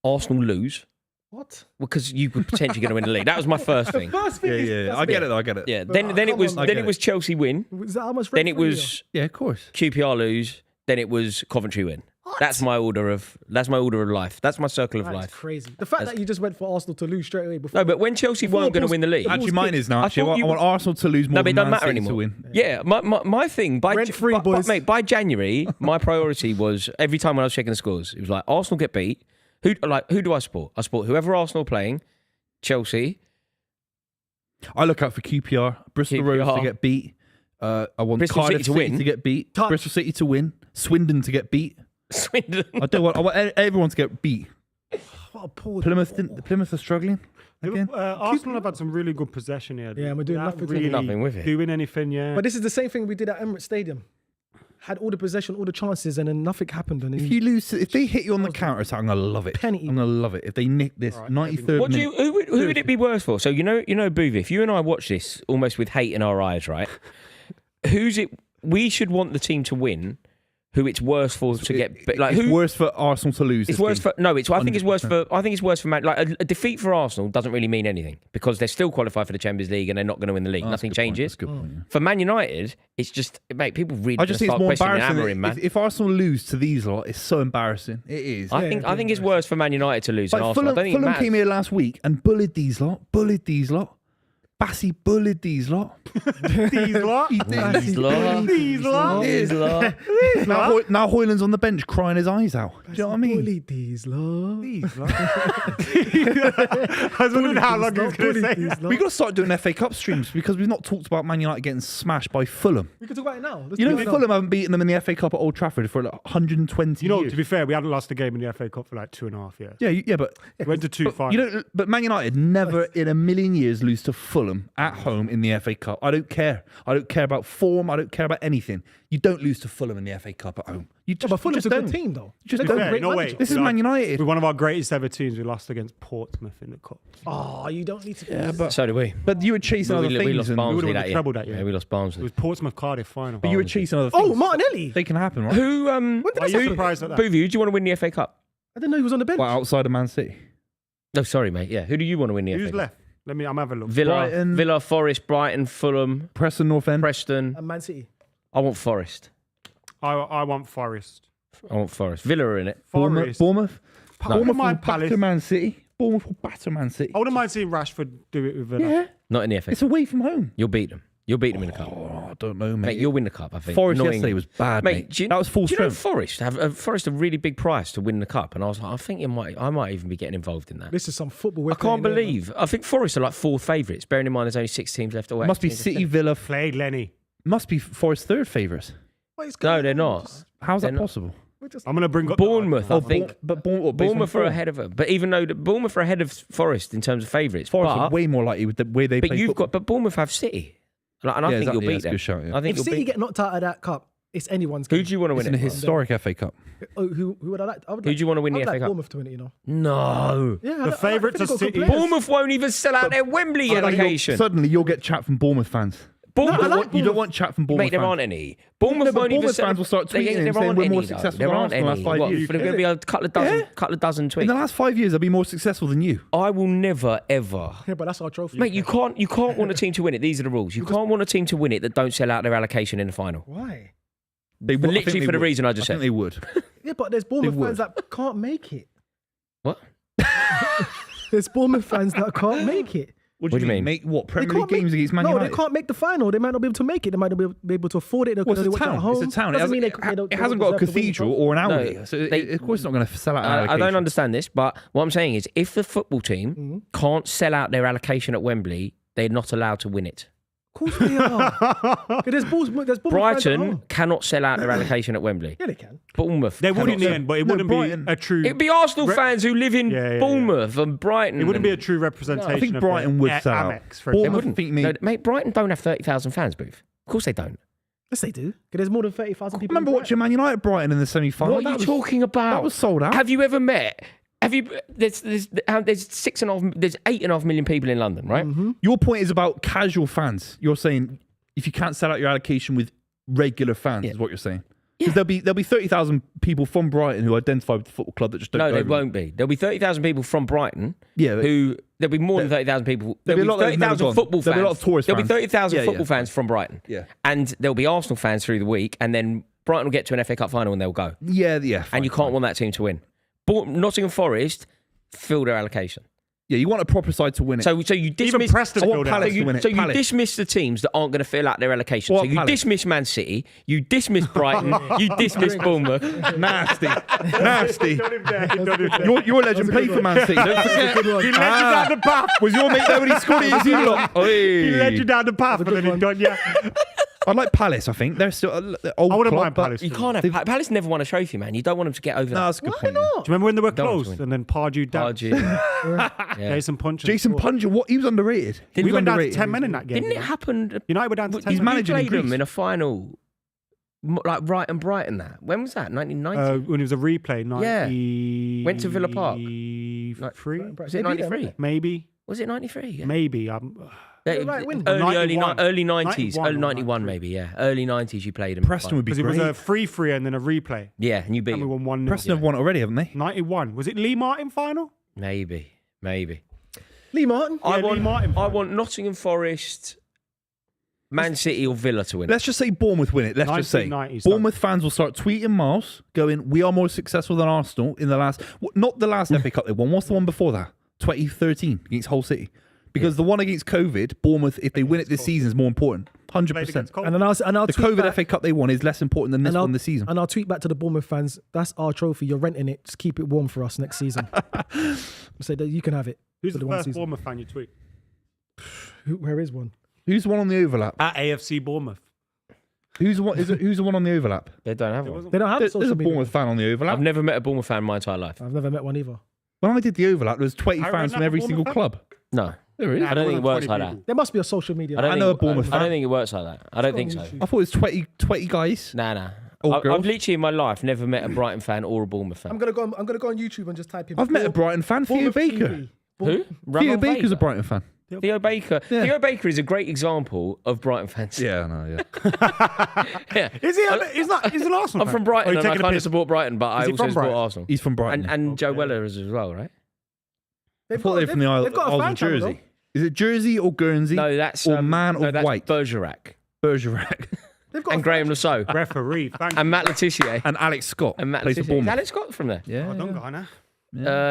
Arsenal lose. What? Because you were potentially going to win the league. That was my first thing. First thing is, I get it. I get it. Yeah. But Then it was I get it. Chelsea win. Is that how much Then it rent-free was Yeah, of course. QPR lose. Then it was Coventry win. That's my order of life. That's my circle of That's life. crazy. The fact that you just went for Arsenal to lose straight away before. No, but when Chelsea Before weren't going to Paul's- win the league, Paul's Actually, mine kick. is now. I Actually, thought I you want Arsenal to lose more no, but it than doesn't Man matter City anymore. to win. Yeah, my thing by Rent-free, boys. mate, by January, my priority was every time when I was checking the scores, it was like Arsenal get beat. Who do I support? I support whoever Arsenal playing, Chelsea. I look out for QPR, Bristol Rovers to get beat. I want Bristol Cardiff City to win. to get beat. Touch. Bristol City to win. Swindon to get beat. Swindon. I want everyone to get beat. What a poor. Plymouth are struggling again. Arsenal have had some really good possession here. Yeah, we're doing Without nothing with really it. Nothing with it. Doing anything, yeah. But this is the same thing we did at Emirates Stadium. Had all the possession, all the chances, and then nothing happened. And If then you lose, if they hit you on the counter attack, I'm gonna love it. Penalty. I'm gonna love it. If they nick this 93rd What do minute. you? Who would it be worse for? So you know, Buvey. If you and I watch this almost with hate in our eyes, right? Who's it? We should want the team to win. Who it's worse for to get like It's who? worse for Arsenal to lose. It's this worse game. for no. I think it's worse 100%. for. I think it's worse for Man. Like a defeat for Arsenal doesn't really mean anything because they're still qualified for the Champions League and they're not going to win the league. Oh, that's a Nothing good point. changes. That's a good point, yeah. For Man United, it's just mate. People really I just think it's start more questioning embarrassing. Amorim, man. If Arsenal lose to these lot, it's so embarrassing. It is. I think it's worse for Man United to lose than Like Arsenal. I Fulham, don't think it Fulham matters. came here last week and bullied these lot. Bassey bullied these lot. These lot. These lot. These lot. These lot. Now Hoyland's on the bench crying his eyes out. Do you know what I mean? bullied these lot. These lot. I was wondering how long he was going to say that. We've got to start doing FA Cup streams because we've not talked about Man United getting smashed by Fulham. We can talk about it now. Let's You do know, it now. Fulham haven't beaten them in the FA Cup at Old Trafford for like 120 You know, years. to be fair, we hadn't lost a game in the FA Cup for like 2.5 years. Yeah, but Went to two finals. But Man United never in a million years lose to Fulham at home in the FA Cup. I don't care. I don't care about form. I don't care about anything. You don't lose to Fulham in the FA Cup at home. You Yeah, just, but Fulham's you a just good don't. team, though. Just They've don't. got a great no way. manager. This is Man United. We're one of our greatest ever teams. We lost against Portsmouth in the cup. Oh, you don't need to. Yeah, but So do we. you were chasing other we things. lost and- would've Barnsley won that the year. treble that year. Yeah, we lost It Barnsley. was Portsmouth Cardiff final. But you were chasing other things. Oh, Martinelli. They can happen, right? Who? Are you surprised at that? Buvey, who do you want to win the FA Cup? I didn't know he was on the bench. Well, outside of Man City. No, sorry, mate. Yeah, who do you want to win the FA Who's Cup? left? I'm having a look. Brighton. Villa, Forest, Brighton, Fulham, Preston North End. Preston. And Man City. I want Forest. I want Forest. I want Forest. Villa are in it. Forest. Bournemouth. Bournemouth mind will batter Palace. Man City. Bournemouth will batter Man City. I wouldn't mind seeing Rashford do it with Villa. Yeah. Not in the FA It's Cup. away from home. You'll beat them. You'll beat them in the cup. Oh, I don't know, mate. Mate, you'll win the cup, I think. Forest Not yesterday England. was bad, mate. Do you, That was full do you know strength. Forest a really big price to win the cup, and I was like, I think I might even be getting involved in that. This is some football. I can't believe. I think Forest are like fourth favourites, bearing in mind there's only 6 teams left away. Must be City, Villa. Played Lenny. Must be Forest third favourites. No, they're not. How's They're that not. possible? I'm going to bring up Bournemouth, I Oh, think. But Bournemouth are ahead of them. But even though Bournemouth are ahead of Forest in terms of favourites, Forest are but, way more likely with the way they but play you've football. got but Bournemouth have City, like, and I Yeah, think exactly. you'll Yeah, beat that's a them. good shout, yeah. I think If you'll City beat. get knocked out of that cup, it's anyone's Who game. do you want to win It's an it? historic FA Cup. Oh, who would I like? I would Who like, do you want to win I the would FA like Cup? Bournemouth to win it, you know. No. Yeah, The favourites are City. Bournemouth won't even sell out their Wembley allocation. Suddenly you'll get chat from Bournemouth fans. Bournemouth, You don't want chat from Bournemouth mate, there fans. aren't any. Bournemouth but won't even Bournemouth sell. fans will start tweeting and there saying aren't we're more any, though. successful There than aren't Arsenal any. the last 5 What, years. there's going to be a couple of dozen In tweets. the last 5 years, they'll be more successful than you. I will never ever. Yeah, but that's our trophy. Mate, you can't want a team to win it. These are the rules. You can't want a team to win it that don't sell out their allocation in the final. Why? They But would- I think literally they for the would. reason I just think said. they would. Yeah, but there's Bournemouth would. fans that can't make it. What? There's Bournemouth fans that can't make it. What do you mean? Make what? They Premier can't League games make, against Man no, United? they can't make the final. They might not be able to make it. They might not be able to afford it. Well, They it's a watch it at town. home. It's a town. It Doesn't mean hasn't, they it hasn't got a don't deserve to win, cathedral bro. or an No, Audi. So they- of course it's not going to sell out. I allocation. don't understand this, but what I'm saying is if the football team can't sell out their allocation at Wembley, they're not allowed to win it. Of course they are. There's Bournemouth fans at Brighton home. cannot sell out their allocation at Wembley. Yeah, they can. Bournemouth. They would in cannot the sell- end, but it No, wouldn't Brighton- be a true. It'd be Arsenal fans who live in Yeah. Bournemouth and Brighton. It wouldn't be a and- true representation. I think of Brighton the would sell out. Amex, for Bournemouth They example. wouldn't. think me- No, mate, Brighton don't have 30,000 fans, Booth. Of course they don't. Yes, they do. 'Cause there's more than 30,000 I people. remember in watching Man United Brighton in the semi-final. What are you talking about? That was sold out. Have you ever met Have you? There's 8.5 million people in London, right? Your point is about casual fans. You're saying if you can't sell out your allocation with regular fans, is what you're saying. Because there'll be 30,000 people from Brighton who identify with the football club that just don't. No, go there over won't be. There'll be 30,000 people from Brighton. Yeah, Who there'll be more than 30,000 people. There'll be a lot that have never 30,000 gone. football fans. There'll be a lot of tourist There'll be fans. 30,000 football fans from Brighton. Yeah. And there'll be Arsenal fans through the week, and then Brighton will get to an FA Cup final and they'll go. Yeah. Fine, And you can't want that team to win. Nottingham Forest fill their allocation. Yeah, you want a proper side to win it. So you dismiss. Even Preston I want filled out. Palace to win it. So you Palace. dismiss the teams that aren't going to fill out their allocation. What So you Palace? dismiss Man City, you dismiss Brighton, you dismiss Bournemouth. Nasty. Don't even dare, don't even dare. Your legend played for Man City. Don't forget. He led you down the path. Was your mate there when he scored it? Is you lot? He led you down the path, and then he one. done, yeah. I like Palace. I think they're still old. I wouldn't club, mind but- Palace. You can't have Palace never won a trophy, man. You don't want them to get over No, that. that's a good Why point. not? Do you remember when they were Don't want close to and then Pardew down? Yeah. Jason Punch. Jason Puncher, what? He was underrated. We He was went down to underrated. 10 men in that game. Didn't it happen? United were down to 10 He's men. managing in played them Greece. in a final, like right and Brighton. That when was that? 1990. When it was a replay, 90... Went to Villa Park. 93? Was it 93? Maybe. Was it 93? Yeah. Maybe. right wing. Early 91. 90s, 91 early or 91 maybe. Yeah, early 90s. You played them. Preston would be Because it great. was a 3-3 and then a replay. Yeah, and you beat And we them. won 1-0. Preston have won it already, haven't they? 91. Was it Lee Martin final? Maybe. Lee Martin. Yeah, Lee Martin I final. want Nottingham Forest, Man City, or Villa to win. Let's just say Bournemouth win it. Let's just say 1990s, son. Bournemouth fans will start tweeting Miles, going, "We are more successful than Arsenal in the last, not the last FA Cup they won. What's the one before that? 2013 against Hull City." Because the one against COVID, Bournemouth, if they win it this season, is more important. 100%. And then I'll The tweet COVID back, FA Cup they won is less important than this and I'll- one this season. And I'll tweet back to the Bournemouth fans. That's our trophy. You're renting it. Just keep it warm for us next season. Say that you can have it. Who's for the one first season. Bournemouth fan you tweet? Where is one? Who's the one on the overlap? At AFC Bournemouth. Who's the one? Who's the one on the overlap? They don't have one. They don't have There's social a media. Bournemouth fan on the overlap. I've never met a Bournemouth fan in my entire life. I've never met one either. When I did the overlap, there was 20 Harry fans from Redknapp, every Bournemouth single fan? club. No, There is. I don't think it works 20 like people. that. There must be a social media. I know a Bournemouth I fan. don't think it works like that. I don't think so. I thought it was 20 guys. Nah. Or I've girls. literally in my life never met a Brighton fan or a Bournemouth fan. I'm gonna go on YouTube and just type in. I've met a Brighton fan, Theo Bournemouth Baker. TV. Who? Theo Ramon Baker's a Vega. Brighton fan. Theo Baker. Yeah. Theo Baker is a great example of Brighton fans. Yeah, I know, yeah. Yeah. Is he? He's an Arsenal I'm fan? from Brighton Or you and I taking a kind of piss? support Brighton, but I he also from support Brighton? Arsenal. He's from Brighton. And Joe Weller is as well, right? I thought they were from the Isle they've got a of fan channel, Jersey. Is it Jersey or Guernsey? No, that's or Man no, of that's White. Bergerac Bergerac. They've got and a Graham Lasso Referee. Thank and you. Matt Letizia and Alex Scott. and Matt plays for Letizia. Is Bournemouth. Alex Scott from there? Yeah. I don't go, Anna.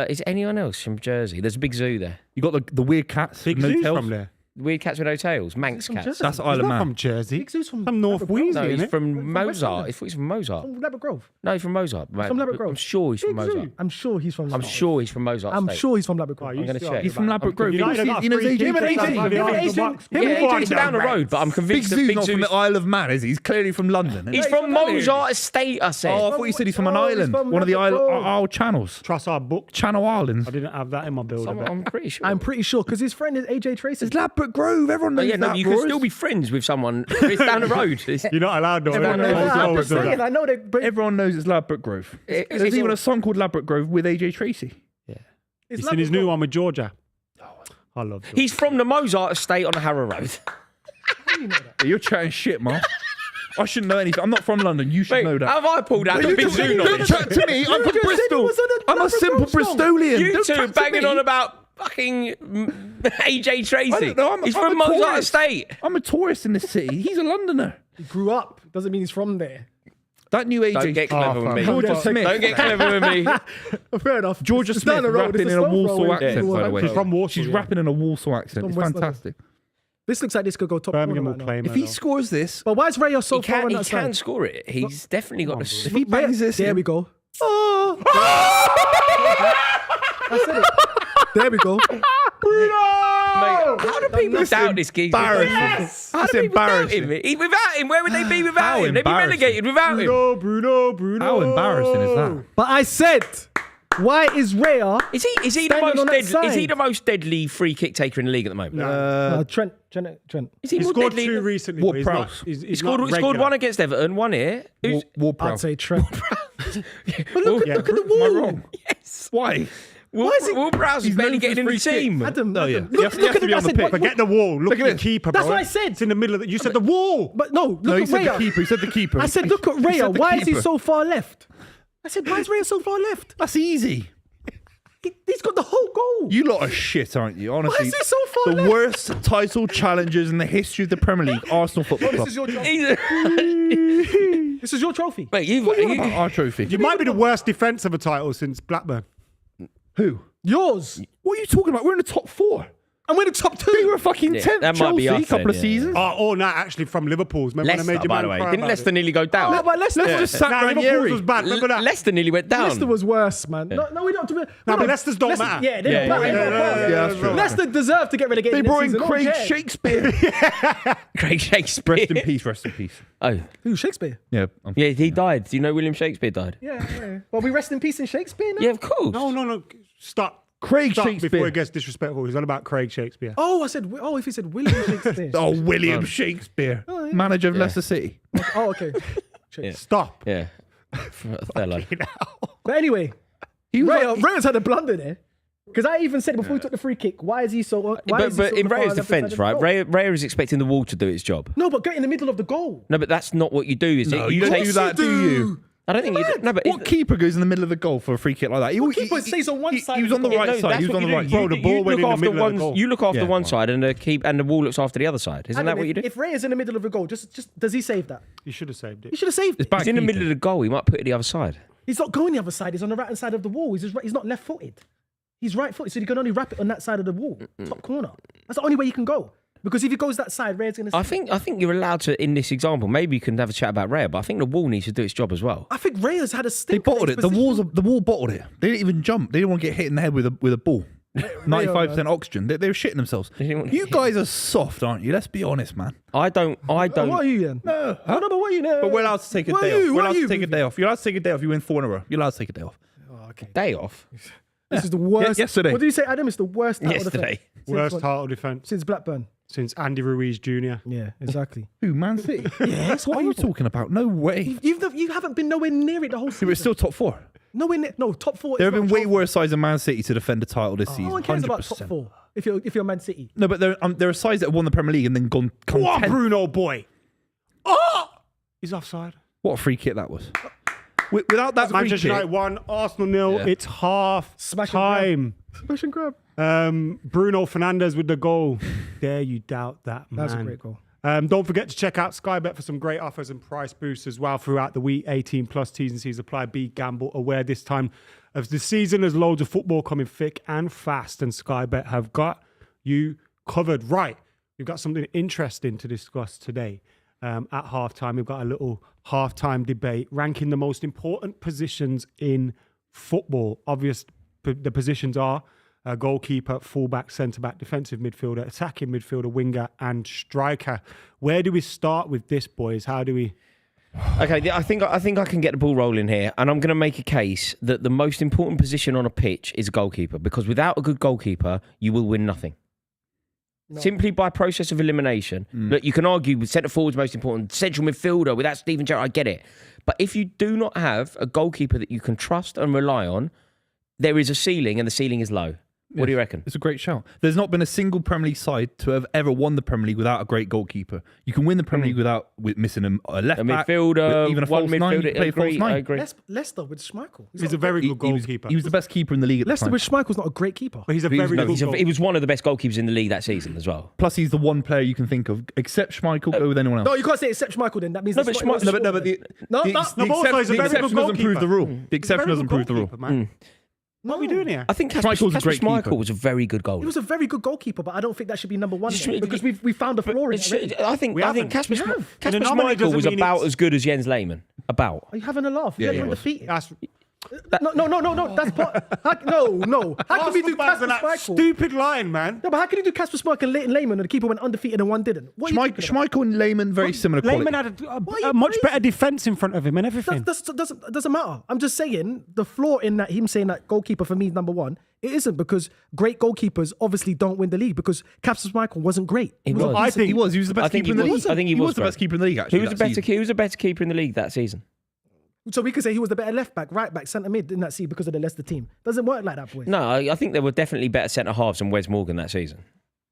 Is anyone else from Jersey? There's a big zoo there. You got the weird cats. Big no Zoo's tails. from there. Weird cats with no tails. Manx from cats. Jersey. That's He's Isle of not Man. from Jersey. Big Zoo's from North Labrador. Wheezy, No, isn't he's it? from West Mozart. London. I thought he's from Mozart. From Labrador Grove. No, he's from Mozart. mate. From Labrador Grove. I'm sure he's from Big Mozart. Zoo. I'm sure he's from. I'm sure he's from Mozart. I'm State. sure he's from Labrador Grove. I'm gonna check. He's from Ladbroke Grove. United got He knows free AJ kick. Tracy. Him and AJ Yeah, AJ's down the road, but I'm Big convinced that Zoo's Big not from Zoo's... the Isle of Man, is he? He's clearly from London. He's from Mozart Estate, I said. Oh, I thought you said he's from an Oh, he's island. from One of the Labrador. Isle channels. Trust our book. Channel Islands. I didn't have that in my build. I'm pretty sure. I'm pretty sure because his friend is AJ Tracy. It's Ladbroke Grove. Everyone knows yeah, no, that. you can Roars. still be friends with someone. It's down the road. It's- You're not allowed, though. Everyone knows Everyone that. I'm knows just saying, that. I know that. But Everyone knows it's Ladbroke Grove. it's There's even all- a song called Ladbroke Grove with AJ Tracy. He's in his new one with Georgia. I love Georgia. He's from the Mozart Estate on Harrow Road. You're chatting shit, man. I shouldn't know anything. I'm not from London. You should Wait, know that. have I pulled out the You big just- zoo don't knowledge? chat to me. I'm from Bristol. I'm a simple Bristolian. You Don't two chat to banging me. on about fucking AJ Tracy. I don't know. He's I'm from a Mozart tourist. Estate. I'm a tourist in this city. He's a Londoner. He grew up. Doesn't mean he's from there. That new AJ. Don't get clever with me. Georgia Smith. Don't get clever with me. Fair enough. Georgia It's Smith down the road. rapping It's in a stone's throw Walsall away. accent, by the way. She's from Warsaw. She's yeah. rapping in a Walsall accent. It's West London. fantastic. This looks like this could go top Birmingham corner will right now. claim If her, he though. scores this, But why is Rayo so He far can, on he that can side? score it. He's definitely got if the... he bangs this There in, we go. Oh! I said it. There we go. Mate, how do people doubt this geezer? embarrassing. How That's do people doubt embarrassing. him? Without him, where would they be without How him? They'd be embarrassing. relegated without him. Bruno. How embarrassing is that? But I said, why is Raya? Is he the Standing most on that deadly? Is he side. the most deadly free kick taker in the league at the moment? Trent. Is he He more scored deadly? 2 recently. Ward but he's not- Prowse. he's He scored not scored regular. one against Everton, one here. Who's, Ward Prowse. I'd say Trent. But look, Yeah. look at the Am I wall. wrong? yes. Why? Will Prowse barely getting in the team. Adam, No, yeah. Adam, He has to be on the pitch. Forget the wall. Look at the keeper, bro. That's what I said. It's in the middle of the... You said the wall. But no, No, look he at said the Raya. keeper. He said the keeper. I said, look at He Raya. said the Why is he keeper. so far left? I said, why is Raya so far left? That's easy. He's got the whole goal. You lot are shit, aren't you? Honestly, Why is he so far the left? worst title challengers in the history of the Premier League, Arsenal Football Club. This is your trophy. This is your trophy. Mate, Our trophy. You might be the worst defence of a title since Blackburn. Who? Yours. What are you talking about? We're in the top 4. And we're the top 2. We were fucking 10th. that might be Chelsea, us couple then, of yeah. seasons. Oh, no, actually from Liverpool's. Remember when I Leicester, made you by man the way. cry Didn't about Leicester it? nearly go down? No, but Leicester, Just sat Nah, around Liverpool's was Ranieri. bad. Remember that? Leicester nearly went down. Leicester was worse, man. No, we don't. No, but Leicester's don't matter. Yeah, they Yeah, don't matter. yeah, They don't matter. yeah, that's true. Leicester deserved to get relegated. They this brought in season. I don't Craig care. Shakespeare. Craig Shakespeare. Rest in peace, rest in peace. Oh, Who? Shakespeare. Yeah. yeah, he died. Do you know William Shakespeare died? Yeah. Well, we rest in peace in Shakespeare now. Yeah, of course. No. Stop. Craig Stop Shakespeare. before it gets disrespectful. He's on about Craig Shakespeare. Oh, if he said William Shakespeare. Oh, William Shakespeare. Oh, yeah. Manager of Leicester City. Oh, okay. Stop. Yeah. Othello. But anyway, He was Raya's had a blunder there. Because I even said before he took the free kick, why is he so? Why is he But so in far Raya's left defence, side Oh. of the right? goal? Raya is expecting the wall to do its job. No, but get in the middle of the goal. No, but that's not what you do, is No, it? you don't take- do that, do you? I don't think you do. No, but What keeper goes in the middle of the goal for a free kick like that? keeper stays on one side He was of on the the goal. right No, side. that's He was what on the you right do. side. Bro, the ball You went in look the after middle of the one. goal. You look after Yeah. one side, and the wall looks after the other side. Isn't that Adam, what you do? If Raya's in the middle of the goal, just does he save that? You should have saved He it. should have saved it. back He's in the keeper. middle of the goal. He might put it the other side. He's not going the other side. He's on the right hand side of the wall. He's not left footed. He's right footed, so he can only wrap it on that side of the wall, top corner. That's the only way you can go. Because if he goes that side, Raya's going to. I think you're allowed to, in this example, maybe you can have a chat about Raya, but I think the wall needs to do its job as well. I think Raya's had a They stink. bottled it. The wall bottled it. They didn't even jump. They didn't want to get hit in the head with a ball. 95% oxygen. They were shitting themselves. didn't want to You get guys are soft, aren't you? Let's be honest, man. I don't. What are you then? No. No, but what are you now? But we're allowed to take a What are day you? off. We're What allowed are to you, take a day off. You're allowed to take a day off. You win 4 in a row. You're allowed to take a day off. Oh, okay. Day off This is the worst. yesterday. What did you say, Adam? It's the worst title yesterday. defense Worst title defence since Blackburn. since Andy Ruiz Jr. Yeah, exactly. Who? Man City? Yes, What are you talking about? No way. You haven't been nowhere near it the whole season. We're still top 4. nowhere near. No, top 4. There is have been not way top worse sides than Man City to defend the title this season. No one cares about 100%. top 4 if you're Man City. No, but there are sides that have won the Premier League and then come What, 10th. Bruno boy? Oh! He's offside. What a free kick that was. Without that free Manchester kick, United 1, Arsenal 0. Yeah. It's half Smash and time. Smash and grab. Bruno Fernandes with the goal. Dare you doubt that, man. That's a great goal. Don't forget to check out Sky Bet for some great offers and price boosts as well throughout the week. 18 plus T's and C's apply. Be gamble aware this time of the season. There's loads of football coming thick and fast, and Sky Bet have got you covered. Right, we've got something interesting to discuss today. At halftime, we've got a little halftime debate ranking the most important positions in football. Obvious, the positions are goalkeeper, fullback, centre-back, defensive midfielder, attacking midfielder, winger, and striker. Where do we start with this, boys? How do we... Okay, I think I can get the ball rolling here, and I'm going to make a case that the most important position on a pitch is a goalkeeper, because without a good goalkeeper, you will win nothing. No. Simply by process of elimination. Look, you can argue with centre forwards most important, central midfielder without Steven Gerrard, I get it. But if you do not have a goalkeeper that you can trust and rely on, there is a ceiling, and the ceiling is low. What do you reckon? It's a great shout. There's not been a single Premier League side to have ever won the Premier League without a great goalkeeper. You can win the Premier League with missing a left A back, midfielder, even a one false nine. midfielder. You play a false I nine. agree. Leicester with Schmeichel. He's a very good goalkeeper. He was the best keeper in the league at the Leicester time. with Schmeichel's not a great keeper. But he's a He was- very no, good goalkeeper. He was one of the best goalkeepers in the league that season as well. Plus, he's the one player you can think of, except Schmeichel, go with anyone else. No, you can't say except Schmeichel then. That means No, that's but not- Schmeichel- No, but the No, the no, ex- no, the but also he's a exception very good doesn't prove the goalkeeper. rule. The exception doesn't prove the rule. Man. What are we doing here? I think Kasper Schmeichel's a great Schmeichel keeper. was a very good goalie. He was a very good goalkeeper, but I don't think that should be number 1 Just- then, because we found a flaw in it already. I think haven't. Kasper We have. Kasper And the nominee Schmeichel doesn't was mean about it's- as good as Jens Lehmann. About. Are you having a laugh? Yeah, You're he was. undefeated. That's No. That's part. No. How can we do Kasper that Schmeichel? stupid line, man. No, but how can you do Kasper Schmeichel and Leighton Lehmann, and the keeper went undefeated and one didn't? What are you talking about? Schmeichel and Lehmann, very similar quality. Lehmann had Why are a you much crazy? better defence in front of him and everything. That doesn't matter. I'm just saying the flaw in that him saying that goalkeeper for me is number 1. It isn't, because great goalkeepers obviously don't win the league, because Kasper Schmeichel wasn't great. He was. I think He was the I best think keeper in he the was. league. I think he was was the best great. keeper in the league, actually. Who was a better keeper in the league that season? So we could say he was the better left back, right back, centre mid in that season because of the Leicester team. Doesn't work like that, boys. No, I think there were definitely better centre halves than Wes Morgan that season.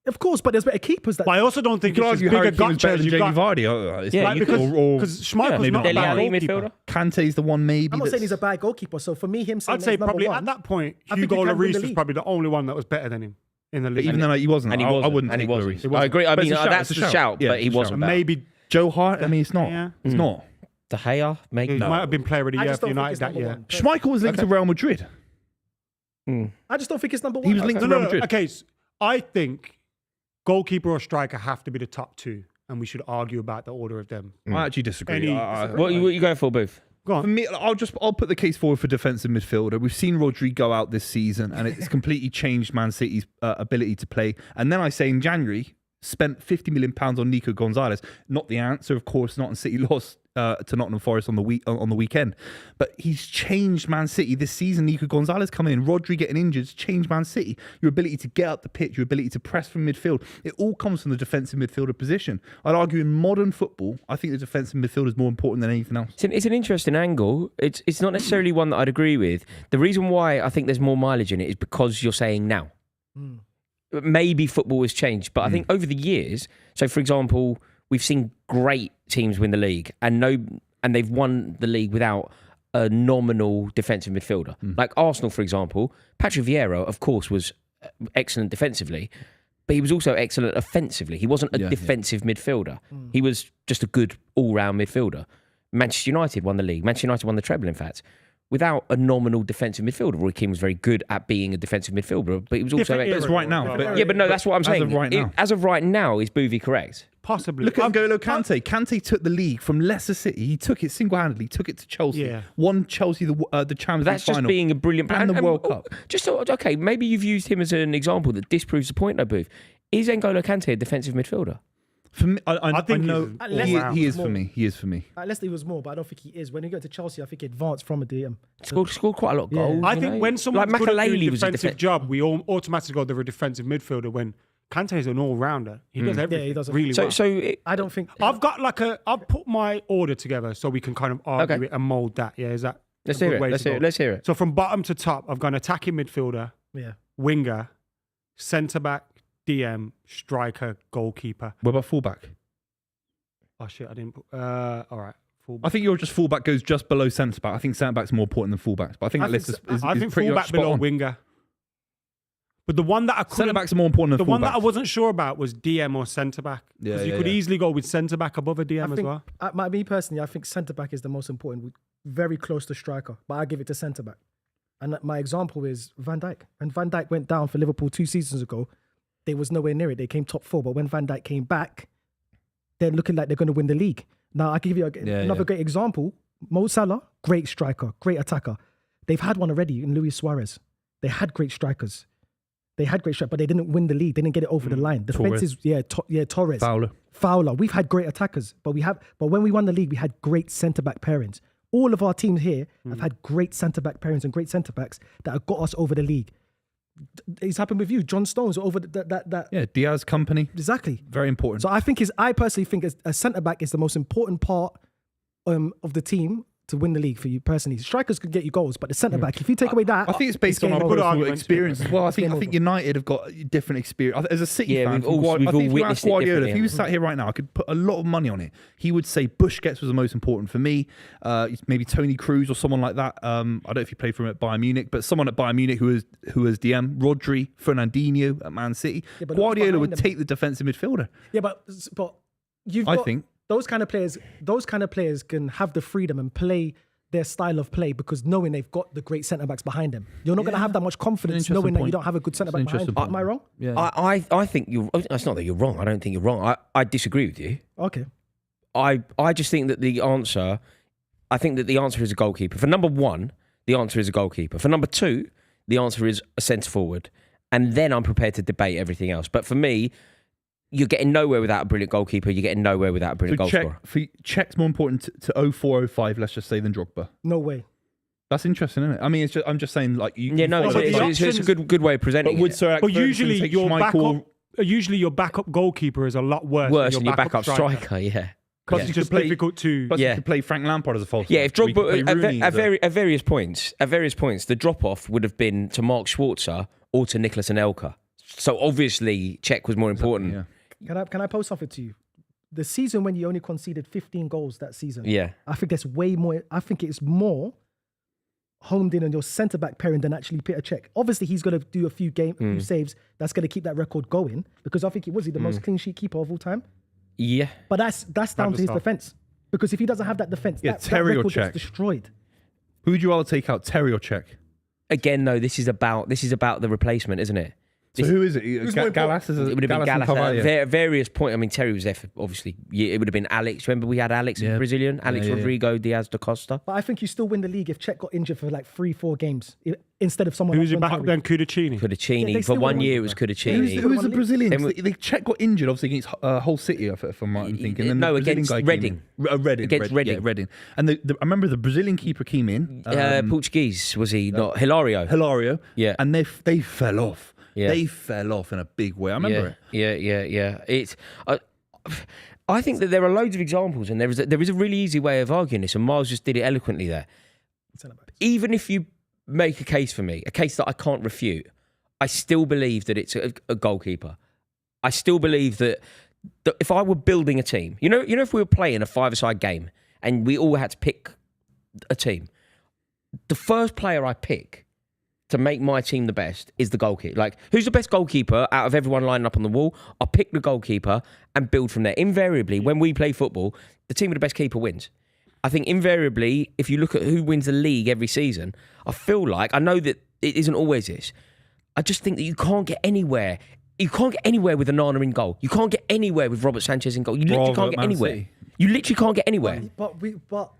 Of course, but there's better keepers. But I also don't think You could it's argue as big Harry a Kane was better gutshell than as you Jamie got. Vardy. Yeah, Like, you because Schmeichel's not a Dele bad Alli goalkeeper. midfielder. Kante's the one maybe. I'm not that's- saying he's a bad goalkeeper. So for me, him saying I'd say he's number probably one, at that point, I think he Hugo can win Lloris the was league. probably the only one that was better than him in the league. Even though he wasn't. And he I wasn't. wouldn't And he take wasn't. Lloris. I agree. I But it's mean, a shout, that's it's a the shout. shout, Yeah, but it's he a wasn't. shout. bad. Maybe Joe Hart. I mean, it's not. Yeah. It's not. De Gea, maybe. he might have been player of the I year just for don't think United it's that number year. one. Schmeichel was linked to Real Madrid. I just don't think it's number one. He was linked to No, Real Madrid. Okay, so I think goalkeeper or striker have to be the top two, and we should argue about the order of them. I actually disagree. Any- What are you going for, Booth? Go For on. me, I'll put the case forward for defensive midfielder. We've seen Rodri go out this season, and it's completely changed Man City's ability to play. And then I say in January, spent £50 million on Nico Gonzalez. Not the answer, of course. Not, and City lost to Nottingham Forest on the weekend. But he's changed Man City this season. Nico Gonzalez coming in, Rodri getting injured, changed Man City. Your ability to get up the pitch, your ability to press from midfield, it all comes from the defensive midfielder position. I'd argue in modern football, I think the defensive midfielder is more important than anything else. It's an interesting angle. It's not necessarily one that I'd agree with. The reason why I think there's more mileage in it is because you're saying now. Maybe football has changed, but I think over the years, so for example, we've seen great teams win the league and they've won the league without a nominal defensive midfielder. Like Arsenal, for example, Patrick Vieira, of course, was excellent defensively, but he was also excellent offensively. He wasn't a defensive midfielder. He was just a good all-round midfielder. Manchester United won the league. Manchester United won the treble, in fact, without a nominal defensive midfielder. Roy Keane was very good at being a defensive midfielder, but he was also... It's right now. But Yeah, but no, that's what I'm saying. As of right now. As of right now, is Buvey correct? Possibly. Look at N'Golo Kante. Kante took the league from Leicester City. He took it single-handedly, took it to Chelsea. Yeah. Won Chelsea the Champions That's League just final. being a brilliant player. And the World Cup. Just okay, maybe you've used him as an example that disproves the point, though, Booth. Is N'Golo Kante a defensive midfielder? For me, I think know he's all-round. he is for me. He is for me. At Leicester he was more, but I don't think he is. When he got to Chelsea, I think he advanced from a DM. Scored quite a lot of goals. I you think know? when someone's like good at doing Makaleli a was a defensive job, we all automatically go they're a defensive midfielder. When Kante is an all-rounder, he does everything he does it. really well. I don't think... I've got I've put my order together so we can kind of argue Okay. it and mould that. Yeah, is that Let's a hear good it. way Let's to hear go? it. Let's hear it. So from bottom to top, I've gone attacking midfielder, Yeah. winger, centre-back, DM, striker, goalkeeper. What about fullback? Oh shit, I didn't put... all right. I think you're just fullback goes just below centre back. I think centre back's more important than fullbacks, but I think that list is I think pretty much fullback spot below on. winger. But the one that I Centre couldn't... backs are more important The than one that I fullbacks. wasn't sure about was DM or centre back. Yeah, Because you yeah, could yeah. easily go with centre back above a DM I as think, well. me personally, I think centre back is the most important. Very close to striker, but I give it to centre back. And my example is Van Dijk. When Van Dijk went down for Liverpool 2 seasons ago, they was nowhere near it. They came top 4, but when Van Dijk came back, they're looking like they're going to win the league. Now I can give you another great example. Mo Salah, great striker, great attacker. They've had one already in Luis Suarez. They had great strikers. But they didn't win the league. They didn't get it over the line. Defenses, Torres. Fowler. We've had great attackers, but when we won the league, we had great centre back pairings. All of our teams here have had great centre back pairings and great centre backs that have got us over the league. It's happened with you, John Stones, over that. Yeah, Diaz company. Exactly. Very important. So I personally think a centre back is the most important part of the team to win the league for you personally. Strikers could get you goals, but the centre back, if you take away that, I think it's based on game our over. personal argument. experience as well. I game think over. United have got different experience. As a City Yeah, fan, we've all I think if you witnessed ask it Guardiola, differently, if he was sat here right now, I could put a lot of money on it. He would say Busquets was the most important for me. Maybe Tony Cruz or someone like that. I don't know if he played for him at Bayern Munich, but someone at Bayern Munich who was DM, Rodri, Fernandinho at Man City. Yeah, but Guardiola behind would them. take the defensive midfielder. Yeah, but you've I got think. those kind of players can have the freedom and play their style of play because knowing they've got the great centre backs behind them. You're not going to have that much confidence Interesting knowing that you point. don't have a good centre That's an back behind you. interesting Am I wrong? Yeah. I think you're... It's not that you're wrong. I don't think you're wrong. I disagree with you. Okay. I just think that the answer is a goalkeeper. For number one, the answer is a goalkeeper. For number two, the answer is a centre forward. And then I'm prepared to debate everything else. But for me, you're getting nowhere without a brilliant goalkeeper. You're getting nowhere without a brilliant goal scorer. Czech's more important to 04, 05, let's just say, than Drogba. No way. That's interesting, isn't it? I mean, I'm just saying, like, you. Yeah, no, Well, but the it's a options- good way of presenting But would it. Sir Alex But Ferguson usually take your Schmeichel? backup goalkeeper is a lot worse Worse than your backup striker, yeah. Plus, it's just difficult to. Plus, you could play Frank Lampard as a false. Yeah, if nine. Drogba at various points, the drop off would have been to Mark Schwarzer or to Nicholas Anelka. So obviously, Czech was more important. Yeah. Can I pose something to you? The season when you only conceded 15 goals that season. Yeah. I think that's way more. I think it's more honed in on your centre back pairing than actually Peter Cech. Obviously, he's going to do a few saves. That's going to keep that record going because I think he was the most clean sheet keeper of all time. Yeah. But that's down to his defence. Because if he doesn't have that defence, that Terry or record Cech? gets destroyed. Who would you rather take out, Terry or Cech? Again, though, this is about the replacement, isn't it? So who is it? Gallas? It would have been Gallas at various points. I mean, Terry was there for, obviously. It would have been Alex. Remember we had Alex, Brazilian? Alex Rodrigo Diaz da Costa. But I think you still win the league if Cech got injured for like 3-4 games instead of someone. Who's it back then? Kudicini. For 1 year, it was Kudicini. Who was the Brazilian? The Czech got injured, obviously, against Hull City, if I'm right in thinking. No, against Reading. Against Reading. And I remember the Brazilian keeper came in. Portuguese, was he not? Hilario. Yeah. And they fell off. Yeah. They fell off in a big way. I remember it. Yeah. It's. I think that there are loads of examples, and there is a really easy way of arguing this, and Miles just did it eloquently there. Even if you make a case for me, a case that I can't refute, I still believe that it's a goalkeeper. I still believe that if I were building a team, you know, if we were playing a 5-a-side game and we all had to pick a team, the first player I pick to make my team the best is the goalkeeper. Like, who's the best goalkeeper out of everyone lining up on the wall? I'll pick the goalkeeper and build from there. Invariably, when we play football, the team with the best keeper wins. I think invariably, if you look at who wins the league every season, I feel like, I know that it isn't always this, I just think that you can't get anywhere. You can't get anywhere with Onana in goal. You can't get anywhere with Robert Sanchez in goal. You literally can't get anywhere. You literally can't get anywhere. But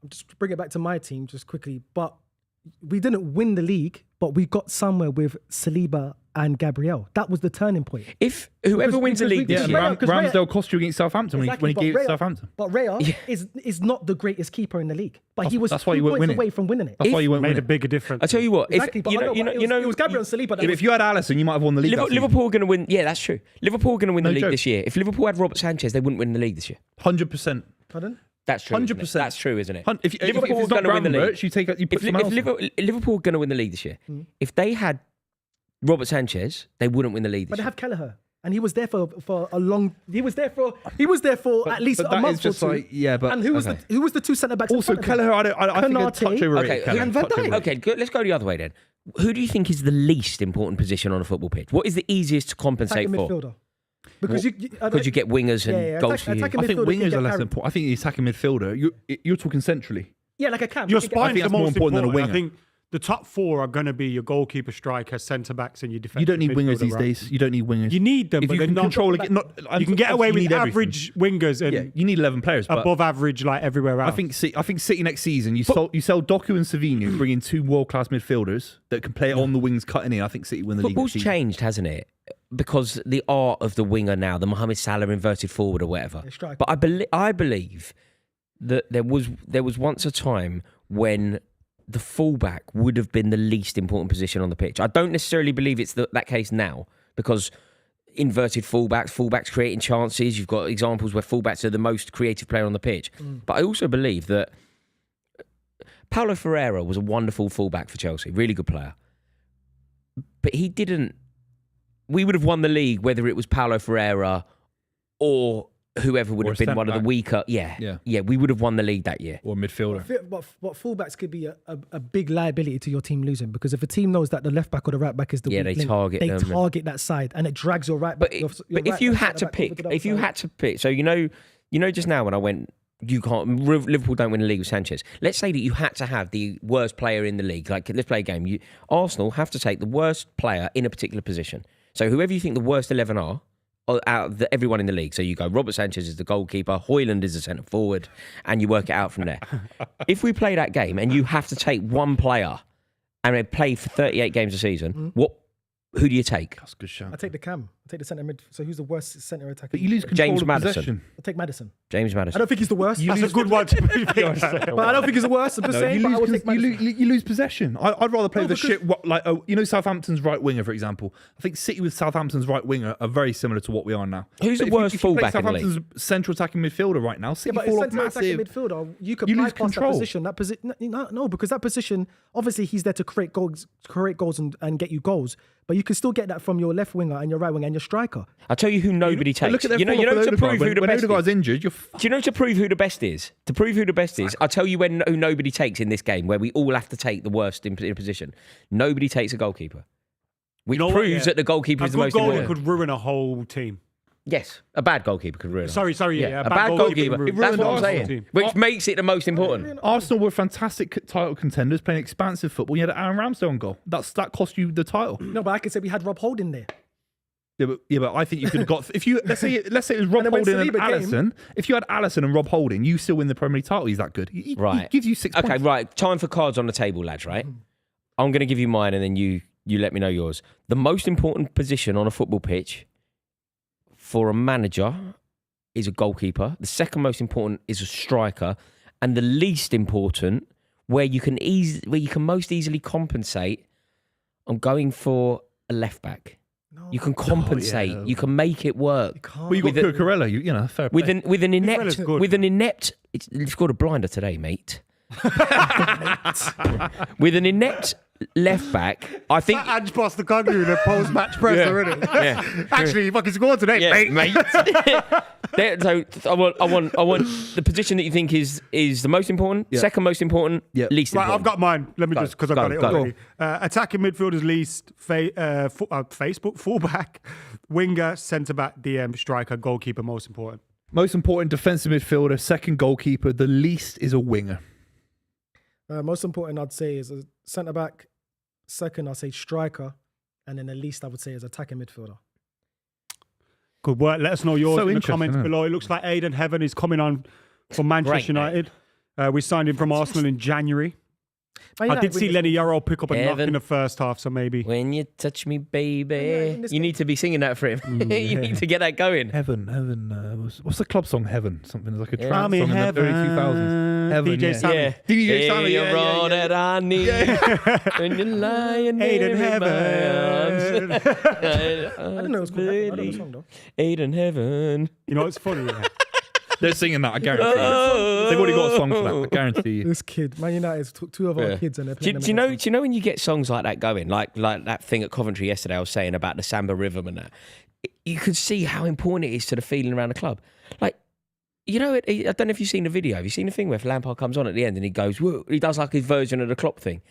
just bring it back to my team just quickly. But we didn't win the league, but we got somewhere with Saliba and Gabriel. That was the turning point. If whoever wins the league this year... Ramsdale cost you against Southampton when he gave it to Southampton. But Raya is not the greatest keeper in the league. But he was 2 points away from winning it. That's why you weren't made a bigger difference. I tell you what, exactly, it was Gabriel and Saliba. If you had Alisson, you might have won the league. Liverpool are going to win. Yeah, that's true. Liverpool are going to win the league this year. If Liverpool had Robert Sanchez, they wouldn't win the league this year. 100%. Pardon? That's true. 100%. That's true, isn't it? If Liverpool are going to win the league, if Liverpool are going to win the league this year, if they had Robert Sanchez, they wouldn't win the league. But this they have Kelleher, and he was there for a long. He was there for at least a month or two. And who was the two centre backs? Also, Kelleher, I think a touch overrated. And Van Dijk. Okay, good. Let's go the other way then. Who do you think is the least important position on a football pitch? What is the easiest to compensate for? Midfielder. Because you get wingers and goals for you. I think wingers are less important. I think the attacking midfielder. You're talking centrally. Yeah, like a cam. Your spine's the most important than a winger. I think the top 4 are going to be your goalkeeper, striker, centre backs, and your defence. You don't need wingers these days. You don't need wingers. You need them, if but you can control it. You can get away with average wingers and you need 11 players, but above average like everywhere else. I think City next season you sell Doku and Savinho, bring in 2 world-class midfilders that can play on the wings, cutting in. I think City win the league. Football's changed, hasn't it? Because the art of the winger now, the Mohamed Salah inverted forward or whatever. But I believe that there was once a time when the fullback would have been the least important position on the pitch. I don't necessarily believe it's that case now, because inverted fullbacks creating chances. You've got examples where fullbacks are the most creative player on the pitch. But I also believe that Paulo Ferreira was a wonderful fullback for Chelsea, really good player. But he didn't. We would have won the league whether it was Paulo Ferreira or whoever would have been one of the weaker. Yeah. We would have won the league that year. Or midfielder. But fullbacks could be a big liability to your team losing, because if a team knows that the left back or the right back is the weak link, they target that side and it drags your right back. But if you had to pick, so you know, just now when I went, you can't. Liverpool don't win the league with Sanchez. Let's say that you had to have the worst player in the league. Like, let's play a game. Arsenal have to take the worst player in a particular position. So whoever you think the worst 11 are out of everyone in the league. So you go, Robert Sanchez is the goalkeeper, Højlund is the centre forward, and you work it out from there. If we play that game and you have to take one player and they play for 38 games a season, who do you take? That's a good shout. I take the cam. take the centre mid. So who's the worst centre attacker? But you lose control James of Maddison. possession. I'll take Madison. James I Maddison. don't think he's the worst. That's a good one to be picked. But I don't think he's the worst. I'm just saying. But I would take Madison. You lose possession. I'd rather play No, the because- shit like Southampton's right winger, for example. I think City with Southampton's right winger are very similar to what we are now. Who's the But worst if you play fullback in the league? Southampton's central attacking midfielder right now, Yeah, City but fall as off centre attacking massive. midfielder, you could You lose bypass that control. position. That position, no, because that position, obviously, he's there to create goals and get you goals. But you can still get that from your left winger and your right winger and your striker. I'll tell you who nobody But takes. look at their You know fall off to with prove Odegaard. who the When best Odegaard's is. injured, Do you know to prove who the best is? To prove who the best is, I'll tell you who nobody takes in this game, where we all have to take the worst in a position. Nobody takes a goalkeeper. Which proves that the goalkeeper is the most A good goalie important. could ruin a whole team. Yes, a bad goalkeeper could ruin it. Sorry, yeah. A bad goalkeeper. could ruin- That's what I'm ruined saying. Arsenal. Which makes it the most important. Arsenal were fantastic title contenders, playing expansive football. You had Aaron Ramsdale on goal. That cost you the title. No, but I could say we had Rob Holding there. Yeah, but I think you could have got. If you let's say it was Rob And then when Holding and Saliba came- Alisson. If you had Alisson and Rob Holding, you still win the Premier League title. He's that good. He Right. gives you 6 Okay, points. right. Time for cards on the table, lads, right? I'm going to give you mine and then you let me know yours. The most important position on a football pitch for a manager is a goalkeeper. The second most important is a striker. And the least important, where you can most easily compensate, I'm going for a left back. No, You can compensate. yeah. You can make it work. can't. Well, you got With a- Cucurella. You know, fair play. With an Cucurella's good. inept, you've got a blinder today, mate. With an inept left back, I think. Ange Postecoglou in a post-match presser, isn't it? Yeah. Actually, he fucking scored today, Yeah, mate. So I want the position that you think is the most important, second most important, Yeah. least Right, important. I've got mine. Let me Go, just, because I've go, got it go. already. Attacking midfielders least, Facebook, fullback, winger, centre-back, DM, striker, goalkeeper, most important. Most important defensive midfielder, second goalkeeper. The least is a winger. Most important, I'd say, is a centre back. Second, I'd say striker, and then the least I would say is attacking midfielder. Good work. Let us know yours So in the interesting, comments isn't it? below. It looks like Aidan Heaven is coming on from Manchester Great, mate. United. We signed him from Arsenal in January. Man I United did see win this- Lenny Yarrow pick up a knock Heaven. in the first half, so maybe. When you touch me, Yeah, baby, in this you need to be singing that for him. You need to get that going. Heaven. What's the club song? Heaven. Something like a trance I'm song in in the heaven. early 2000s. Heaven. DJ yeah. Sammy. Yeah. DJ Sammy, You're yeah, yeah, all yeah. that I need when you're lying Aidan in my Heaven. arms. I didn't know it was called. I know the song though. Aidan Heaven. You know, it's funny. Yeah. They're singing that, I guarantee you. They've already got a song for that, I guarantee you. This kid, Man United took two of our Yeah. kids and they're Do, playing do them you know? against Do you know when you get songs like that going, like that thing at Coventry yesterday? I was saying about the samba rhythm and that. You could see how important it is to the feeling around the club. Like, you know, I don't know if you've seen the video. Have you seen the thing where Lampard comes on at the end and he goes, whoa, he does like his version of the Klopp thing.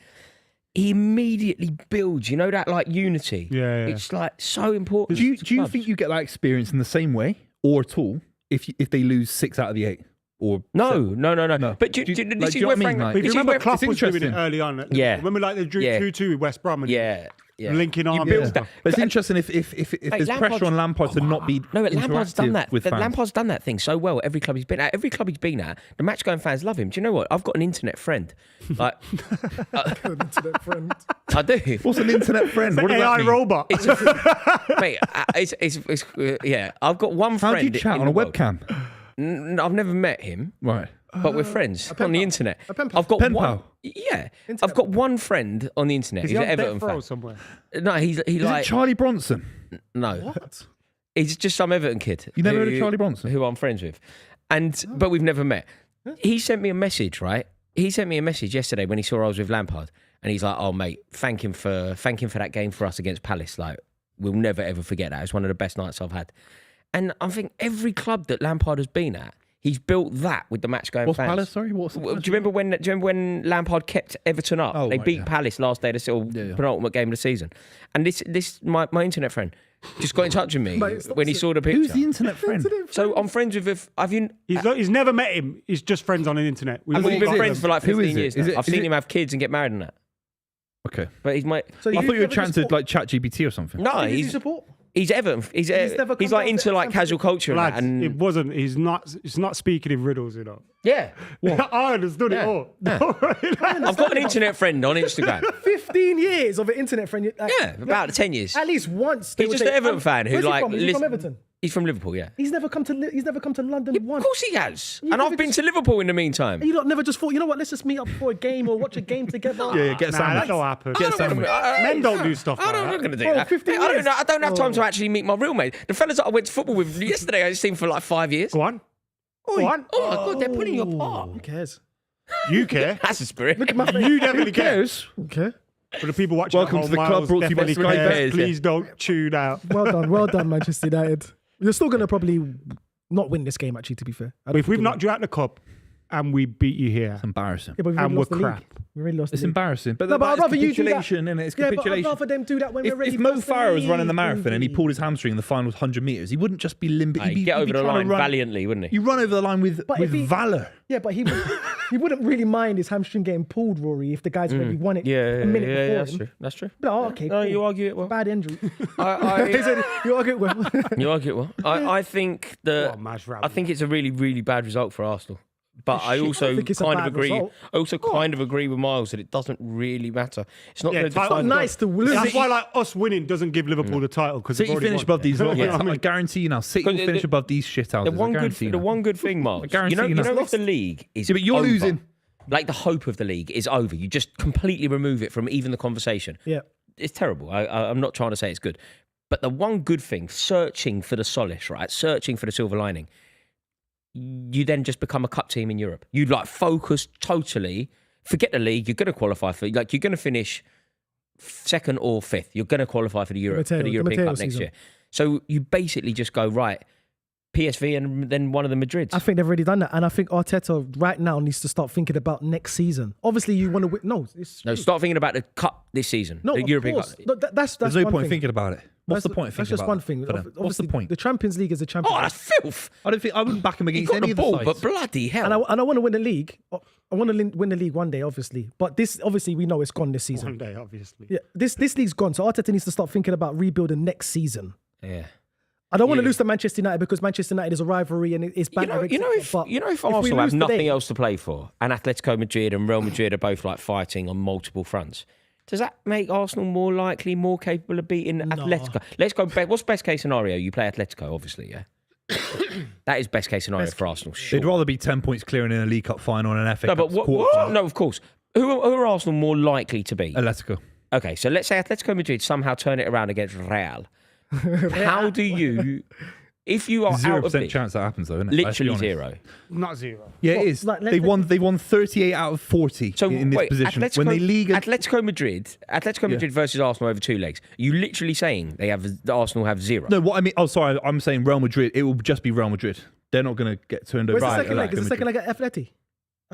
He immediately builds, you know, that like unity. Yeah. It's like so important. Do you to clubs. think you get that experience in the same way or at all if they lose 6 out of the 8? Or No. No. But Do you- this like, is do you know where what I mean? Frank. Like- But if this you is remember where Klopp was doing it interesting. early on. Yeah. Remember like they drew Yeah. 2-2 with West Brom and yeah. linking arms. build and that- stuff. But it's interesting if there's Lampard's- pressure on Lampard to not be No, but Lampard's done interactive that. with fans. Lampard's done that thing so well. Every club he's been at, the match going fans love him. Do you know what? I've got an internet friend. Like, them. Internet friend. I do. What's an internet friend? What does that AI mean? robot. Mate, yeah. I've got one How friend. do you chat in on a the world. webcam? I've never met him, Right. but we're friends pen on the pal. internet. A pen pal. I've got Pen one. pal. Yeah, Internet I've got one friend on the internet. Is He's he an on Everton death row fan. somewhere? No, he Is like it Charlie Bronson? no. What? He's just some Everton kid. You never heard of Charlie Bronson? Who I'm friends with. But we've never met. He sent me a message, right? He sent me a message yesterday when he saw I was with Lampard. And he's like, oh, mate, thank him for that game for us against Palace. Like, we'll never, ever forget that. It's one of the best nights I've had. And I think every club that Lampard has been at, he's built that with the match going What's fans. Palace? Sorry, what's Do you remember when Lampard kept Everton up? Oh, They right, beat yeah. Palace last day of the penultimate game of the season. And this my internet friend just got in touch with me Mate, stop when he saying- saw the picture. Who's the internet friend? So I'm friends with. He's never met him. He's just friends on the internet. We've Well, been is it- friends for like who 15 is it? years. Is Now. it- I've is seen it- him have kids and get married and that. Okay. But he's my. So I thought you were never chatting to support- like ChatGPT or something. No, Who does he he's support? He's Everton. He's never come like down into to like Anfield. casual culture and that. Lads, And it wasn't. He's not speaking in riddles, you know. yeah, I understood it all. Don't worry, lads. I've got an internet friend on Instagram. 15 years of an internet friend. Yeah, about 10 years. At least once. they He's would just say, an Everton fan who where's he like from? Is he from Everton? He's from Liverpool, yeah. He's never come to London Of once. course he has. You And never I've been just- to Liverpool in the meantime. You lot never just thought, you know what? Let's just meet up for a game or watch a game together. Yeah, get a Nah, sandwich. that don't happen. Get a sandwich. Men don't do stuff like I'm that. not going to do Bro, that. 15 I years. don't have time to actually meet my real mate. The fellas that I went to football with yesterday, I seen for like 5 years. Go on. Go on. Oh my God, they're pulling you apart. Who cares? You care. That's a spirit. Look at my face. You definitely care. Okay. For the people watching Welcome at to home, the club, Miles brought to you by definitely Sky cares. Bet. Please don't tune out. Well done, Manchester United. You're still going to probably not win this game, actually, to be fair. I But don't if we've think knocked you out the cup and we beat you here, It's embarrassing. Yeah, but we've and already we're lost the league. crap. We really lost It's the league. embarrassing. But, No, but I'd it's rather you do that. capitulation, innit? It's Yeah, but I'd capitulation. rather them do that when we're ready. If Mo for the Farah was running the league, marathon and he Buvey. pulled his hamstring in the final 100 metres, he wouldn't just be limping. He'd get over the line valiantly, wouldn't he? You run over the line with But if he- valour. Yeah, but he wouldn't really mind his hamstring getting pulled, Rory, if the guy's already won it a minute before that's him. true. That's true. But, oh, okay, No, cool. you argue it well. Bad injury. I, He said, you argue it well. you argue it well. I think that What a match, Ravi. I think it's a really, really bad result for Arsenal. But I also think it's a kind of bad agree. result. I also kind of agree with Miles that it doesn't really matter. It's not Yeah, going to title- define. Nice to lose. That's why, like, us winning doesn't give Liverpool the title because City finish above these. Yeah. I guarantee you now. City will Because finish above these shit houses. The one I good, guarantee you the now. one good thing, Miles. guarantee You you know now. if the league is Yeah, but you're over, losing. like the hope of the league is over. You just completely remove it from even the conversation. Yeah. It's terrible. I'm not trying to say it's good, but the one good thing, searching for the solace, right? Searching for the silver lining. You then just become a cup team in Europe. You like focus totally. Forget the league. You're going to qualify for like you're going to finish second or fifth. You're going to qualify for the European Mateo Cup next season. year. So you basically just go right. PSV and then one of the Madrids. I think they've already done that. And I think Arteta right now needs to start thinking about next season. Obviously, you want to win. No, it's No, start thinking about the cup this season. No, the of European course. Cup. No, that's There's no one point thing. thinking about it. What's the That's- point of That's thinking just about one it thing. for them? What's the Obviously, point? The Champions League is a Champions Oh, League. that's filth. I wouldn't back him He against got any the of the ball, sides. but bloody hell. And I want to win the league. I want to win the league one day, obviously. But this, obviously, we know it's gone this season. One day, obviously. Yeah, this league's gone. So Arteta needs to start thinking about rebuilding next season. Yeah. I don't want to Yeah. lose to Manchester United because Manchester United is a rivalry and it's bad. If Arsenal have nothing else to play for, and Atletico Madrid and Real Madrid are both like fighting on multiple fronts, does that make Arsenal more likely, more capable of beating Atletico? Let's go. What's best case scenario? You play Atletico, obviously, yeah. That is best case scenario for Arsenal. Sure. They'd rather be 10 points clearing in a League Cup final and an FA No, Cup but quarter. no, of course. Who are Arsenal more likely to beat? Atletico. Okay, so let's say Atletico Madrid somehow turn it around against Real. How do you, if you are out of 0% it, chance that happens, though, isn't it? Let's be literally honest. zero. Not zero. Yeah, What, it is. like, They won 38 out of 40 So in this wait, position. Atletico, When they league, Atletico Madrid versus Arsenal over 2 legs. Are you literally saying the Arsenal have zero? no, what I mean. Oh, sorry, I'm saying Real Madrid. It will just be Real Madrid. They're not going to get turned over. Where's the by second leg? Is Atletico the second Madrid. leg at Atleti?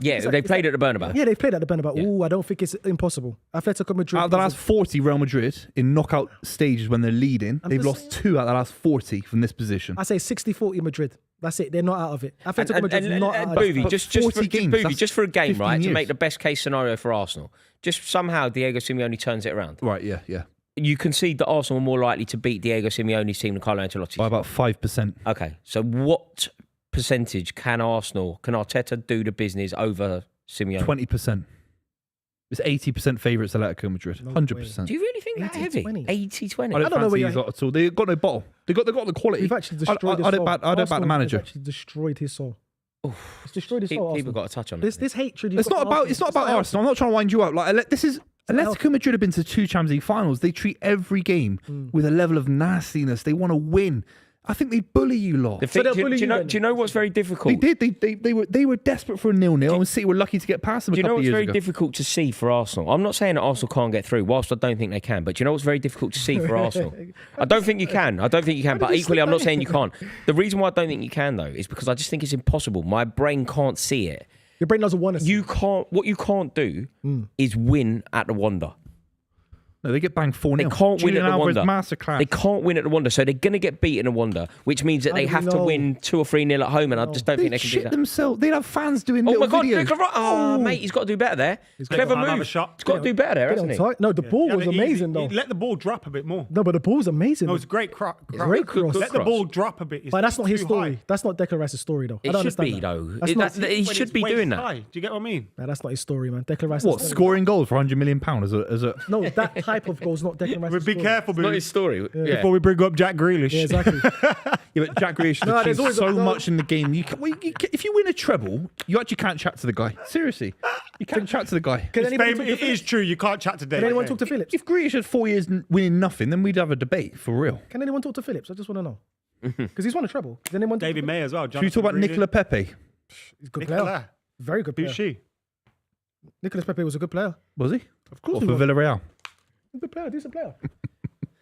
Yeah, they played at the Bernabeu. Yeah, they've played at the Bernabeu. Yeah. Ooh, I don't think it's impossible. Atletico Madrid. Out of the last 40 Real Madrid in knockout stages when they're leading, they've just lost 2 out of the last 40 from this position. I say 60-40 Madrid. That's it. They're not out of it. Atletico And Madrid's not out of Buvey, it. just 40 games, that's just for a game, 15 right? To years. make the best case scenario for Arsenal. Just somehow Diego Simeone turns it around. Right, yeah. You concede that Arsenal are more likely to beat Diego Simeone's team than Carlo Ancelotti's. By about 5%. Okay, so what percentage can Arteta do the business over Simeone? 20%. It's 80% favourites Atletico Madrid. 100%. Do you really think that heavy? 80-20. 80-20. I don't know where fancy you're- these lot at all. They've got no bottle. They've got the quality. We've actually destroyed his I soul. don't back the Arsenal manager. have actually destroyed his soul. It's destroyed his soul. People Arsenal. got to touch on This it. hatred. It's not about Arsenal. I'm not trying to wind you up. Like this is Atletico Madrid have been to 2 Champions League finals. They treat every game with a level of nastiness. They want to win. I think they bully you lot. The thing, they'll do, bully you you know, then? do you know what's very difficult? They did. They were desperate for a 0-0, and City were lucky to get past them Do a you know couple of what's years very ago. difficult to see for Arsenal? I'm not saying that Arsenal can't get through, whilst I don't think they can. But do you know what's very difficult to see for Arsenal? I don't think you can. But equally, I'm not saying you can't. The reason why I don't think you can, though, is because I just think it's impossible. My brain can't see it. Your brain doesn't want to. You can't. What you can't do is win at the Wanda. No, they get banged 4-0. They can't win at the Wanda. Masterclass. They can't win at the Wanda, so they're going to get beaten at Wanda, which means that they have to win 2 or 3-0 at home, and I just don't think they can do shit that. themselves. They'd have fans doing Oh little my God, videos. mate, he's got to do better there. Clever Another move. shot. He's got to do better there, hasn't he? No, the ball was amazing, though. Let the ball drop a bit more. No, but the ball was amazing. No, it's a great cross. Great cross. Let the ball drop a bit. But that's not his too story. high. That's not Declan Rice's story, though. I It don't should be, understand though. That's not- He When should it's be waist doing that. high. Do you get what I mean? Nah, that's not his story, man. Declan Rice. What, scoring goals for £100 million as a No, that type of goal is not Declan Rice's Be story. careful, Not his story. Yeah. before we bring up Jack Grealish. Yeah, exactly. Yeah, but Jack Grealish No, has there's achieved always so no- much in the game. If you win a treble, you actually can't chat to the guy. Seriously, you can't chat to the guy. Can anyone talk to It is true. You can't chat today. Can anyone talk to Phillips? If Grealish had 4 years winning nothing, then we'd have a debate for real. Can anyone talk to Phillips? I just want to know. Because he's won a treble. Can anyone talk David to May as well. Should we talk about Nicola Pepe? He's a good player. Nicola. Very good player. Who's she? Nicolas Pepe was a good player. Was he? Of course Or he for was. Villarreal? A good player, decent player.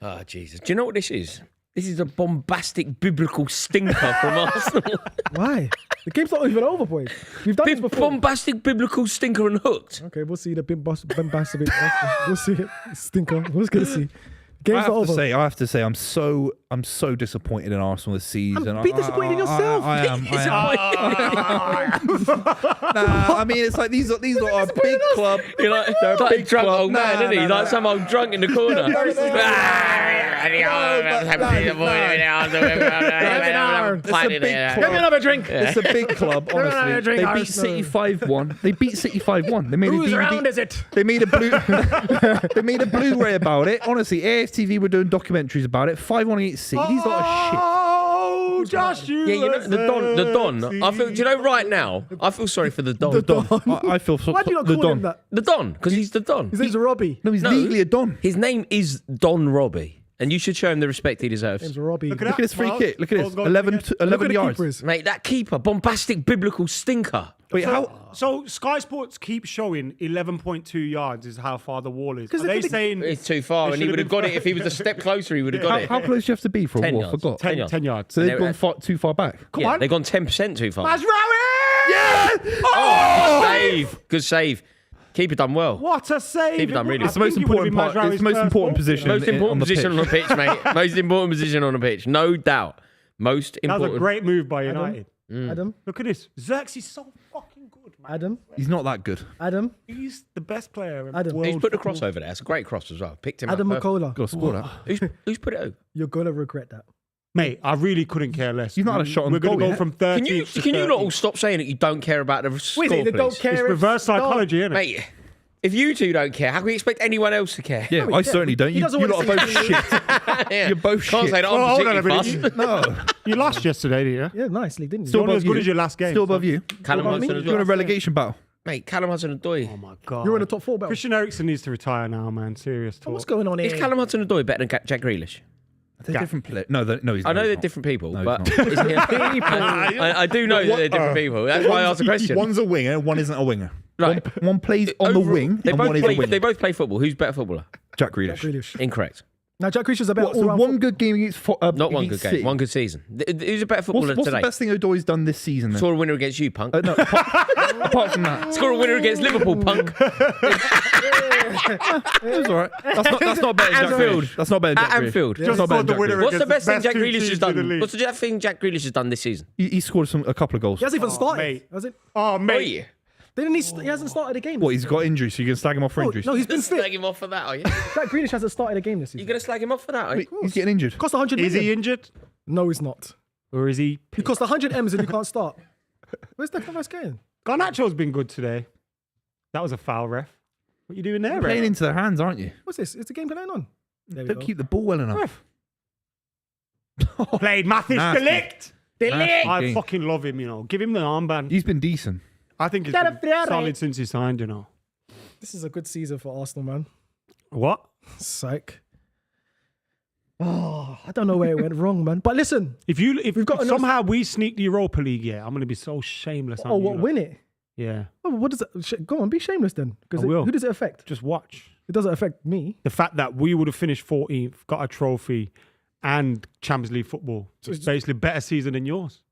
Oh, Jesus. Do you know what this is? This is a bombastic biblical stinker from Arsenal. Why? The game's not even over, boys. We've done this before. Bombastic biblical stinker and hooked. Okay, we'll see the big boss, bombastic. We'll see it. Stinker. We're just gonna see. Game's not over. I have to say, I'm so disappointed in Arsenal this season. Be disappointed in yourself. I am. Nah, I mean, it's like these are a big club. You're like They're a a big drunk club. old man, isn't he? Like some old drunk in the corner. Get me another drink. It's a big club, honestly. drink, They beat Arsenal. City 5-1. They beat City 5-1. They made Whose a round DVD. is it? They made a blue. They made a Blu-ray about it. Honestly, AFTV were doing documentaries about it. 5-1 against City. These lot are shit. Oh, just you. Yeah, you know, the Don. I feel, do you know, right now, I feel sorry for the Don. The Don. I feel so. Why do you not the call Don. him that? The Don, because he's the Don. His name's Robbie. No, he's No. legally a Don. His name is Don Robbie, and you should show him the respect he deserves. His name's Robbie. Look at Look at this free Miles. kick. Look at Miles this. got 11 again. to Look 11 at the yards. keeper is. Mate, that keeper, bombastic biblical stinker. Wait, how? So Sky Sports keep showing 11.2 yards is how far the wall is. Are they they could've- saying It's too far, It and he should've would have been got it if he was a step closer. He would have got it. How close do you have to be for a 10 wall? I yards. forgot. 10 10 yards? So they've They're- gone too far back. Come Yeah, on. they've gone 10% too far. Mazraoui! Yeah! Oh, save. Good save. Keeper done well. What a save! Keep it done really I It's the most think it would have important been part. It's the Mazraoui's most first important ball. position. Most important on the position on the pitch, mate. Most important position on the pitch. No doubt. Most That was important. a great move by United. Adam. Look at this. Xerxes is so fucking good, man. Adam. He's not that good. Adam. He's the best player in Adam. world He's put the football. cross over there. It's a great cross as well. Picked him Adam up. perfect. McKola. Got to score that. Who's put it over? You're gonna regret that. Mate, I really couldn't care less. He's not had a shot on We're going goal to go yet. from 13 Can you not all stop saying that you don't care about the score, Wait, they don't please? care. It's if- reverse psychology, isn't it? Mate, if you two don't care, how can we expect anyone else to care? Yeah, he I does. certainly don't. He You doesn't lot want are to both see- shit. Yeah. You're both Can't shit. say that Well, hold on I'm a particularly minute. fast. You lost yesterday, didn't you? Yeah, nicely, didn't you? Still You're not above as good you. as your last game. Still above you. Callum What about me? Hudson-Odoi. You're in a relegation battle. Mate, Callum Hudson-Odoi. Oh my God. You're in the top 4 battle. Christian Eriksen needs to retire now, man. Serious talk. What's going on here? Is Callum Hudson-Odoi better than Jack Grealish? They're different players. No, he's I know he's they're not. different people, No, but he's not. isn't he? I do know that they're different people. That's why I asked the question. One's a winger, one isn't a winger. Right. One plays on the Overall, wing, they and both one is a play, winger. They both play football. Who's better footballer? Jack Grealish. Grealish. Incorrect. Now, Jack Grealish is a better What, so all-round one good game against Not one good against game. City. One good season. Who's a better footballer What's the today? best thing Odoi's done this season? Then? Score a winner against you, punk. No, apart from that, Score a winner against Liverpool, punk. it was all right. That's not better than Jack Anfield. Grealish. That's not better than At Jack Grealish. Anfield. That's Just not better scored than the winner Jack Grealish. What's the best thing Best Jack two Grealish has teams in the done? league. What's the thing Jack Grealish has done this season? He scored a couple of goals. He hasn't even started. mate. Has it? Oh, mate. yeah. Didn't he hasn't started a game. What, he's got injuries, so you can slag him off for injuries? No, he's been Slag fit. him off for that, are you? Jack Grealish hasn't started a game this You're season. going to slag him off for that, are you? He's getting injured. Cost 100 Is million. he injured? No, he's not. Or is he? He cost 100 M's and you can't start. Where's Declan Rice going? Garnacho's been good today. That was a foul, ref. What are you doing there, You're playing ref? into their hands, aren't you? What's this? Is the game going on? There we Don't go. keep the ball well enough. Played Mathis Nasty. Delict. Nasty I game. fucking love him, you know. Give him the armband. He's been decent. I think he's been solid since he signed, you know. This is a good season for Arsenal, man. What? Psych. Oh, I don't know where it went wrong, man. But listen. If We've got if enough- somehow we sneak the Europa League, yeah, I'm going to be so shameless. Oh, on you what, lot. win it? Yeah. Oh, what does it? Go on, be shameless then. Because I will. who does it affect? Just watch. It doesn't affect me. The fact that we would have finished 14th, got a trophy, and Champions League football. It's basically a better season than yours.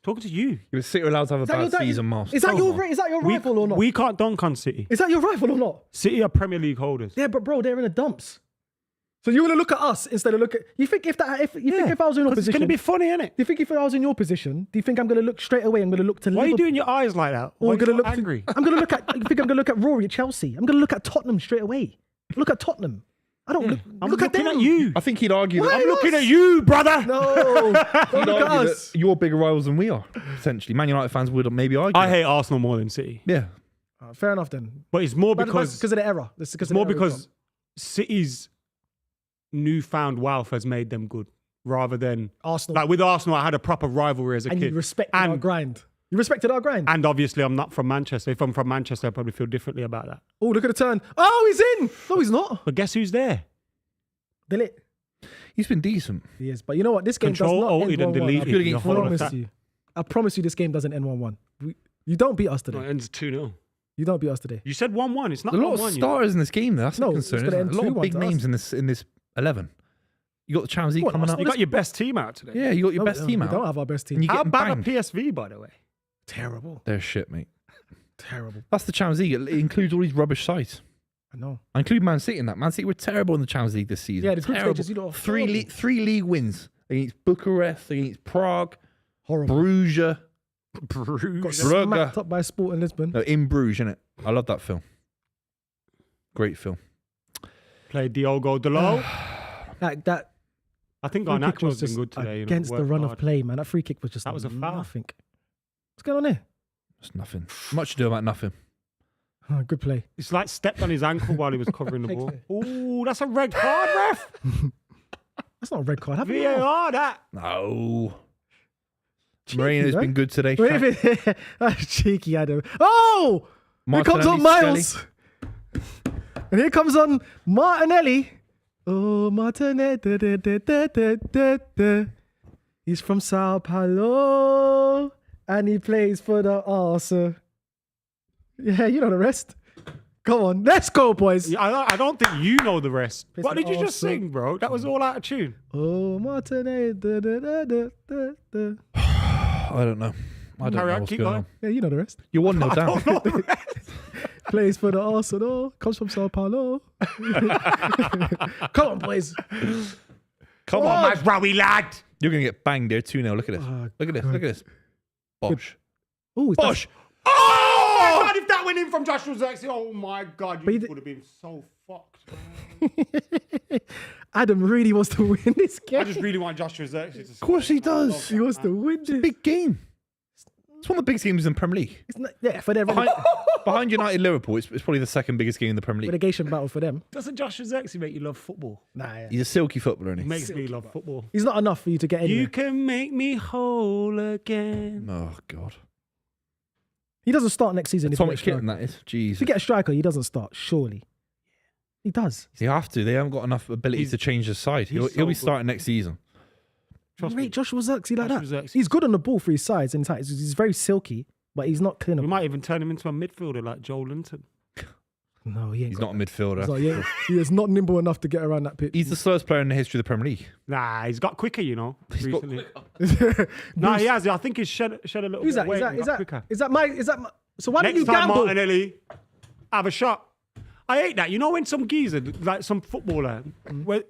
Talking to you. You City are allowed to have a bad season, Miles. Is that your rival or not? We can't dunk on City. Is that your rival or not? City are Premier League holders. Yeah, but bro, they're in the dumps. So you're gonna look at us instead of look at you think if I was in your position, it's gonna be funny, innit? Do you think if I was in your position, do you think I'm gonna look straight away? I'm gonna look to Why are you Liverpool? doing your eyes like that? Or Why I'm gonna look angry? I'm gonna look at. You think I'm gonna look at Rory at Chelsea? I'm gonna look at Tottenham straight away. Look at Tottenham. I don't look. I'm look looking at at them. you. I think he'd argue Why that. I'm looking at you, brother. No, don't He'd look at argue us. that you're bigger rivals than we are, essentially. Man United fans would maybe argue. I hate Arsenal more than City, Yeah. Fair enough then. but it's more But because of the error. It's more because City's newfound wealth has made them good, rather than Arsenal. like with Arsenal. I had a proper rivalry as a And kid, you respected our grind. You respected our grind. and obviously I'm not from Manchester. If I'm from Manchester, I probably feel differently about that. Oh, look at the turn. Oh, he's in. No, he's not. But guess who's there? Delete. He's been decent. He is. But you know what? This game Control, does not alted, end and 1-1. deleted. Good The against whole Fulham. attack. I promise you this game doesn't end 1-1. You don't beat us No, today. it ends 2-0. You don't beat us today. You said 1-1. It's not A lot 1-1. of starters in this game, though. That's No, a it's concern. gonna Isn't it? end A lot of 2-1 big to us. names in this 11. You got the Champions League What, coming up. You got your best team out today. Yeah, you got your best team We out. don't have our best team. And you How get bad banged. are PSV, by the way? Terrible. They're shit, mate. Terrible. That's the Champions League. It includes all these rubbish sides. I know. I include Man City in that. Man City were terrible in the Champions League this season. Yeah, the group terrible. stages, you lot are three horrible. league wins against Bucharest, against Prague, Horrible. Bruges. Bruges. Got Brugge. smacked up by Sport in Lisbon. No, in Bruges, innit? I love that film. Great film. Played Diogo Dalot. Like that I think free kick Garnacho's was been just good today. against the worked run hard. of play, man. That free kick was just That was a foul. nothing. What's going on there? It's nothing. Much to do about nothing. Oh, good play. It's like stepped on his ankle while he was covering the Takes ball. Ooh, that's a red card, ref. That's not a red card. Have you? VAR, that. No. Moreno's man. been good today. Wait a minute. That's cheeky, Adam. Oh! Here comes on Miles. And here comes on Martinelli. Oh, Martinelli. Da, da, da, da, da, da, da. He's from Sao Paulo. And he plays for the Arsenal. Yeah, you know the rest. Come on, let's go, boys. Yeah, I don't think you know the rest. Piss What me did you off, just son. sing, bro? That was all out of tune. Oh, Martinelli. Da, da, da, da, da, da. I don't know. I don't Carry know on, what's keep going going. on. Yeah, you know the rest. You're 1-0 down. I don't know the rest. Plays for the Arsenal. Comes from Sao Paulo. Come on, boys. Come on, my Rowie lad. You're going to get banged there 2-0. Look at this. Oh, Look at this. Look at this. Bosh. Oh, Bosh. Oh, my God, if that went in from Joshua Zirkzee, oh my God, But you he would have been so fucked. Man. Adam really wants to win this I game. just really want Joshua Zirkzee to Of course he does. He wants to win this. Big game. It's one of the biggest games in the Premier League. It's not, yeah, for their Behind United Liverpool, it's probably the second biggest game in the Premier League. relegation battle for them. Doesn't Joshua Zirkzee make you love football? Nah, yeah. He's a silky footballer, He isn't makes me love football. He's not enough for you to get anywhere. You can make me whole again. he? Oh, God. He doesn't start next season. If Atomic you get a Kitten, striker. that is. If Jesus. you get a striker, he doesn't start. Surely, he does. You have to. They haven't got enough ability He's- to change the side. he's He'll so be good. starting next season. Trust Rate me. Joshua Zirkzee like Joshua that. Zirkzee. He's good on the ball for his size and tight. He's very silky, but he's not We clinical. might even turn him into a midfielder like Joe Linton. No, he ain't. He's got not a midfielder. that. So, yeah, he is not nimble enough to get around that pitch. He's the slowest player in the history of the Premier League. Nah, he's got quicker, you know. got Recently. Nah, he has. I think he's shed a little Who's bit that? of weight. and got quicker. Is that my? So why don't Next you time, gamble? Martinelli, have a shot. I hate that. You know when some geezer, like some footballer,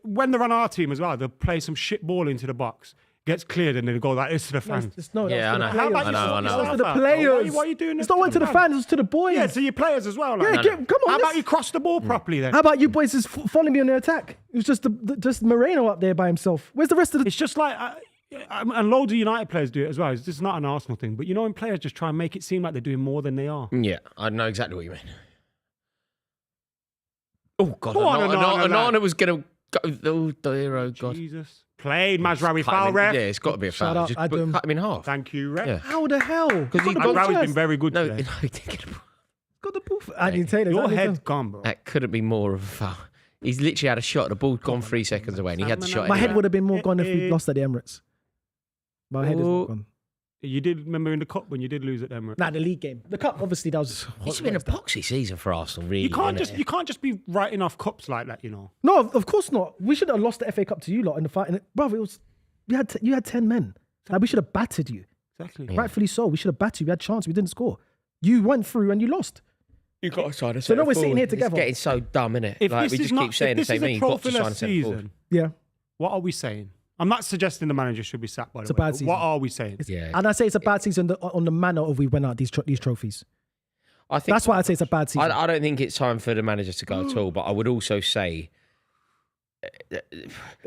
when they're on our team as well, they'll play some shit ball into the box, gets cleared, and then they go like this to the fans. Yeah, I know. How about I you know, sort I know. yourself It's to the out, bro? players. Why are you doing this? It's not one to the fans. It's to the boys. Yeah, to your players as well. Like, Yeah, come on. How about let's- you cross the ball properly then? How about you boys just following me on the attack? It was just just Moreno up there by himself. Where's the rest of the? It's just like, and loads of United players do it as well. It's just not an Arsenal thing. But you know when players just try and make it seem like they're doing more than they are. Yeah, I know exactly what you mean. Oh, God. Go on, Onana was going to go. Oh, dear, oh, God. Jesus. Played Mazraoui Cut him foul, in- ref. Yeah, it's got to be a Shut foul. up, Just Adam. cut him in half. Thank you, ref. Yeah. How the hell? Because he got the Mazraoui's ball been very good No, today. he didn't get the ball. Got the ball. Andy Taylor. Your head's gone, bro. That couldn't be more of a foul. He's literally had a shot. The ball's gone 3 seconds away, and he had the shot. My anyway. head would have been more gone if we lost at the Emirates. My head is Oh. not gone. You did remember in the cup when you did lose at Emirates. Nah, the league game. The cup, obviously, that was. It's been a boxy season for Arsenal, really. You can't hasn't just it? you can't just be writing off cups like that, you know. No, of course not. We should have lost the FA Cup to you lot in the fight. Brother, it was you had 10 men. Like, we should have battered you. Exactly. Rightfully so. We should have battered. We had chance. We didn't score. You went through and you lost. You got to sign a So now we're sitting here together. It's getting so dumb, innit? If Like, this we is just not, keep saying the if this same is thing. a You've got to sign a trophyless centre forward. season, Yeah. what are we saying? I'm not suggesting the manager should be sacked, by the It's a way. bad but season. What are we saying? Yeah. And I say it's a bad season on the manner of we went out these trophies. I think That's why I'd say it's a bad season. I don't think it's time for the manager to go at all. But I would also say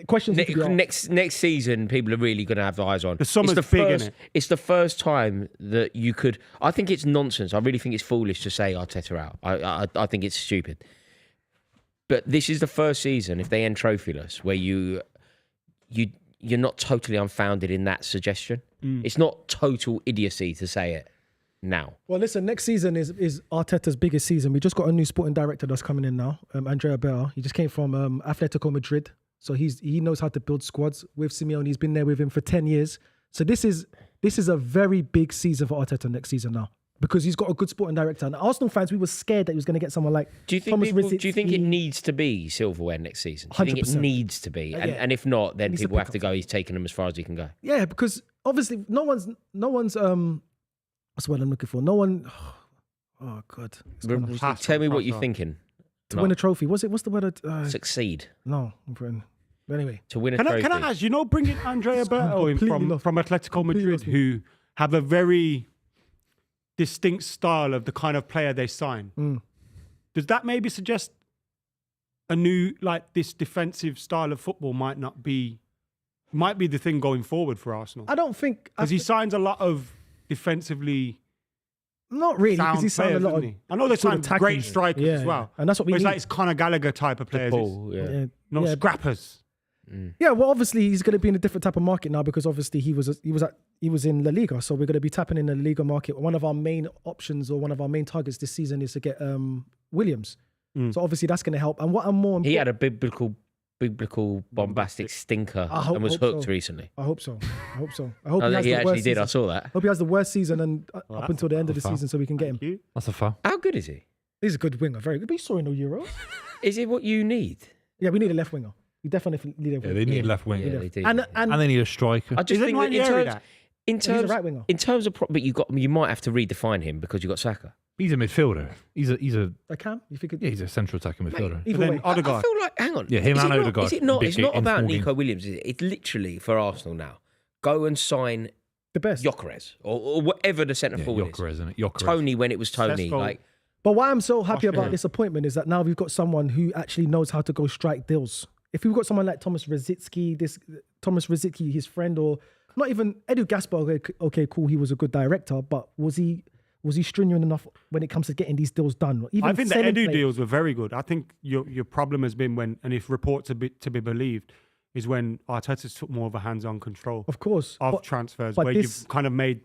Questions need to be asked. next season, people are really going to have eyes on. The summer's big, innit? It's the first time that you could. I think it's nonsense. I really think it's foolish to say Arteta out. I think it's stupid. But this is the first season, if they end trophyless, where you're not totally unfounded in that suggestion. It's not total idiocy to say it now. Well, listen, next season is Arteta's biggest season. We just got a new sporting director that's coming in now, Andrea Bell. He just came from Atletico Madrid. So he knows how to build squads with Simeone. He's been there with him for 10 years. So this is a very big season for Arteta next season now, because he's got a good sporting director. And Arsenal fans, we were scared that he was going to get someone like Thomas Rizzi. Do you think it needs to be silverware next season? Do you think it 100%. needs to be? Yeah. And if not, then He needs to people pick have to go, he's taking them as far as he can go. Yeah, because obviously no one's what's the word I'm looking for? No one. Oh God! It's gone off. Tell me what you're thinking. To win a trophy. What's the word? Succeed. No, I'm putting. But anyway, To win a Can trophy. I ask, bringing Andrea Berto in completely from Atletico Madrid, who have a very distinct style of the kind of player they sign. Does that maybe suggest a new, like this defensive style of football might be the thing going forward for Arsenal? I don't think Because he signs a lot of defensively not really because sound he signed players, a lot of. doesn't he? I know they sort sign of tackling. great strikers Yeah, as well. and that's what we But it's need. like it's Conor Gallagher type of players. Paul, It's yeah. no Yeah. scrappers. Yeah, well, obviously he's going to be in a different type of market now because obviously he was in La Liga, so we're going to be tapping in the La Liga market. One of our main options or one of our main targets this season is to get Williams. So obviously that's going to help. And what I'm more He had a biblical bombastic stinker and was hooked recently. I hope so. I hope Oh, he has he the actually worst did. I season. saw that. Hope he has the worst season and up until the end of the foul. season so we can get him. You? That's a foul. How good is he? He's a good winger, very good. But you saw in the Euros. Is it what you need? Yeah, we need a left winger. We definitely need a Yeah, winger. they need left wing. Yeah, they do. And And they need a striker. I just Isn't think that Ranieri that? he's a right winger. in terms of, but you might have to redefine him because you got Saka. He's a midfielder. He's a A Cam, you think? he's a central attacking midfielder. Either But then way. I Odegaard. feel like, hang on. Yeah, him Is and it not- Odegaard. Is it not? Big It's not in about small Nico games. Williams. Is it? It's literally for Arsenal now. Go and sign The best. Gyökeres or whatever the centre forward Gyökeres, is. isn't it? Gyökeres. Tony when it was Tony. Sesko. Like But why I'm so happy Austria. about this appointment is that now we've got someone who actually knows how to go strike deals. If we've got someone like Thomas Rizzi, his friend, or not even Edu Gaspar, okay, cool, he was a good director, but was he stringent enough when it comes to getting these deals done? Even I think the selling Edu players. deals were very good. I think your problem has been when, and if reports are to be believed, is when Arteta took more of a hands-on control Of course. of but transfers, but where this- you've kind of made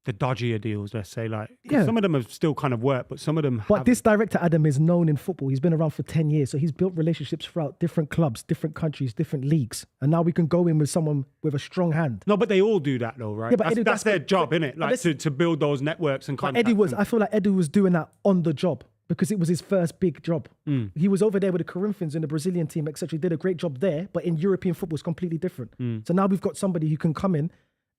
the dodgier deals, let's say. Like, 'cause Yeah. some of them have still kind of worked, but some of them But haven't. this director, Adam, is known in football. He's been around for 10 years. So he's built relationships throughout different clubs, different countries, different leagues. And now we can go in with someone with a strong hand. No, but they all do that though, right? Yeah, but Edu that's their Gaspar- job, innit? but Like listen- to build those networks and But contacts. I feel like Edu was doing that on the job because it was his first big job. He was over there with the Corinthians in the Brazilian team, etc. He did a great job there, but in European football, it's completely different. So now we've got somebody who can come in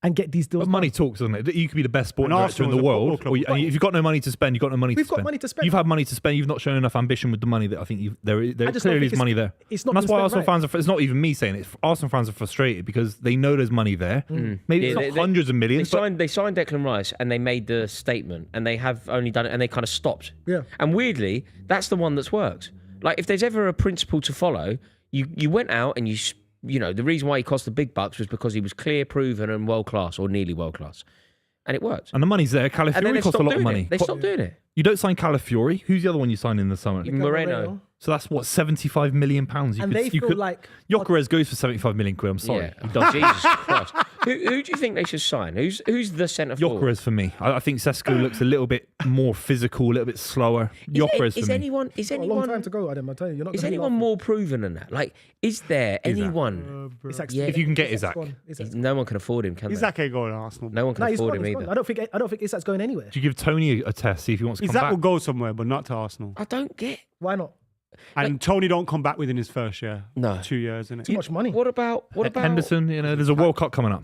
and get these deals But money talks, doesn't it? You could be the best sporting And director in Arsenal the is a world, football club. and if you've got no money to spend, you've got no money We've to got spend. money to spend. You've had money to spend. You've not shown enough ambition with the money that I think there I just don't clearly think is money there. it's not And that's been why spent Arsenal fans are. It's not even me saying it. Arsenal fans are frustrated because they know there's money there. Maybe Yeah, it's not hundreds of millions. But They signed Declan Rice and they made the statement and they have only done it and they kind of stopped. Yeah. And weirdly, that's the one that's worked. Like if there's ever a principle to follow, you went out and you know the reason why he cost the big bucks was because he was clear, proven, and world class or nearly world class, and it worked. and the money's there. And then Calafiori they costs a stopped lot of doing money. it. They stopped doing it. You don't sign Calafiori. Who's the other one you signed in the summer? Moreno. So that's what, £75 million. And they feel like Gyökeres goes for 75 million quid. I'm sorry. Yeah, he does. Jesus Christ. Who do you think they should sign? Who's the centre forward? Gyökeres for me. I think Sesko looks a little bit more physical, a little bit slower. Gyökeres Is for me. anyone? Is a long time anyone? to go, Adam. I tell you, you're not. Is gonna be anyone laughing. more proven than that? Like, is there anyone? Isak's- Yeah. If you can get Isak's Isak. gone. Isak's- No one can afford him, can they? Isaac ain't going to Arsenal. No one can No, he's afford gone. him He's either. gone. I don't think Isak's going anywhere. Do you give Tony a test, see if he wants to come Isaac back? will go somewhere, but not to Arsenal. I don't get. Why not? And Tony don't come back within his first year. No. 2 years, innit? Too much money. What about? Henderson, there's a World Cup coming up.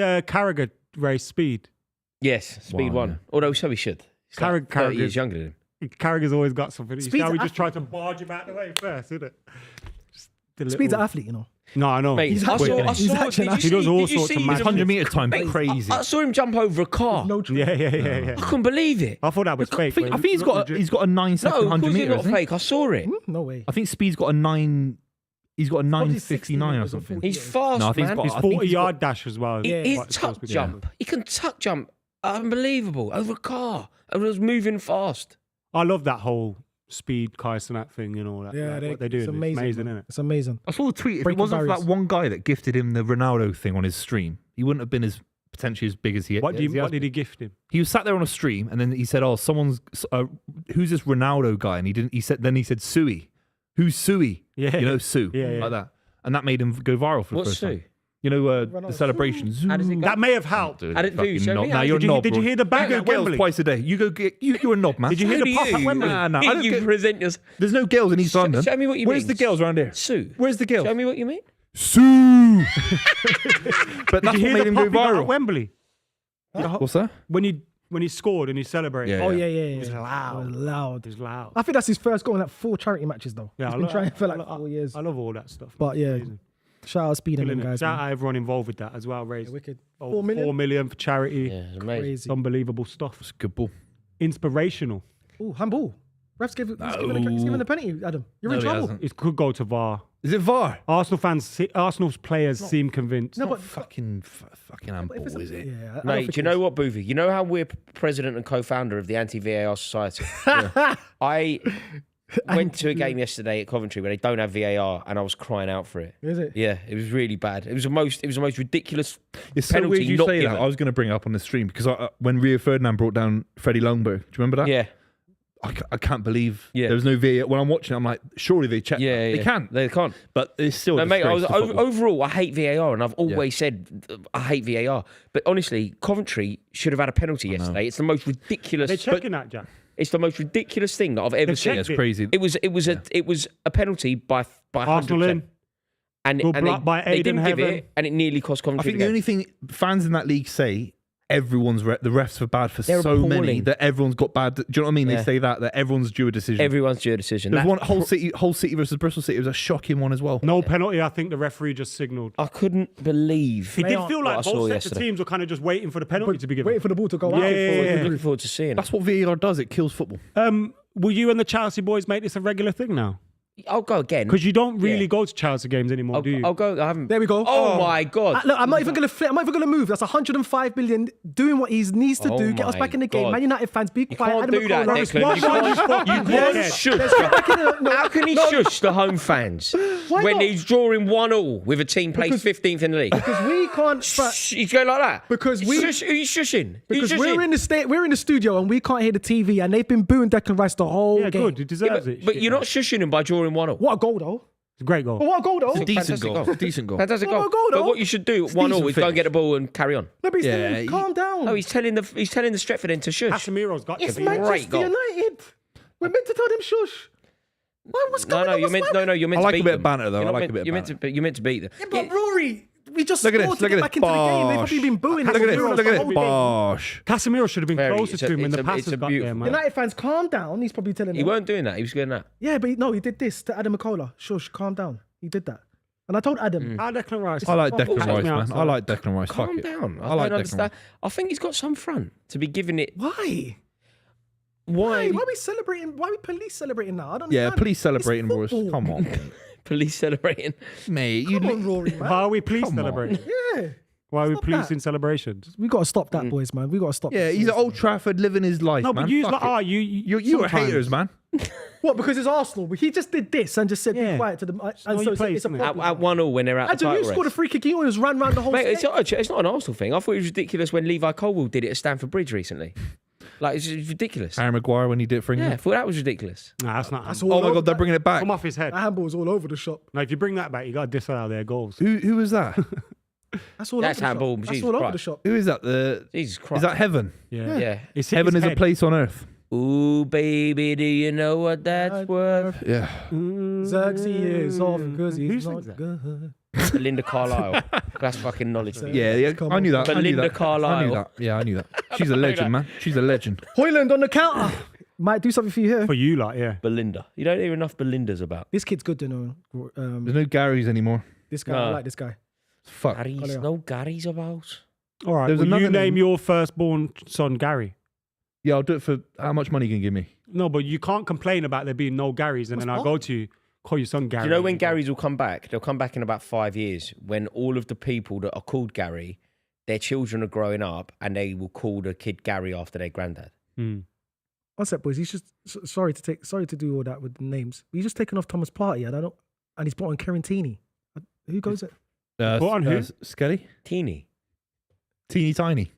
see Carragher race speed? Yes, speed Wow, one. yeah. Although so he should. He's like 30 years Carragher. younger than him. Carragher's always got something. Speed's Now we an just try to barge him out the way first, isn't it? Just the Speed's an little- athlete, you know. No, I know. Mate, He's I actually- saw, I he's saw, actually- did you He does see- all did you sorts of see mad the- 100 meter time, Mate, crazy. I saw him jump over a car. No truth. Yeah. I couldn't believe it. I thought that was fake. I think he's got a 9-second No, of 100 course it's meter. not Isn't he? fake. I saw it. No way. I think Speed's got a 9. He's got a Probably 60 9:59 or meters or something. 40. He's fast, No, I think man. he's His got- I think 40-yard dash as well. Yeah. His Quite tuck supposed to be. jump. He can tuck jump. Unbelievable. Over a car. And it was moving fast. I love that whole Speed Kaisenat thing and all that. Yeah, what they do. it's amazing. Amazing, man. isn't it? It's amazing. I saw a tweet. If it Breaking wasn't for barriers. that one guy that gifted him the Ronaldo thing on his stream, he wouldn't have been as potentially as big as he What is. did he gift him? He was sat there on a stream, and then he said, "Oh, someone's who's this Ronaldo guy?" And he didn't. He said, then he said, "Suey, who's Suey?" Yeah. You know, Sue, Yeah. like that, and that made him go viral for the What's first Sue? time. You know, Ronaldo. the celebrations. How does it go? That may have helped. Dude, How did it do? fucking Show knob. me. Nah, How you're Did you, knob, did you bro. hear the bang You at go girls Wembley? twice a day. You go get you're a knob, man. Did you hear the Who do pop you? at Wembley? Nah, I don't You get, present your... there's no girls in East London. Show me what you Where's mean. the girls around here? Sue. Where's the girls? Show me what you mean. Sue. But Did that's you what hear made the him pop go he got viral. at Wembley? What's that? When he scored and he celebrated. Yeah. Oh yeah. It was loud. It was loud. It was loud. I think that's his first goal in like 4 charity matches though. Yeah, He's I been love- trying for like I love- 4 years. I love all that stuff. But yeah, Amazing. shout out Speed and them Killing it. guys. Shout Man. out everyone involved with that as well. Raised Wicked. oh, 4 million? 4 million for charity. Yeah, it's amazing. Crazy. Unbelievable stuff. It's a good ball. Inspirational. Oh, handball. Ref's given a penalty, Adam. You're in No, he trouble. hasn't. It could go to VAR. Is it VAR? Arsenal's players seem convinced. No, but Fucking handball, if it's a- is it? Yeah, I don't Mate, think do you know what, Buvey? You know how we're president and co-founder of the Anti-VAR Society? I went to a game yesterday at Coventry where they don't have VAR, and I was crying out for it. Is it? Yeah, it was really bad. It was the most ridiculous It's so penalty weird you not say given. that. I was going to bring it up on the stream because when Rio Ferdinand brought down Freddie Longbow, do you remember that? Yeah, I can't believe Yeah. there was no VAR. When I'm watching it, I'm like, surely they checked that. yeah, They can't. They can't. But it's still No, a mate, disgrace to football. overall, I hate VAR, and I've always said I hate VAR. But honestly, Coventry should have had a penalty yesterday. It's the most ridiculous. They're checking that, Jack. It's the most ridiculous thing that I've ever They've seen. checked It's crazy. It was a penalty by Arsenal 100%. in. And Good they, block by they didn't Aiden give Heaven. it, and it nearly cost I Coventry think the the game. only thing fans in that league say, everyone's the refs are bad for They're so many appalling. that everyone's got bad. Do you know what I mean? Yeah. They say that everyone's due a decision. Everyone's due a decision. There's That- one Hull City versus Bristol City. It was a shocking one as well. No penalty. I think the referee just signalled. I couldn't believe. He did feel what I like saw both sets of yesterday. teams were kind of just waiting for the penalty to be given. Waiting for the ball to go out. Yeah. Looking forward to seeing. That's what VAR does. It kills football. Will you and the Chelsea boys make this a regular thing now? I'll go again. Because you don't really Yeah. go to Chelsea games anymore, do you? I'll go. I haven't. There we go. Oh my god! Look, I'm not even gonna flip. I'm not even gonna move. That's 105 million doing what he needs to Oh do. Get us my back in the game. God. Man United fans, be You quiet. can't Adam do that, McKola, Declan. You can't Yeah. shush. How can he shush the home fans Why when not? he's drawing 1-1 with a team placed 15th in the league? Because we can't. Shh, he's going like that. Because we- Who's shushing? Because Who's we're shushing? in the studio and we can't hear the TV, and they've been booing Declan Rice the whole Yeah, game. good. He deserves it. But Shit, you're man. not shushing him by drawing 1-0. What a goal, though! It's a great goal. What a goal, though! Decent Fantastic goal. goal. Decent goal. Fantastic What goal. a goal, But though. what you should do at 1-0 decent is go and finish. get the ball and carry on. No, but he's Yeah, telling him, calm down. No, he's telling the Stretford end to shush. Casemiro's got It's to be. Manchester goal. United. We're meant to tell them shush. What's going No, on? you're meant. What's No, happening? you're meant I to like beat a bit of them. banter, though. You're I not like a meant- bit of You're meant banter. to. You're meant to beat them. Yeah, but Rory, we just Look at scored this. to Look get at back this. into the game. They've Bosh. probably been booing. Look at this. Casemiro's Look the at whole this. game. Bosh. Casemiro should have been Very- closer it's to a- him when the it's a- passes it's a got there, beautiful- man. United fans, calm down. He's probably telling He them. weren't doing that. He was doing that. Yeah, but no, he did this to Adam McKola. Shush, calm down. He did that. And I told Adam, How Declan Rice? I like Declan Take Rice, me man. outside. I like Declan Rice. Fuck Calm it. down. I like don't Declan understand. Rice. I think he's got some front to be giving it. why? Why? Why are we celebrating? Why are we police celebrating now? I don't Yeah, understand. police celebrating It's for us. football. Come on, Police celebrating. mate. You Come on, Rory, man. Why are we police Come on. celebrating? Yeah. Why are we Stop police that. in celebrations? We got to stop that, boys, man. We got to stop Yeah, that. he's at Old Trafford living his life, No, man. but you Fuck like, it. oh, you You were sometimes- haters, man. What, because it's Arsenal? But he just did this and just said, Yeah. be quiet to them. And how so you it's, play, it's a isn't it? problem. At 1-0 when they're at the Adam, title you scored a race. free kick. You always ran round the whole Mate, state. it's not an Arsenal thing. I thought it was ridiculous when Levi Colwill did it at Stamford Bridge recently. Like, it's ridiculous. Harry Maguire when he did it for Yeah, I England. thought that was ridiculous. Nah, that's not. That's That's all Oh my over God, they're that. bringing it back. come off his head. That handball's all over the shop. Now, if you bring that back, you got to disallow their goals. Who was that? That's all That's over the handball, shop. That's Jesus all over Christ. the shop. Who is that? Jesus Christ. Is that heaven? Yeah. Yeah. It's Heaven his is a head. place on earth. Ooh, baby, do you know what that's worth? Yeah. Xerxes is off because Who he's sings not that? good. Belinda Carlisle. That's fucking knowledge. Yeah, I knew that. Belinda Carlisle. I knew that. Yeah, I knew that. She's a legend, man. She's a legend. Hoyland on the counter. Might do something for you here. For you, like, yeah. Belinda. You don't hear enough Belindas about. This kid's good to know. There's no Garys anymore. This guy, No. I like this guy. Fuck. Gary's, no Gary's about. All right. There's Will you another name name. your firstborn son Gary? Yeah, I'll do it for how much money you can give me. No, but you can't complain about there being no Garys, and then I go to you, call your son Gary. Do you know when Gary's will come back? They'll come back in about 5 years when all of the people that are called Gary, their children are growing up and they will call the kid Gary after their granddad. Hmm. One sec, boys. He's just sorry to do all that with the names. He's just taken off Thomas Partey, and he's brought on Carantini. Who goes it? What on who? Skelly? Teeny Tiny.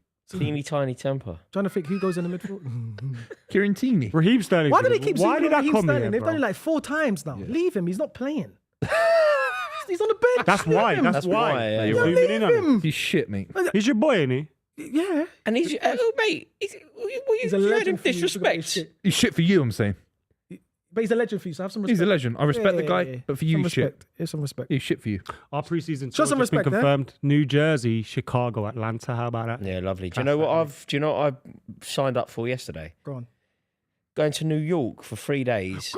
tiny temper. Trying to think who goes in the midfield. Kieran Teeny. Raheem Sterling. Why do they keep Why saying did that Raheem come Sterling? here, They've bro? done it like 4 times now. Leave him. He's not playing. He's on the bench. That's why. Leave him. That's why. yeah. You're Yeah, zooming in on leave him. him. He's shit, mate. He's your boy, isn't he? Yeah. And he's, mate, He's a you let him legend for you. disrespect. He's shit for you, I'm saying. But he's a legend for you, so have some respect. He's a legend. I respect the guy, Yeah. but for you, some he's shit. respect. Here's some respect. He's shit for you. Our preseason Show tour some has been respect, eh? confirmed. New Jersey, Chicago, Atlanta. How about that? Yeah, lovely. Do you know what I signed up for yesterday? Go on. Going to New York for 3 days.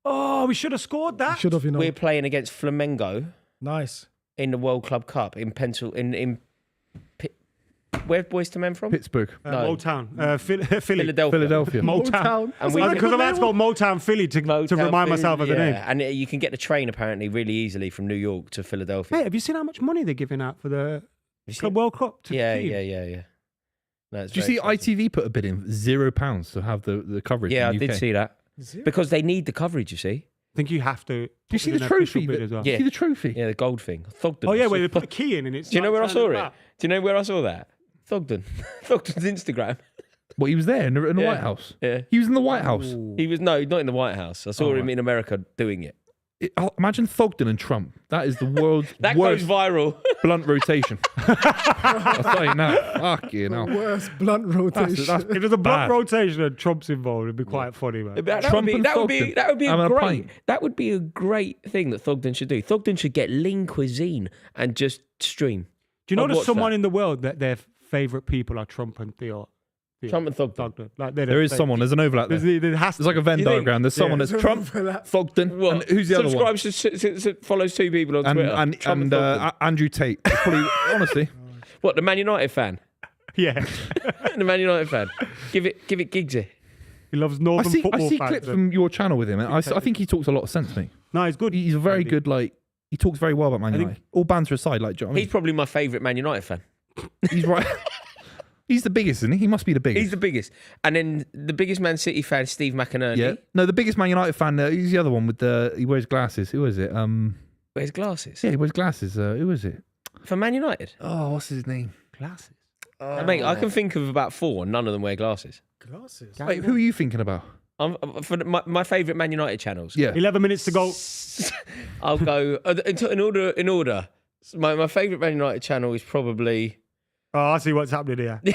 Oh, we should have scored that. Should have, you know. We're playing against Flamengo Nice. in the World Club Cup in where Boys to Men from? Pittsburgh. No. Motown. Philly. Philadelphia. Motown. And we Because I'm about to go Motown Philly to Motown remind myself of the yeah. name. And you can get the train apparently really easily from New York to Philadelphia. Hey, have you seen how much money they're giving out for the You see- Club World Cup? yeah. team? No, it's Did you very see expensive. ITV put a bid in £0 to have the coverage? Yeah, I in the did UK? see that. Zero. Because they need the coverage, you see. I think you have to. Do you see put the in an official trophy? bid as well. Do you see the trophy? Yeah, the gold thing. Thogden. Oh yeah, where they put a key in and it's. Do you know like where I saw turning it? back. Do you know where I saw that? Thogden. Thogden's Instagram. Well, he was there in the Yeah. White House. Yeah. He was in the White House. He was not in the White House. I saw him in America doing it. Imagine Thogden and Trump. That is the world's That worst goes viral. blunt rotation. I'll tell you now. Fucking hell. Worst blunt rotation. That's If there's a block bad. rotation and Trump's involved, it'd be quite funny, man. That Trump would be and Thogden having a pint. That would be a great thing that Thogden should do. Thogden should get lean cuisine and just stream. Do you know I'd there's watch someone that. in the world that their favourite people are Trump and Theo? Trump and Thogden. Thogden. Like, There is someone. There's an overlap there. There has to There's like a Venn You think? diagram. There's someone Yeah. that's Trump, Thogden, What? and who's the other one? Follows 2 people on Twitter. And Trump and Thogden. Andrew Tate. It's probably, honestly, What, the Man United fan? Yeah. The Man United fan. Give it Giggsy. He loves I Northern see football clips fans. from your channel with him, and I think he talks a lot of sense, mate. No, he's good. He's a very Andy. good, like, he talks very well about Man I think- United. All banter aside, like, do you know what I He's mean? probably my favourite Man United fan. He's right. He's the biggest, isn't he? He must be the biggest. He's the biggest. And then the biggest Man City fan, Steve McInerney. Yeah. No, the biggest Man United fan. Who's the other one with the? He wears glasses. Who is it? Wears glasses. Yeah, he wears glasses. Who is it? For Man United. Oh, what's his name? Glasses. Mate, I can think of about 4 and none of them wear glasses. Glasses. Wait, who are you thinking about? For my favourite Man United channels. Yeah. 11 minutes to go. I'll go in order. My favourite Man United channel is probably Oh, I see what's happening here. In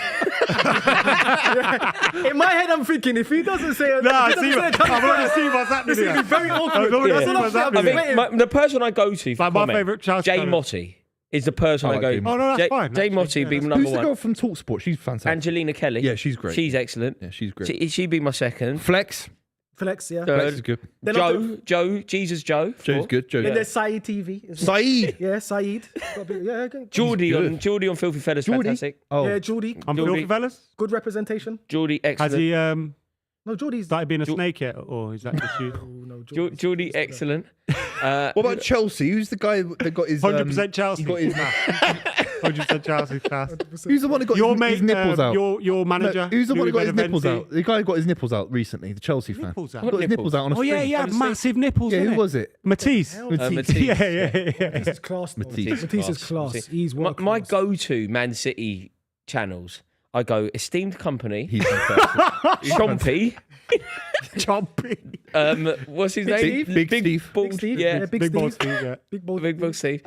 my head, I'm thinking if he doesn't say it, No, I see. I've already seen what's happening this here. is very awkward. I've already That's seen what what's I'm happening saying. here. the person I go to for Like my comment, favourite Charles Jay Connor. Motti is the person I I like go. Jay Oh, no, that's fine. Jay Actually, Motti yeah, be that's- number Who's the one. girl from Talksport? She's fantastic. Angelina Kelly. Yeah, she's great. She's excellent. Yeah, she's great. She'd be my second. Flex. Flex, yeah. Third. Flex is good. Then after- Joe, Jesus Joe. Joe's fourth. good. Joe's Then good. there's Saeed TV. Saeed. Yeah, Saeed. Yeah, good. Geordie good. on Filthy Fellas, Geordie. fantastic. Oh, Yeah, Geordie. I'm Geordie. filthy fellas. Good representation. Geordie, Has excellent. he No, Geordie's. started being a snake yet, or is that just you? Oh, no, Geordie's. Geordie, excellent. what about Chelsea? Who's the guy that got his 100% Chelsea. He got his, 100% Chelsea class. who's the one that got Your his, mate, his nipples out? your manager. No, who's the one Louis that got his nipples Beneventi. out? The guy who got his nipples out recently, the Chelsea fan. Nipples out? Got his nipples out on a Oh yeah, string. he had massive nipples. Yeah, didn't who was it? Matisse. Matisse. Yeah. Matisse is class. though. Matisse. Matisse is class. He's My, world my class. go-to Man City channels, I go esteemed company, He's fantastic. Chompy. Chompy. What's his Big name? Steve. Big Steve. Bald, Big Steve. Yeah, Big Big Steve. boss, yeah. Big ball. Big Bald Steve.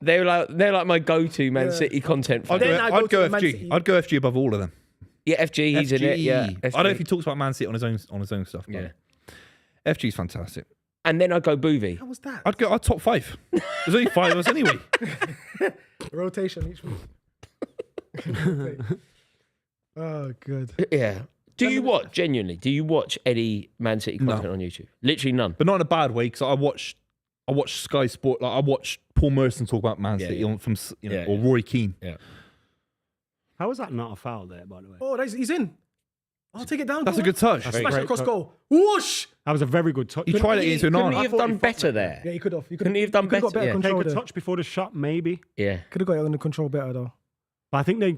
They're like my go-to Man Yeah. City content. I'd fan. Then I go I'd go to Man FG. City. I'd go FG above all of them. Yeah, FG, he's in it. Yeah, I don't know if he talks about Man City on his own stuff. But Yeah. FG's fantastic. and then I'd go Buvey. How was that? I'd top 5. There's only 5 of us anyway. Rotation each week. Oh, good. Yeah. Do you watch any Man City content on YouTube? Literally none. But not in a bad way, because I watch Sky Sport. Like I watched Paul Merson talk about Man City or Rory Keane. Yeah. How was that not a foul there, by the way? Oh, he's in. I'll take it down. That's a good touch. Smash it across goal. Whoosh! That was a very good touch. He tried it into an Couldn't arm. he have done better there? Yeah, he could have. Couldn't he have done got better? Yeah. control Take a there. touch before the shot, maybe. Yeah. Could have got it under control better though. But I think they're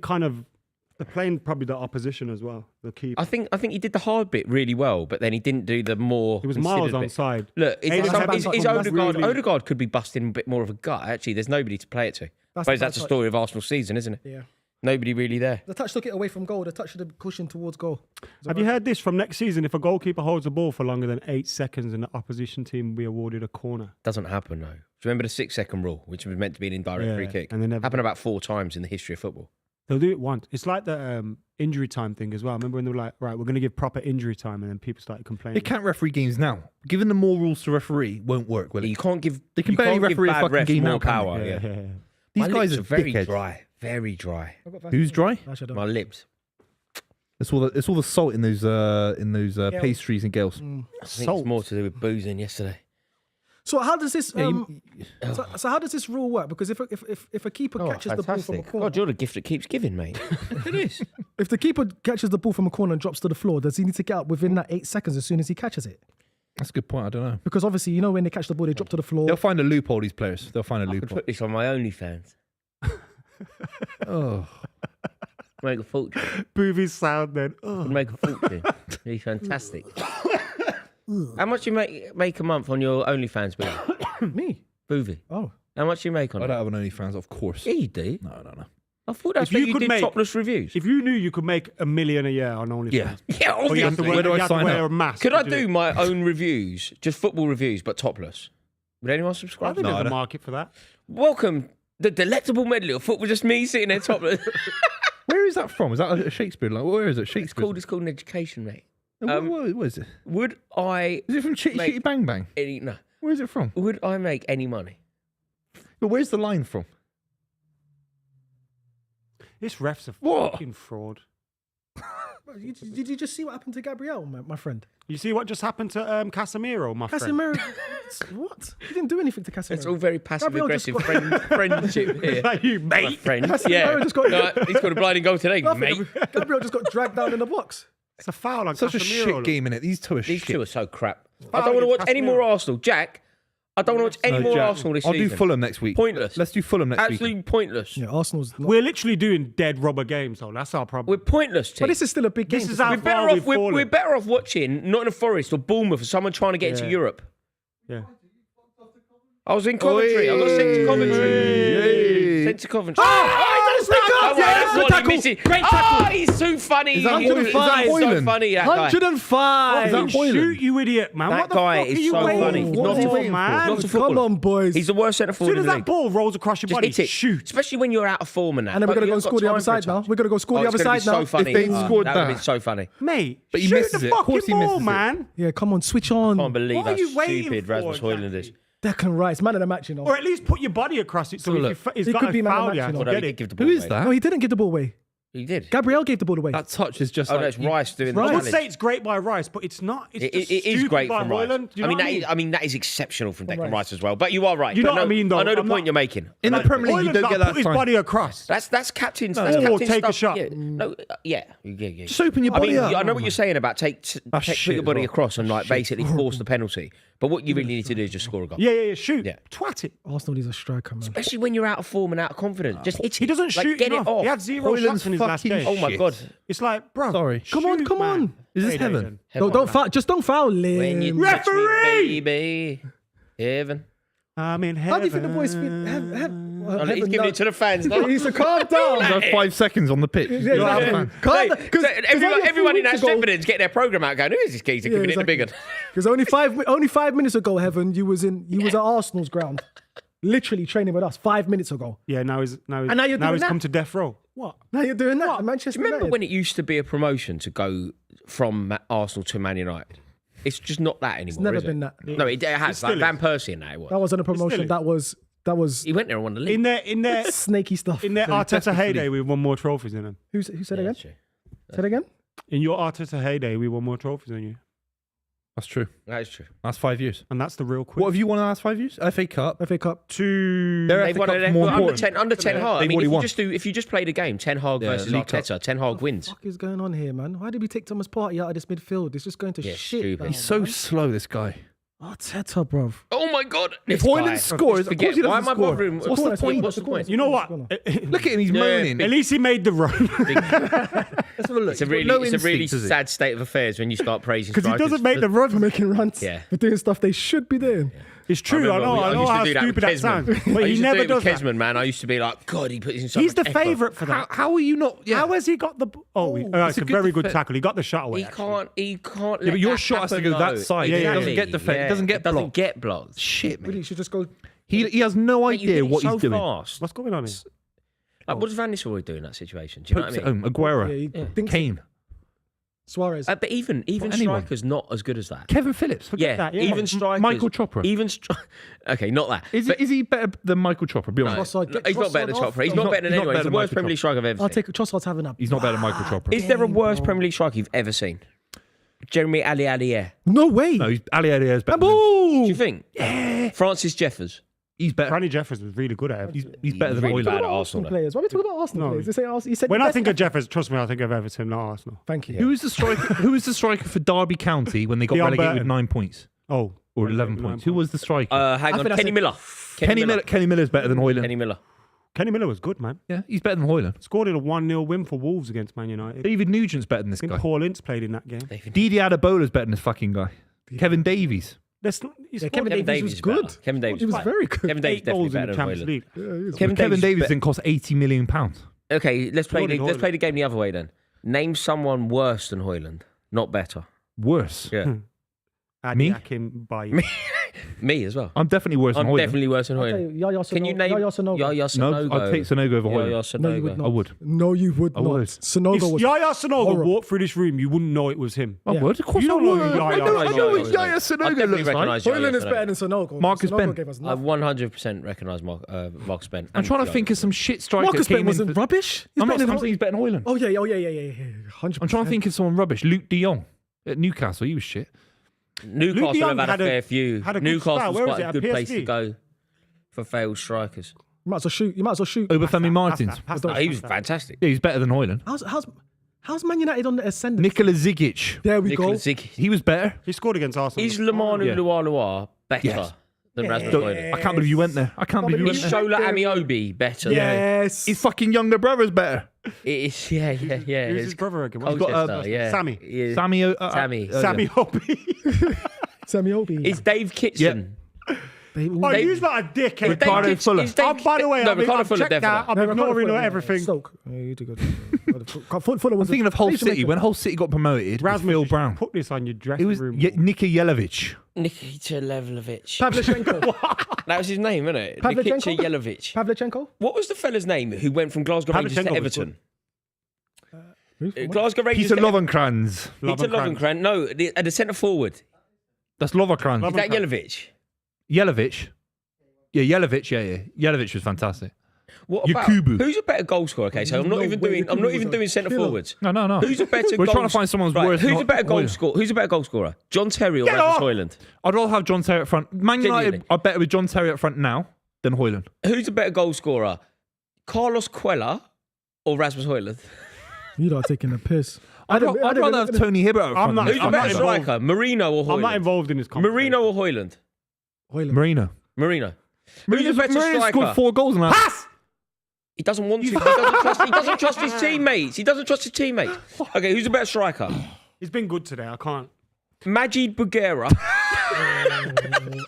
playing probably the opposition as well. The keeper. I think he did the hard bit really well, but then he didn't do the more. He was miles considered bit. onside. Look, is Odegaard? really- Odegaard could be busting a bit more of a gut. Actually, there's nobody to play it to. I suppose that's the touch. story of Arsenal's season, isn't it? Yeah. Nobody really there. The touch took it away from goal. The touch should have cushioned towards goal. Have you heard this from next season? If a goalkeeper holds the ball for longer than 8 seconds, and the opposition team will be awarded a corner. Doesn't happen, no. Do you remember the 6-second rule, which was meant to be an indirect free kick? and they never- Happened about 4 times in the history of football. They'll do it once. It's like the injury time thing as well. Remember when they were like, right, we're going to give proper injury time, and then people started complaining. They can't referee games now. Giving them more rules to referee won't work, will it? You can't give. They can you barely can't give referee a bad fucking refs game more now, can they? power. Yeah, Yeah. yeah. These My guys lips are very dickheads. dry. Very dry. Who's dry? Actually, I My don't. lips. It's all the salt in those pastries and gales. I think it's more to do with boozing yesterday. So how does this? Yeah, So how does this rule work? Because if a keeper catches the ball from a corner, God, you're the gift that keeps giving, mate. It is. if the keeper catches the ball from a corner and drops to the floor, does he need to get up within that 8 seconds as soon as he catches it? That's a good point. I don't know. Because obviously, you know, when they catch the ball, they drop to the floor. They'll find a loophole. These players. They'll find a I could loophole. put this on my OnlyFans. Oh, Make a fortune. Buvey sound then. Oh. Could make a fortune. Be fantastic. How much you make a month on your OnlyFans, Me? Buvey? Oh, How much you make on I it? don't have an OnlyFans, of course. Yeah, you do. No. I thought that's If what you you could did make- topless reviews. If you knew you could make $1 million a year on OnlyFans, Yeah. Yeah, or you have to obviously. wear, Where do I you have to sign wear up? a mask. Could to I do my own reviews, just football reviews, but topless? Would anyone I subscribe? think No, I there's a don't- market for that. Welcome, the delectable medley of football. Just me sitting there topless. Where is that from? Is that a Shakespeare? Like, where is it? It's Shakespeare. called an education, mate. What is it? Would I Is it from Chitty Mate. Chitty Bang Bang? no? Where is it from? Would I make any money? But where's the line from? This ref's a What? fucking fraud. did you just see what happened to Gabriel, my friend? You see what just happened to Casemiro, my friend? Casemiro, what? He didn't do anything to Casemiro. It's all very passive Gabriel just aggressive got- friendship here. Like you, My mate. friend, Casemiro yeah. just got- No, he's got a blinding goal today, Nothing. mate. Gabriel just got dragged down in the box. It's a foul on Such a Casemiro. shit game in it. These two are These shit. two are so crap. I Foul don't want to watch against any more Casemiro. Arsenal, Jack. I don't want to watch any more Jack, Arsenal this I'll season. do Fulham next week. Pointless. Let's do Fulham next week. Absolutely pointless. Yeah, Arsenal's. Not, We're literally doing dead rubber games, though. That's our problem. We're pointless, team. but this is still a big game. This is to how We're see. far better off. we've We're fallen. better off watching Nottingham Forest or Bournemouth or someone trying to get into Yeah. Europe. Yeah. I was in Coventry. I got sent to Coventry. Sent to Coventry. he's done his Oh, tackle! that's Good what tackle! he missing. Great Oh, tackle! he's too funny. Is that He's Hoyland? so Is that Hoyland? funny, that guy. 105. Is that Hoyland? Shoot, you idiot, man. That what the guy fuck is are you so waiting funny. for, He's not a footballer. man? Not a Come footballer. on, boys. He's the worst centre As forward soon in as the that league. ball rolls across your Just body, hit it. shoot. Especially when you're out of form and that. And then we're But going to you go haven't score got the other time for a side now. touch. We're going to go score Oh, the it's other gonna be side now. so funny. If they scored that would have been that- so funny. Mate, But he shoot misses the it. Of fucking course he ball, misses it. man. Yeah, come on, switch on. Can't believe What how are you waiting stupid for, Rasmus Hoyland exactly? is. Declan Rice, man of the match, you know. Or at least put your body across it so So if look, he's he got could a be man of foul, the match, you you have know. to Although he get did it. give the ball Who is away. that? No, he didn't give the ball away. He did. Gabriel gave the ball away. That touch is just Oh, like... that's Rice doing the I would challenge. say it's great by Rice, but it's not. It's It just is stupid great by from Rice. Hoyland. Do you know what I mean? that is exceptional from Declan Rice. Rice as well. But you are right. You know But what I no, mean, though? I know the I'm point not- you're making. In the Premier League, you Hoyland's don't got get to that put his time. body across. That's captain's. Or That's captain take a stuff. shot. Yeah. No, yeah. Just open your I body mean, up. I know what you're saying about put shit your as body well. across and like basically force the penalty. But what you really need to do is just score a goal. Yeah, shoot. Yeah. Twat it. Arsenal needs a striker, man. Especially when you're out of form and out of confidence. Just hit it. He doesn't Like, shoot get enough. it off. He had 0 Hoyland's shots in his last fucking game. Oh my shit. god. It's like, bro. Sorry. Come on, shoot, come man. on. Is this Wait, heaven? Don't foul. Just don't foul, When you Lynn. touch me, Referee! baby. Heaven. I'm in heaven. How do you think the boys feel? Oh, he's giving it to the fans. He needs to calm down. That's 5 seconds on the pitch. Yeah, Yeah. Calm down. Because everyone in that Steppen's getting their programme out going, who is this geezer giving it the big one? Because only 5 minutes ago, Heaven, you was at Arsenal's ground, literally training with us 5 minutes ago. Yeah, now he's And now you're doing that? come to death row. What? Now you're doing that. Manchester Remember United. when it used to be a promotion to go from Arsenal to Man United? It's just not that anymore. It's never is been it? that. No, it has. still Like is. Van Persie and that it was. That wasn't a promotion. is. That was He went there and won the league. In their snaky stuff. in their Arteta heyday, we won more trophies than him. Who said again? True. Say it again. In your Arteta heyday, we won more trophies than you, That's true. That is true. Last 5 years. and that's the real quiz. What have you won in the last 5 years? FA Cup. FA Cup. to? Their They've FA won Cup's it more under important. Ten Hag. I They've mean, already if you just played a game, Ten Hag versus League Cup. Arteta, Ten Hag wins. What the fuck is going on here, man? Why did we take Thomas Partey out of this midfield? It's just going to Yeah, shit. stupid. now, He's so man. slow, this guy. Arteta, bruv. Oh my God! If this guy. Hoyland scores, of Forget- course he why doesn't am I score. bothering? What's the corner, point? what's the point? You know what? Look at him, he's Yeah, moaning. At least he made the run Let's have a look. It's a He's got really, no it's a really instincts, does he? sad state of affairs when you start praising because he strikers. doesn't make the For run. making runs. Yeah. For doing stuff they should be doing. It's true. I know. I know used to how do that stupid with that sounds, Kesman. but I he used to never do it does with that. Kesman, man. I used to be like, God, he puts in so He's much the effort. favourite for that. How are you not? Yeah. How has he got the? Oh, it's it's a a good very good defense. tackle. He got the shot away. He actually. can't. Yeah, but your let shot has to happen, go that though. side. Yeah, He yeah, doesn't yeah. get defend. Yeah, Doesn't get it doesn't blocked. get blocked. Shit, Really, man. you should just go. He has no Mate, you idea think what so he's doing. fast. What's going on here? Like, what does Van Nistelrooy do in that situation? Do you know Pokes what it I mean? home. Aguero. Yeah, he thinks Kane. Suarez. But even anyone. strikers not as good as that. Kevin Phillips. Forget Yeah, that, yeah. even strikers. Michael Chopra. Okay, not that. Is he better than Michael Chopra? Be honest. Trossard, No, get he's not better than Trossard off, Chopra. He's though. not better than he's not anyone. better He's the than worst Michael Premier League striker I've ever I'll seen. take Trossard's having a. He's not better than Michael Chopra. Is there a worse bro. Premier League striker you've ever seen? Jeremy Alialier. No way. No, Ali is better. Do Than you think? Yeah. Francis Jeffers. He's better. Granny Jeffers was really good at it. He's better than really Hoyland. bad at Arsenal Arsenal. players. Why are we talking about Arsenal No. players? They say Arsenal. He said When the I best- think of Jeffers, trust me, I think of Everton, not Arsenal. Thank you. Who was the striker? Who was the striker for Derby County when they got Dion relegated with Burton. 9 points Oh, or 11 points? Who was the striker? Hang I on, think I Kenny said- Miller. Kenny Miller's better than Hoyland. Kenny Miller. Kenny Miller was good, man. Yeah, he's better than Hoyland. Scored in a 1-0 win for Wolves against Man United. I David Nugent's better than this think guy. Paul Ince played in that game. Didi Adebola's better than this fucking guy. Kevin Davies. Let's not, he Yeah, scored Kevin Kevin Davies Davies was is good. better. Kevin Davies He was is very good. Kevin Davies 8 definitely goals in better the than Champions Hoyland. League. Kevin Davies be- didn't cost £80 million. Okay, let's play Scored in Hoyland. the game the other way then. Name someone worse than Hoyland, not better. Worse. Yeah. Adi Me? Akin Bayi. Me as well. I'm definitely worse than I'm Hoyland. definitely worse than I'll tell Hoyland. you, Yaya Can you Sonogo- name Yaya Sonogo. Yaya No, Sonogo? I'd take Sonogo over Yaya Hoyland. Sonogo. No, you would not. I would. No, you would I not. would. If Sonogo was. Yaya Sonogo horrible. walked through this room, you wouldn't know it was him. I Yeah. would. Of course You I don't know would. who Yaya I know Sonogo what is. Yaya I Sonogo definitely looks like. recognise Yaya Hoyland is Sonogo. better than Sonogo. Marcus Sonogo Bent. gave us I nothing. 100% recognise Marcus Bent. I'm trying to think of some shit striker. Marcus that came Bent wasn't in for- rubbish. He's I'm better not than saying he's better than Hoyland. Oh yeah. 100%. I'm trying to think of someone rubbish. Luke de Jong at Newcastle. He was shit. Newcastle Luke de Jong have had a had a- fair few. had a good Newcastle's start. Where was quite it, a at good place to PSV? go for failed strikers. You might as well shoot. You might as well shoot. Obafemi Martins. No, he was fantastic. Yeah, he's better than Hoyland. How's Man United on the ascendant? Nikola Zigic. There we Nicola go. Zigic. He was better. He scored against Arsenal. Is Lemanu Yeah. Lualua better Yes. than Rasmus Don't- Hoyland? I can't believe you went there. I can't believe you went Is there. Shola Amiobi better? Yes. His fucking younger brother's better. It is, yeah. Who's It's his brother again? What's got, Colchester, yeah. Sammy. He is- Sammy. Sammy. Sammy Hobby. Sammy Obi. It's Dave Kitson. Oh, Dave- you're not a dickhead. Ricardo Dave Fuller. Is Dave- By the way, no, I've Ricardo Fuller checked out. definitely. I'm ignoring everything. Stoke. Yeah, you do good. Fuller I'm was thinking of Hull City. When Hull City got promoted, it was Rasmus, Phil you should Brown. put this on your It dressing was room. Nika Jelavic. Nikita Levlovich. Pavlyuchenko. That was his name, wasn't it? Pavlyuchenko? Nikita Yelovich. Pavlyuchenko. What was the fella's name who went from Glasgow Rangers to Pavlyuchenko was Everton? Who from what? Glasgow Rangers Peter to Lovenkrands. Peter Lovenkrands. No, the centre forward. That's Lovenkrands. Is that Yelovich? Jelavic. Yeah, Jelavic. Yeah. Jelavic was fantastic. What about Yakubu. who's a better goal scorer? Okay, so I'm not No even way, doing. I'm Yakubu not was even a doing centre killer. forwards. No. Who's a better? We're goal trying to find someone's worse. Who's a not better goal Hoyland. scorer? Who's a better goal scorer? John Terry or Rasmus off! Hoyland? I'd rather have John Terry up front. Man United Genuinely. are better with John Terry up front now than Hoyland. Who's a better goal scorer? Carlos Cuellar or Rasmus Hoyland? You lot are taking a piss. I'd rather have Tony Hibbert up front. not- than Who's a I'm better not involved. striker? Marino or I'm not Hoyland? involved in this conversation. Marino or Hoyland? Hoyland. Marino. Marino. Who's a Marino better striker? scored 4 goals in that. Pass! He doesn't want to. He doesn't trust his teammates. He doesn't trust his teammates. Okay, who's a better striker? He's been good today. I can't. Majid Bugera.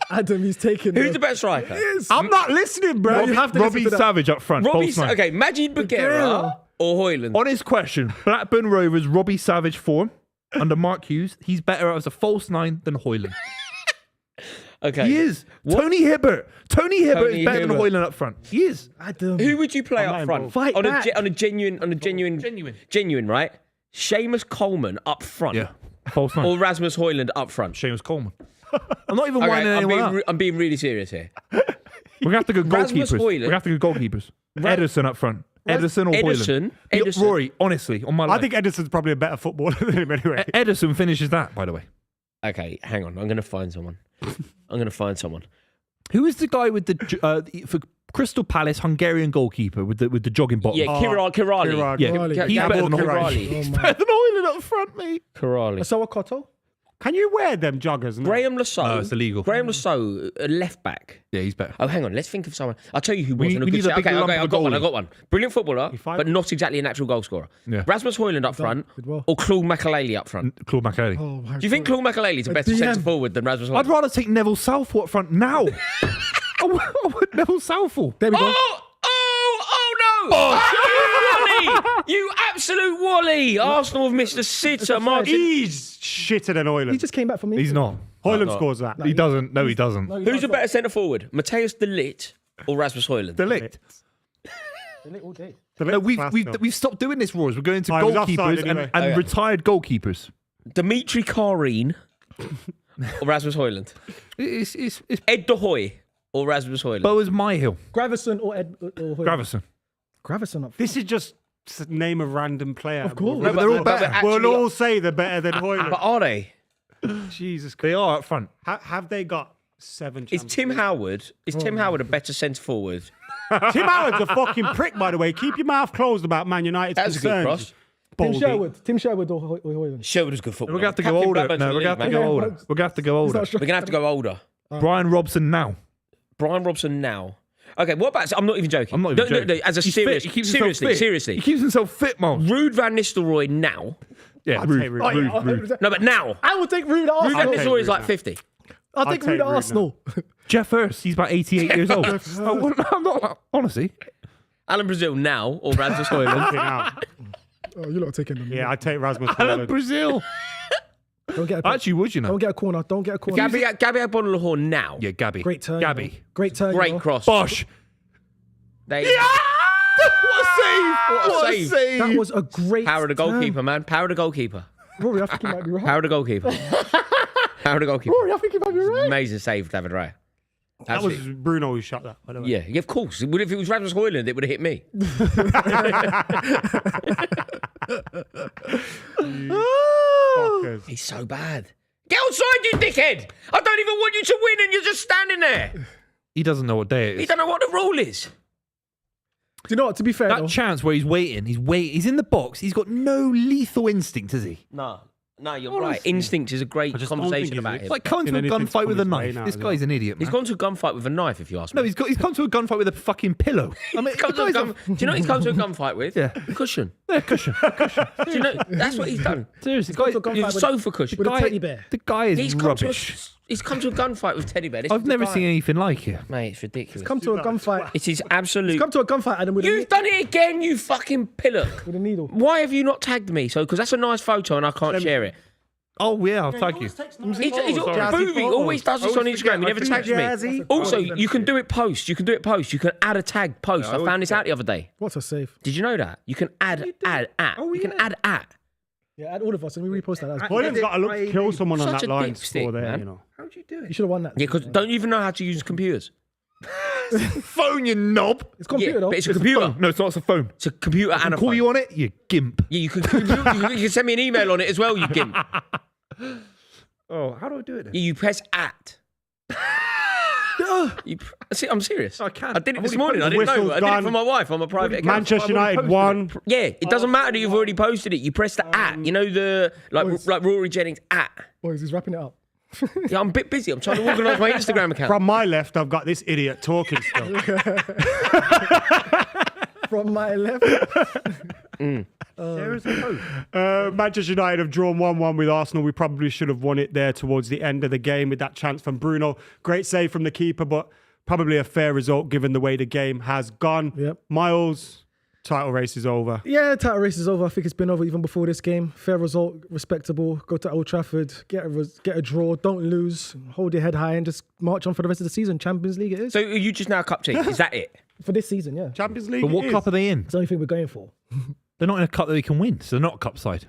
Adam, he's taking. Who's the better striker? I'm not listening, bro. You have to Robbie listen to that. Savage up front. Robbie. false nine. Okay, Majid Bugera or Hoyland. On his question, Blackburn Rovers, Robbie Savage form under Mark Hughes. He's better as a false 9 than Hoyland. Okay, He is. Tony Hibbert. Tony Hibbert Tony is better Hibbert. than Hoyland up front. He is. Adam. Who would you play I'm up not front? involved. Fight on back. a genuine, right? Seamus Coleman up front. Yeah. False 9. or Rasmus Højlund up front? Seamus Coleman. I'm not even Okay, winding anyone up. I'm being really serious here. We're going to have to go Rasmus goalkeepers. We're Højlund. going to have to go goalkeepers. Ederson up front. Ederson or Højlund. Ederson. Rory, honestly, on my life. I think Edison's probably a better footballer than him anyway. Ederson finishes that, by the way. Okay, hang on. I'm going to find someone. Who is the guy with the for Crystal Palace Hungarian goalkeeper with the jogging bottom? Yeah, Kirali. Yeah, Kirali. he's better than Kirali. He's better than Højlund up front, mate. Kirali. So a Cotto? Can you wear them joggers? No? Graham Lasso. No, it's illegal. Graham Lasso, left back. Yeah, he's better. Oh, hang on. Let's think of someone. I'll tell you who We wasn't need a good a shout. big Okay, lump I of got one. goalie. I got one. Brilliant footballer, fine? but not exactly a natural goal scorer. Yeah. Rasmus Højlund up front, Did well. or Claude Makelele up front. Claude Makelele. Oh, my Do you think Claude Makelele is a better DM. centre forward than Rasmus Højlund? I'd rather take Neville Southall up front now. I would Neville Southall. There we go. Oh no! Wally! You absolute Wally! Arsenal have missed a sitter. Martin. He's shitter than Højlund. He just came back from me. He's not. Højlund scores that. He doesn't. No, he doesn't. Who's a better centre forward, Matthias De Ligt or Rasmus Højlund? Delict. all day. No, we've stopped doing this, Roars. We're going to Oh, he was goalkeepers offside anyway. and Okay. retired goalkeepers. Dimitri Karine or Rasmus Højlund? It's Ed De Hoy or Rasmus Højlund? Boas Myhill. Gravison or Ed or Højlund? Gravison. Gravison up. This is just name a random player. Of course. No, but they're all better. We'll all say they're better than But Højlund. are they? Jesus Christ. They are up front. Have they got 7 Is Champions Tim League? Howard? Is Tim Howard a better centre forward? Tim Howard's a fucking prick, by the way. Keep your mouth closed about Man United's That's a good concerns. cross. Baldy. Tim Sherwood or Højlund? Sherwood is good football. We're going to have to go older. No, we're going to have to go older. We're going to have to go older. We're gonna have to go older. Brian Robson now. Brian Robson now. Okay, what about? I'm not even joking. I'm not even No, joking. as a He's serious, fit. He keeps himself fit. seriously. He keeps himself fit, Miles. Ruud van Nistelrooy now. Yeah, I'd say rude. Ruud. No, but now. I will take Ruud at Ruud van Arsenal. take Nistelrooy is Ruud like now. 50. I'll take take Ruud at Ruud Arsenal. Jeff Hurst, he's about 88 years old. I'm not, honestly. Alan Brazil now or Rasmus Højlund. Fucking hell. Oh, you're not taking them. Yeah, I'd take Rasmus Alan Højlund. Brazil. Don't get a I actually would, you know. Don't get a corner. Don't get a corner. Gabby Agbonlahor now. Yeah, Gabby. Great turn. Gabby. you know. Great turn. you Great know. cross. Bosh. They, What a save. What a save. That was a great Power of the turn. goalkeeper, man. Power of the goalkeeper. Rory, I think he might be right. Power of the goalkeeper. Power of the goalkeeper. Rory, I think he might be right. Amazing save, David Raya. That was Absolutely. Bruno who shot that, by the way. Yeah, of course. If it was Rasmus Højlund, it would have hit me. Fuckers. He's so bad. Get outside, you dickhead! I don't even want you to win, and you're just standing there. He doesn't know what day it You is. don't know what the rule is. Do you know what? To be fair, That though, chance where he's waiting, he's in the box. He's got no lethal instinct, has he? No, you're right. Instinct is a great I just don't conversation think about he's him. It's like coming to a Anything to gunfight with a come his way knife. now, This as guy's an idiot, man. He's gone to a gunfight with a knife, if you ask me. No, he's come to a gunfight with a fucking pillow. I mean, He's come to a gun- Do you know what he's come to a gunfight with? Yeah. Cushion. Yeah, cushion. Do you know? That's what he's done. Seriously, come to a gunfight You're with- sofa cushion. with a teddy bear. The guy is He's come, rubbish. he's come to a gunfight with Teddy Bear. This I've is the never guy. seen anything like it. Mate, it's ridiculous. come to a gunfight. It is absolute. Come to a gunfight, Adam, with You've done it again, you fucking pillock. a needle. Why have you not tagged me? So, because that's a nice photo and I can't share it. Oh yeah, I'll tag you. He's Jazzy Buvey photos. always does this on Instagram. He never tags me. Jazzy. Also, you can do it post. You can add a tag post. I found this out the other day. What's a save? Did you know that? You can add at. You can add at. Yeah, add all of us and we repost that. That's Højlund's got to look to kill someone on Such that a line dipstick, score there, man. you know. How'd you do You should have won that. Yeah, because don't you even know how to use computers. Phone, you knob. It's computer Yeah, though. but it's a computer. Phone. No, it's not. It's a phone. It's a computer and a Call phone. you on it, you gimp. Yeah, you can send me an email on it as well, you gimp. Oh, how do I do it then? You press at. See, I'm serious. I can. I did it I've this already morning. I posted didn't know. Whistle's I did it gone. for my wife on my private account. Manchester United won. Yeah, it doesn't matter that you've already posted it. You press the at. You know the like Rory Jennings at. Boys, he's wrapping it up. Yeah, I'm a bit busy. I'm trying to organise my Instagram account. From my left, I've got this idiot talking still. From my left. There is a phone. Manchester United have drawn 1-1 with Arsenal. We probably should have won it there towards the end of the game with that chance from Bruno. Great save from the keeper, but probably a fair result given the way the game has gone. Yep. Miles, title race is over. Yeah, title race is over. I think it's been over even before this game. Fair result, respectable. Go to Old Trafford, get a draw, don't lose, hold your head high, and just march on for the rest of the season. Champions League it is So are you just now a cup team? Is that it? for this season. Yeah, Champions League. But what it cup is. are they in? it's the only thing we're going for. They're not in a cup that they can win, so they're not a cup side.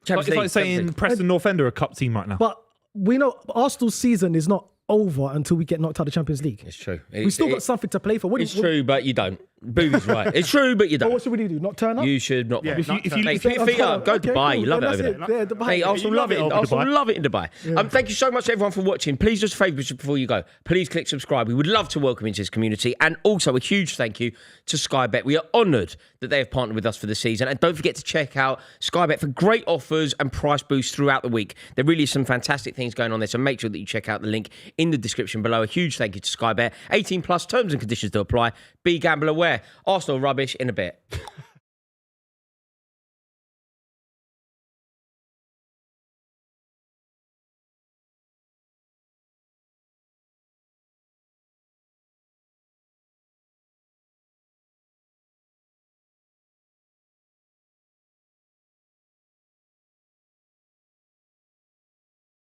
It's like saying Preston North End are a cup team right now. But we know Arsenal's season is not over until we get knocked out of the Champions League. It's true. We still got something to play for. It's true, but you don't. Buvey's right. It's true, but you don't. What should we do? Not turn up? You should not. Yeah, if not you turn mate, put your feet up, go to Dubai. You love it over there. Hey, Arsenal love it. Arsenal love it in Dubai. Thank you so much, everyone, for watching. Please just a favour before you go. Please click subscribe. We would love to welcome you into this community, and also a huge thank you to Sky Bet. We are honoured that they have partnered with us for the season, and don't forget to check out Sky Bet for great offers and price boosts throughout the week. There really is some fantastic things going on there, so make sure that you check out the link in the description below. A huge thank you to Sky Bet. 18 plus terms and conditions to apply. Be gamble aware. Arsenal rubbish in a bit.